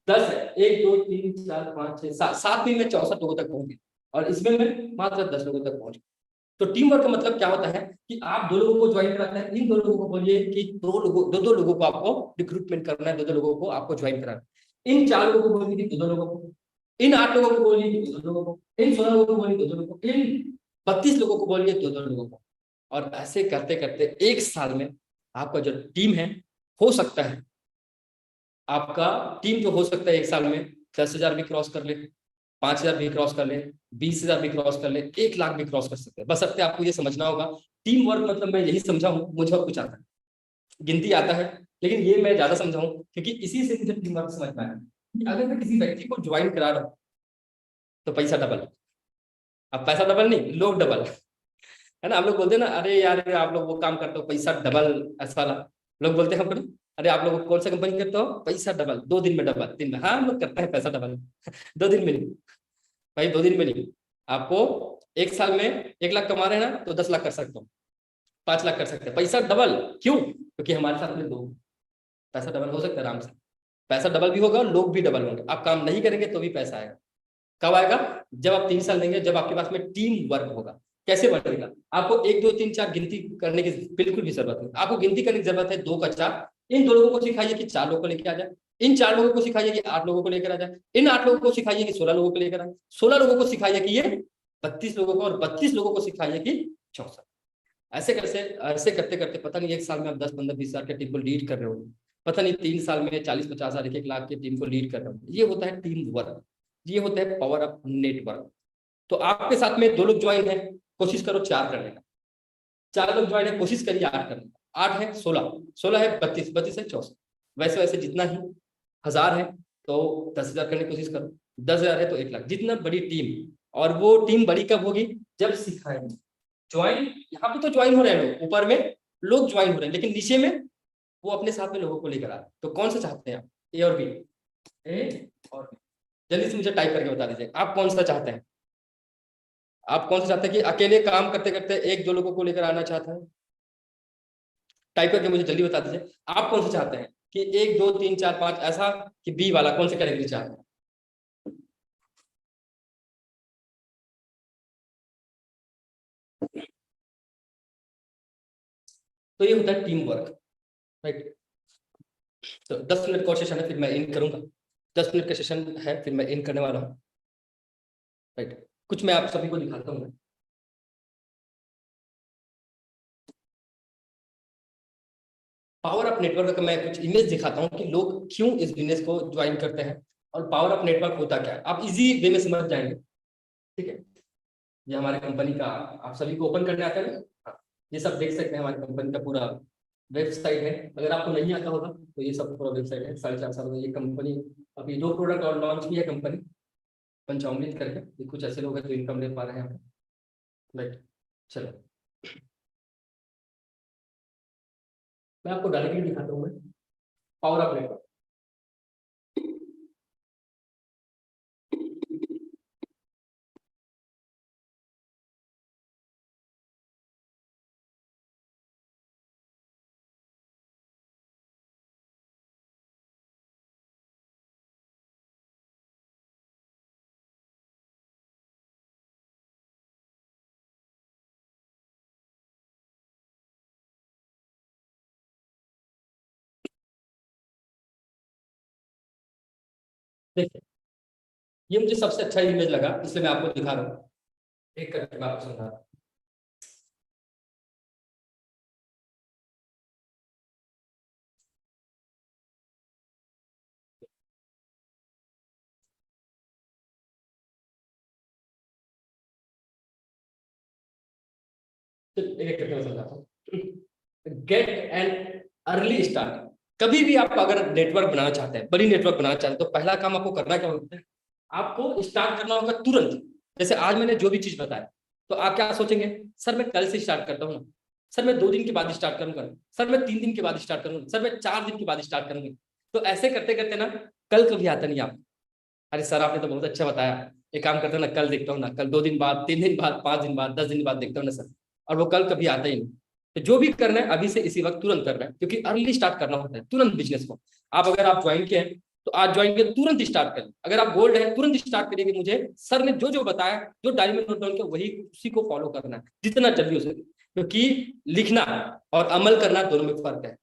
10 है, 1 2 3 4 5 6 7, 7 में मैं 64 लोगों तक पहुंच गया और इसमें मैं मात्र 10 लोगों तक पहुंच गया। तो टीम वर्क का मतलब क्या होता है कि आप 2 लोगों को ज्वाइन कराते हैं, इन 2 लोगों को बोलिए कि 2 लोगों को आपको रिक्रूटमेंट करना है, 2 लोगों को आपको ज्वाइन कराना है। इन 4 लोगों को बोलिए कि 2 लोगों को, इन 8 लोगों को बोलिए कि 2 लोगों को, इन 16 लोगों को बोलिए 2 लोगों को, इन 32 लोगों को बोलिए 2 लोगों को। और ऐसे करते करते 1 साल में आपका जो टीम है, हो सकता है आपका टीम जो हो सकता है 1 साल में 10,000 भी क्रॉस कर ले, 5,000 भी क्रॉस कर ले, 20,000 भी क्रॉस कर ले, 1 लाख भी क्रॉस कर सकते हैं। बस अब आपको ये समझना होगा टीम वर्क मतलब मैं यही समझा हूँ, मुझे और कुछ आता है, गिनती आता है, लेकिन ये मैं ज्यादा समझाऊं क्योंकि इसी से मुझे टीम वर्क समझ में आया कि अगर मैं किसी व्यक्ति को ज्वाइन करा रहा हूं तो पैसा डबल। अब पैसा डबल नहीं, लोग डबल, है ना। हम लोग बोलते हैं ना, अरे यार आप लोग वो काम करते हो पैसा डबल, ऐसा वाला लोग बोलते हैं हमको ना, अरे आप लोग कौन सा कंपनी करते हो, पैसा डबल, 2 दिन में डबल, 3 में। हाँ हम लोग करते हैं पैसा डबल 2 दिन में नहीं भाई, 2 दिन में नहीं। आपको 1 साल में 1 लाख कमा रहे हैं ना, तो 10 लाख कर सकते हो, 5 लाख कर सकते हैं, पैसा डबल। क्यों? क्योंकि हमारे साथ में लोग, पैसा डबल हो सकता है आराम से, पैसा डबल भी होगा और लोग भी डबल होंगे। आप काम नहीं करेंगे तो भी पैसा आएगा। कब आएगा? जब आप 3 साल देंगे, जब आपके पास में टीम वर्क होगा। कैसे बढ़ेगा? आपको 1 2 3 4 गिनती करने की बिल्कुल भी जरूरत नहीं, आपको गिनती करने की जरूरत है 2 का 4। इन 2 लोगों को सिखाइए कि 4 लोगों को लेकर आ जाए, इन 4 लोगों को सिखाइए कि 8 लोगों को लेकर आ जाए, इन 8 लोगों को सिखाइए कि 16 लोगों को लेकर आए, 16 लोगों को सिखाइए कि ये 32 लोगों को, और 32 लोगों को सिखाइए कि 64। ऐसे करते करते पता नहीं 1 साल में आप 10 15 20 हजार की टीम को लीड कर रहे हो, पता नहीं 3 साल में 40 50 हजार 1 लाख की टीम को लीड कर रहे हो। ये होता है टीम वर्क, ये होता है पावर ऑफ नेटवर्क। तो आपके साथ में 2 लोग ज्वाइन है, कोशिश करो 4 करने का, 4 लोग ज्वाइन है, कोशिश करिए 8 करने का, 8 है 16, 16 है 32, 32 है 64। वैसे वैसे जितना ही 1000 है तो 10,000 करने की कोशिश करो, 10,000 है तो 1 लाख, जितना बड़ी टीम। और वो टीम बड़ी कब होगी? जब सिखाएंगे। ज्वाइन यहाँ पे तो ज्वाइन हो रहे हैं लोग, ऊपर में लोग ज्वाइन हो रहे हैं, लेकिन नीचे में वो अपने साथ में लोगों को लेकर आ रहे हैं। तो कौन सा चाहते हैं आप, ए और बी? ए और बी। जल्दी से मुझे टाइप करके बता दीजिए आप कौन सा चाहते हैं। आप कौन सा चाहते हैं कि अकेले काम करते करते 1 2 लोगों को लेकर आना चाहते हैं? टाइप करके मुझे जल्दी बता दीजिए आप कौन सा चाहते हैं, कि 1 2 3 4 5 ऐसा, कि बी वाला, कौन सा कैटेगरी चाहते हैं? तो ये होता है टीम वर्क, राइट। तो 10 मिनट का सेशन है, फिर मैं इन करूंगा। 10 मिनट का सेशन है, फिर मैं इन करने वाला हूँ, राइट। कुछ मैं आप सभी को दिखाता हूँ। पावर ऑफ नेटवर्क का मैं कुछ इमेज दिखाता हूँ कि लोग क्यों इस बिजनेस को ज्वाइन करते हैं और पावर ऑफ नेटवर्क होता क्या है, आप इजी वे में समझ जाएंगे, ठीक है। ये हमारे कंपनी का, आप सभी को ओपन करने आता है ना, हाँ, ये सब देख सकते हैं, हमारी कंपनी का पूरा वेबसाइट है। अगर आपको नहीं आता होगा तो ये सब पूरा वेबसाइट है। 4.5 साल में ये कंपनी अभी 2 प्रोडक्ट और लॉन्च की है कंपनी, पंचामृत करके। ये कुछ ऐसे लोग हैं जो इनकम ले पा रहे हैं, राइट। चलो मैं आपको डायरेक्टली दिखाता हूँ, पावर ऑफ नेटवर्क। देखिए ये मुझे सबसे अच्छा इमेज लगा, इसलिए मैं आपको दिखा रहा हूँ, एक करके मैं आपको समझा रहा हूँ। तो एक करके मैं समझाता हूँ। Get an early start. कभी भी आप अगर नेटवर्क बनाना चाहते हैं, बड़ी नेटवर्क बनाना चाहते हैं, तो पहला काम आपको करना क्या होता है, आपको स्टार्ट करना होगा तुरंत। जैसे आज मैंने जो भी चीज बताया, तो आप क्या सोचेंगे, सर मैं कल से स्टार्ट करता हूँ ना, सर मैं 2 दिन के बाद स्टार्ट करूंगा, सर मैं 3 दिन के बाद स्टार्ट करूंगा, सर मैं 4 दिन के बाद स्टार्ट करूंगा। तो ऐसे करते करते ना कल कभी आता नहीं आप। अरे सर आपने तो बहुत अच्छा बताया, एक काम करते हैं ना, कल देखता हूँ ना, कल 2 दिन बाद, 3 दिन बाद, 5 दिन बाद, 10 दिन बाद देखता हूँ ना सर, और वो कल कभी आता ही नहीं। तो जो भी करना है अभी से इसी वक्त तुरंत करना है, क्योंकि अर्ली स्टार्ट करना होता है तुरंत बिजनेस को। अगर आप ज्वाइन किए हैं तो आज ज्वाइन किए तुरंत स्टार्ट करें। अगर आप गोल्ड है तुरंत स्टार्ट करिए कि मुझे सर ने जो जो बताया, जो डायरी में नोट डाउन किया, वही उसी को फॉलो करना है जितना जल्दी हो सके। क्योंकि लिखना और अमल करना दोनों में फर्क है।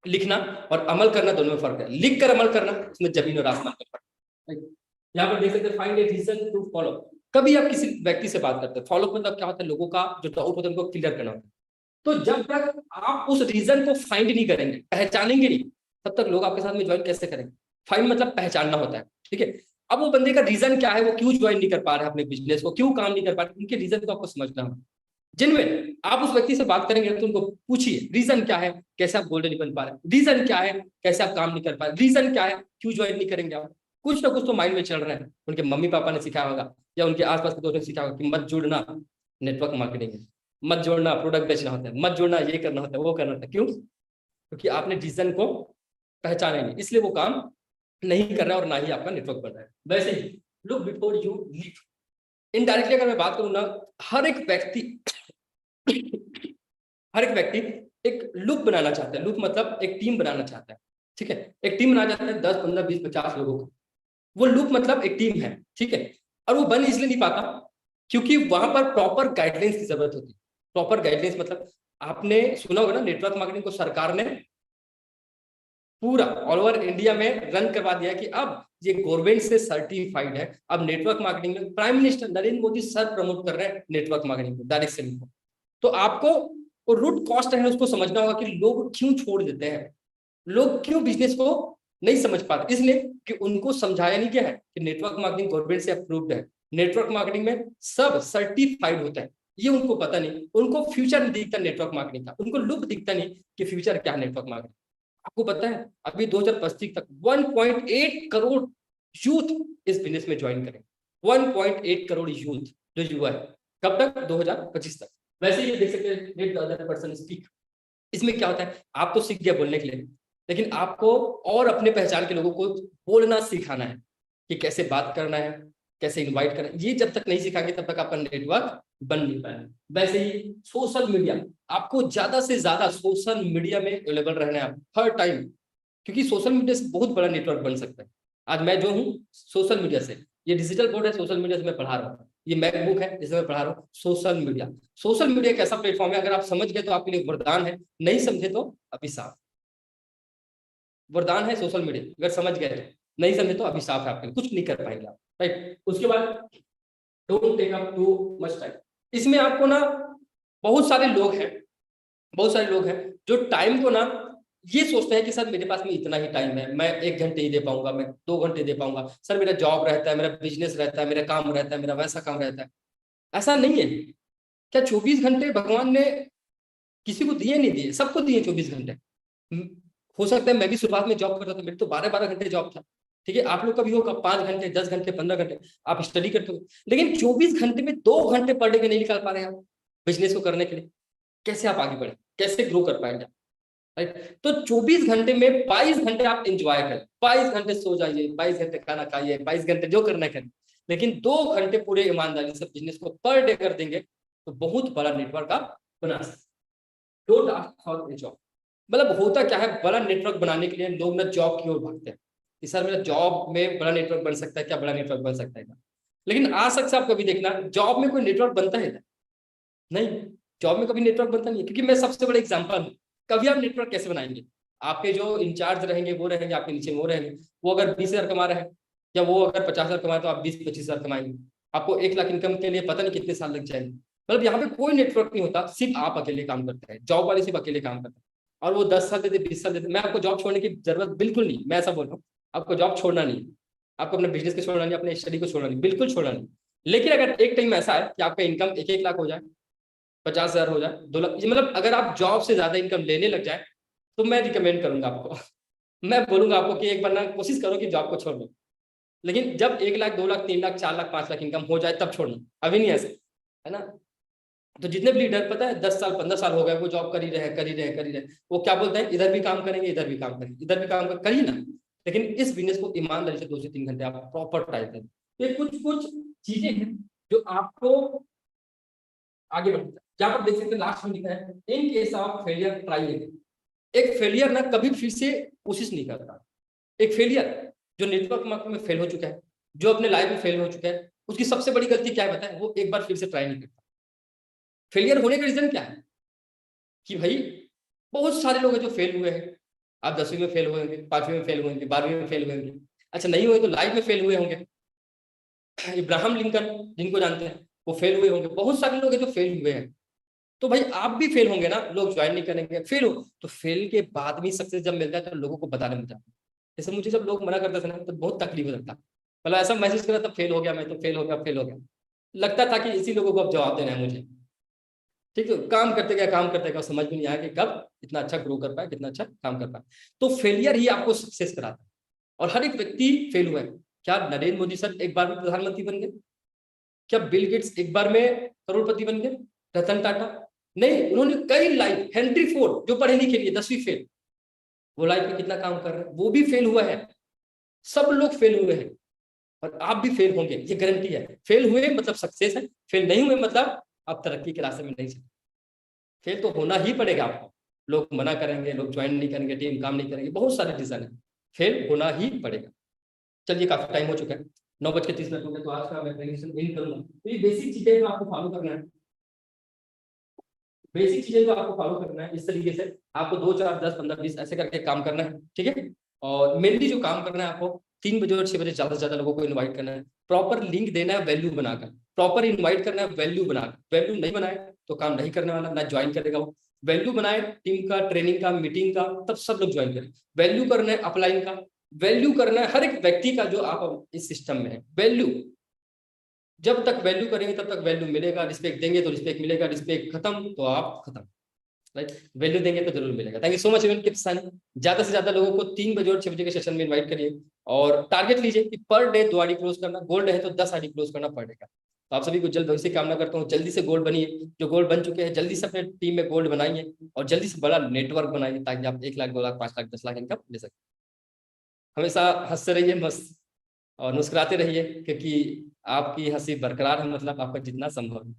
लिखना और अमल करना दोनों में फर्क है। लिख कर अमल करना, इसमें जमीन और आसमान का फर्क है। यहाँ पर देख सकते हैं, find a reason to follow. कभी आप किसी व्यक्ति से बात करते हैं, फॉलो मतलब क्या होता है, लोगों का जो डाउट होता है उनको क्लियर करना होता है। तो जब तक आप उस रीजन को फाइंड नहीं करेंगे, पहचानेंगे नहीं, तब तक लोग आपके साथ में ज्वाइन कैसे करेंगे। फाइंड मतलब पहचानना होता है, ठीक है। अब वो बंदे का रीजन क्या है, वो क्यों ज्वाइन नहीं कर पा रहे हैं अपने बिजनेस को, क्यों काम नहीं कर पा रहे, उनके रीजन को आपको समझना होगा। जिनमें आप उस व्यक्ति से बात करेंगे तो उनको पूछिए रीजन क्या है, कैसे आप गोल्डन नहीं बन पा रहे, रीजन क्या है, कैसे आप काम नहीं कर पा रहे, रीजन क्या है, क्यों ज्वाइन नहीं करेंगे आप। कुछ ना कुछ तो माइंड में चल रहा है, उनके मम्मी पापा ने सिखाया होगा या उनके आसपास के दोस्तों ने सिखाया होगा कि मत जुड़ना, नेटवर्क मार्केटिंग है, मत जोड़ना, प्रोडक्ट बेचना होता है, मत जोड़ना, ये करना होता है, वो करना होता है। क्यों? क्योंकि आपने रीजन को पहचाना नहीं, इसलिए वो काम नहीं कर रहा है और ना ही आपका नेटवर्क बन रहा है। वैसे ही look before you leave. Indirectly अगर मैं बात करूं ना, हर एक व्यक्ति एक लुक बनाना चाहता है। लुक मतलब एक टीम बनाना चाहता है, ठीक है। एक टीम बनाना चाहता है 10, 15, 20, 50 लोगों का। वो लुक मतलब एक टीम है, ठीक है। और वो बन इसलिए नहीं पाता क्योंकि वहां पर प्रॉपर गाइडलाइंस की जरूरत होती है। प्रॉपर गाइडलाइंस मतलब आपने सुना होगा ना, नेटवर्क मार्केटिंग को सरकार ने पूरा ऑल ओवर इंडिया में रन करवा दिया कि अब ये गवर्नमेंट से सर्टिफाइड है। अब नेटवर्क मार्केटिंग में prime minister Narendra Modi sir promote कर रहे हैं नेटवर्क मार्केटिंग को, डायरेक्ट सेलिंग को। तो आपको वो रूट कॉस्ट है उसको समझना होगा कि लोग क्यों छोड़ देते हैं, लोग क्यों बिजनेस को नहीं समझ पाते। इसलिए कि उनको समझाया नहीं गया है कि नेटवर्क मार्केटिंग गवर्नमेंट से अप्रूव्ड है, नेटवर्क मार्केटिंग में सब सर्टिफाइड होता है। ये उनको पता नहीं, उनको फ्यूचर नहीं दिखता नेटवर्क मार्केटिंग का, उनको लुक दिखता नहीं कि फ्यूचर क्या है नेटवर्क मार्केटिंग। आपको पता है अभी 2025 तक 1.8 करोड़ यूथ इस बिजनेस में ज्वाइन करें। 1.8 करोड़ यूथ जो युवा है, कब तक? 2025 तक। वैसे ये देख सकते हैं, let the other person speak. इसमें क्या होता है, आप तो सीख गया बोलने के लिए, लेकिन आपको और अपने पहचान के लोगों को बोलना सिखाना है कि कैसे बात करना है, कैसे इनवाइट करना है। ये जब तक नहीं सिखाएंगे तब तक आपका नेटवर्क बन नहीं पाएगा। वैसे ही सोशल मीडिया, आपको ज्यादा से ज्यादा सोशल मीडिया में अवेलेबल रहना है हर टाइम, क्योंकि सोशल मीडिया से बहुत बड़ा नेटवर्क बन सकता है। आज मैं जो हूँ सोशल मीडिया से, ये डिजिटल बोर्ड है, सोशल मीडिया से मैं पढ़ा रहा हूँ, ये मैकबुक है जिससे मैं पढ़ा रहा हूँ। सोशल मीडिया एक ऐसा प्लेटफॉर्म है, अगर आप समझ गए तो आपके लिए वरदान है, नहीं समझे तो अभिशाप। वरदान है सोशल मीडिया, अगर समझ गए तो, नहीं समझे तो अभिशाप है आपके लिए, कुछ नहीं कर पाएंगे आप, राइट। उसके बाद don't take up too much time. इसमें आपको ना बहुत सारे लोग हैं जो टाइम को ना ये सोचते हैं कि सर मेरे पास में इतना ही टाइम है, मैं 1 घंटे ही दे पाऊंगा, मैं 2 घंटे दे पाऊंगा, सर मेरा जॉब रहता है, मेरा बिजनेस रहता है, मेरा काम रहता है, मेरा वैसा काम रहता है। ऐसा नहीं है। क्या 24 घंटे भगवान ने किसी को दिए? नहीं दिए, सबको दिए 24 घंटे। हो सकता है मैं भी शुरुआत में जॉब करता था, मेरे तो 12-12 घंटे जॉब था, ठीक है। आप लोग का भी होगा 5 घंटे, 10 घंटे, 15 घंटे आप स्टडी करते हो, लेकिन 24 घंटे में 2 घंटे पर डे के नहीं निकाल पा रहे हैं आप बिजनेस को करने के लिए। कैसे आप आगे बढ़े, कैसे ग्रो कर पाएंगे, राइट। तो 24 घंटे में 22 घंटे आप एंजॉय करें, 22 घंटे सो जाइए, 22 घंटे खाना खाइए, 22 घंटे जो करना करें, लेकिन 2 घंटे पूरे ईमानदारी से बिजनेस को पर डे कर देंगे तो बहुत बड़ा नेटवर्क आप बना सकते। Don't ask for a job. मतलब होता क्या है, बड़ा नेटवर्क बनाने के लिए लोग ना जॉब की ओर भागते हैं कि सर मेरा जॉब में बड़ा नेटवर्क बन सकता है क्या, बड़ा नेटवर्क बन सकता है क्या। लेकिन आज तक से आप कभी देखना जॉब में कोई नेटवर्क बनता है नहीं, जॉब में कभी नेटवर्क बनता नहीं है। क्योंकि मैं सबसे बड़ा एग्जांपल हूं। कभी आप नेटवर्क कैसे बनाएंगे? आपके जो इंचार्ज रहेंगे वो रहेंगे, आपके नीचे वो रहेंगे। वो अगर 20,000 कमा रहे हैं या वो अगर 50,000 कमाए तो आप 20-25,000 कमाएंगे। आपको 1 लाख इनकम के लिए पता नहीं कितने साल लग जाएंगे। मतलब यहाँ पे कोई नेटवर्क नहीं होता, सिर्फ आप अकेले काम करते हैं। जॉब वाले सिर्फ अकेले काम करते हैं और वो 10 साल देते, 20 साल देते। मैं आपको जॉब छोड़ने की जरूरत बिल्कुल नहीं, मैं ऐसा बोल रहा हूँ, आपको जॉब छोड़ना नहीं, आपको अपने बिजनेस को छोड़ना नहीं, अपने स्टडी को छोड़ना नहीं, बिल्कुल छोड़ना नहीं। लेकिन अगर एक टाइम ऐसा है कि आपका इनकम 1-1 लाख हो जाए, 50,000 हो जाए, 2 लाख, मतलब अगर आप जॉब से ज्यादा इनकम लेने लग जाए तो मैं रिकमेंड करूंगा आपको मैं बोलूंगा आपको कि एक बार ना कोशिश करो कि जॉब को छोड़ दो, लेकिन जब 1 लाख, 2 लाख, 3 लाख, 4 लाख, 5 लाख इनकम हो जाए तब छोड़ना, अभी नहीं ऐसे, है ना। तो जितने भी लीडर पता है 10 साल 15 साल हो गए वो जॉब कर ही रहे, वो क्या बोलते हैं, इधर भी काम करेंगे, इधर भी काम करेंगे, इधर भी काम करिए ना, लेकिन इस बिजनेस को ईमानदारी से 2 से 3 घंटे आप प्रॉपर ट्राई करें। ये कुछ चीजें हैं जो आपको आगे बढ़ता है। जहां पर देख सकते हैं लास्ट में लिखा है in case of failure try again. एक फेलियर ना कभी फिर से कोशिश नहीं करता। एक फेलियर जो नेटवर्क मार्केटिंग में फेल हो चुका है, जो अपने लाइफ में फेल हो चुका है, उसकी सबसे बड़ी गलती क्या है बताएं, वो एक बार फिर से ट्राई नहीं करता। फेलियर होने का रीजन क्या है कि भाई बहुत सारे लोग हैं जो फेल हुए हैं। आप 10वीं में फेल हुए होंगे, 5वीं में फेल हुए होंगे, 12वीं में फेल हुए होंगे, अच्छा नहीं हुए तो लाइफ में फेल हुए होंगे। इब्राहिम लिंकन जिनको जानते हैं वो फेल हुए होंगे, बहुत सारे लोग हैं जो फेल हुए हैं। तो भाई आप भी फेल होंगे ना, लोग ज्वाइन नहीं करेंगे, फेल हो तो फेल के बाद भी सक्सेस जब मिलता है तो लोगों को बताने मिलता है। जैसे मुझे जब लोग मना करते थे ना तो बहुत तकलीफ होता था, मतलब ऐसा महसूस करा तब फेल हो गया, मैं तो फेल हो गया, लगता था कि इसी लोगों को अब जवाब देना है मुझे। ठीक है, काम करते गया समझ में नहीं आया कि कब इतना अच्छा ग्रो कर पाए, कितना अच्छा काम कर पाए। तो फेलियर ही आपको सक्सेस कराता है और हर एक व्यक्ति फेल हुआ है। क्या नरेंद्र मोदी सर एक बार में प्रधानमंत्री बन गए? क्या बिल गेट्स एक बार में करोड़पति बन गए? रतन टाटा नहीं, उन्होंने कई लाइफ, हेनरी फोर्ड जो पढ़े लिखे लिए 10वीं फेल, वो लाइफ में कितना काम कर रहे हैं, वो भी फेल हुआ है। सब लोग फेल हुए हैं और आप भी फेल होंगे, ये गारंटी है। फेल हुए मतलब सक्सेस है, फेल नहीं हुए मतलब आप तरक्की के रास्ते में नहीं चले। फेल तो होना ही पड़ेगा आपको, लोग मना करेंगे, लोग ज्वाइन नहीं करेंगे, टीम काम नहीं करेंगे, बहुत सारे रीजन है, फेल होना ही पड़ेगा। चलिए काफी टाइम हो चुका है, 9:30 हो गए, तो आज का मैं प्रेजेंटेशन एंड करूंगा। तो ये बेसिक चीजें जो आपको फॉलो करना है, बेसिक चीजें जो आपको फॉलो करना है, इस तरीके से आपको 2, 4, 10, 15, 20 ऐसे करके काम करना है, ठीक है। और मेनली जो काम करना है आपको 3 बजे और 6 बजे ज्यादा से ज्यादा लोगों को इनवाइट करना है, प्रॉपर लिंक देना है, वैल्यू बनाकर प्रॉपर इनवाइट करना है, वैल्यू बनाकर। वैल्यू नहीं बनाए तो काम नहीं करने वाला, ना ज्वाइन करेगा वो। वैल्यू बनाए टीम का, ट्रेनिंग का, मीटिंग का, तब सब लोग ज्वाइन करें। वैल्यू करना है अपलाइन का, वैल्यू करना है हर एक व्यक्ति का जो आप इस सिस्टम में है। वैल्यू जब तक वैल्यू करेंगे तब तक वैल्यू मिलेगा, रिस्पेक्ट देंगे तो रिस्पेक्ट मिलेगा, रिस्पेक्ट खत्म तो आप खत्म, राइट। वैल्यू देंगे तो जरूर मिलेगा। Thank you so much everyone, keep signing. ज्यादा से ज्यादा लोगों को 3 बजे और 6 बजे के सेशन में इनवाइट करिए और टारगेट लीजिए कि पर डे 2 आईडी क्लोज करना, गोल्ड है तो 10 आईडी क्लोज करना पर डे का। तो आप सभी को जल्द भविष्य कामना करता हूँ, जल्दी से गोल्ड बनिए, जो गोल्ड बन चुके हैं जल्दी से अपने टीम में गोल्ड बनाइए और जल्दी से बड़ा नेटवर्क बनाइए ताकि आप 1 लाख, 2 लाख, 5 लाख, 10 लाख इनकम ले सकें। हमेशा हंसते रहिए, मस्त और मुस्कुराते रहिए, क्योंकि आपकी हंसी बरकरार है मतलब आपका जितना संभव है।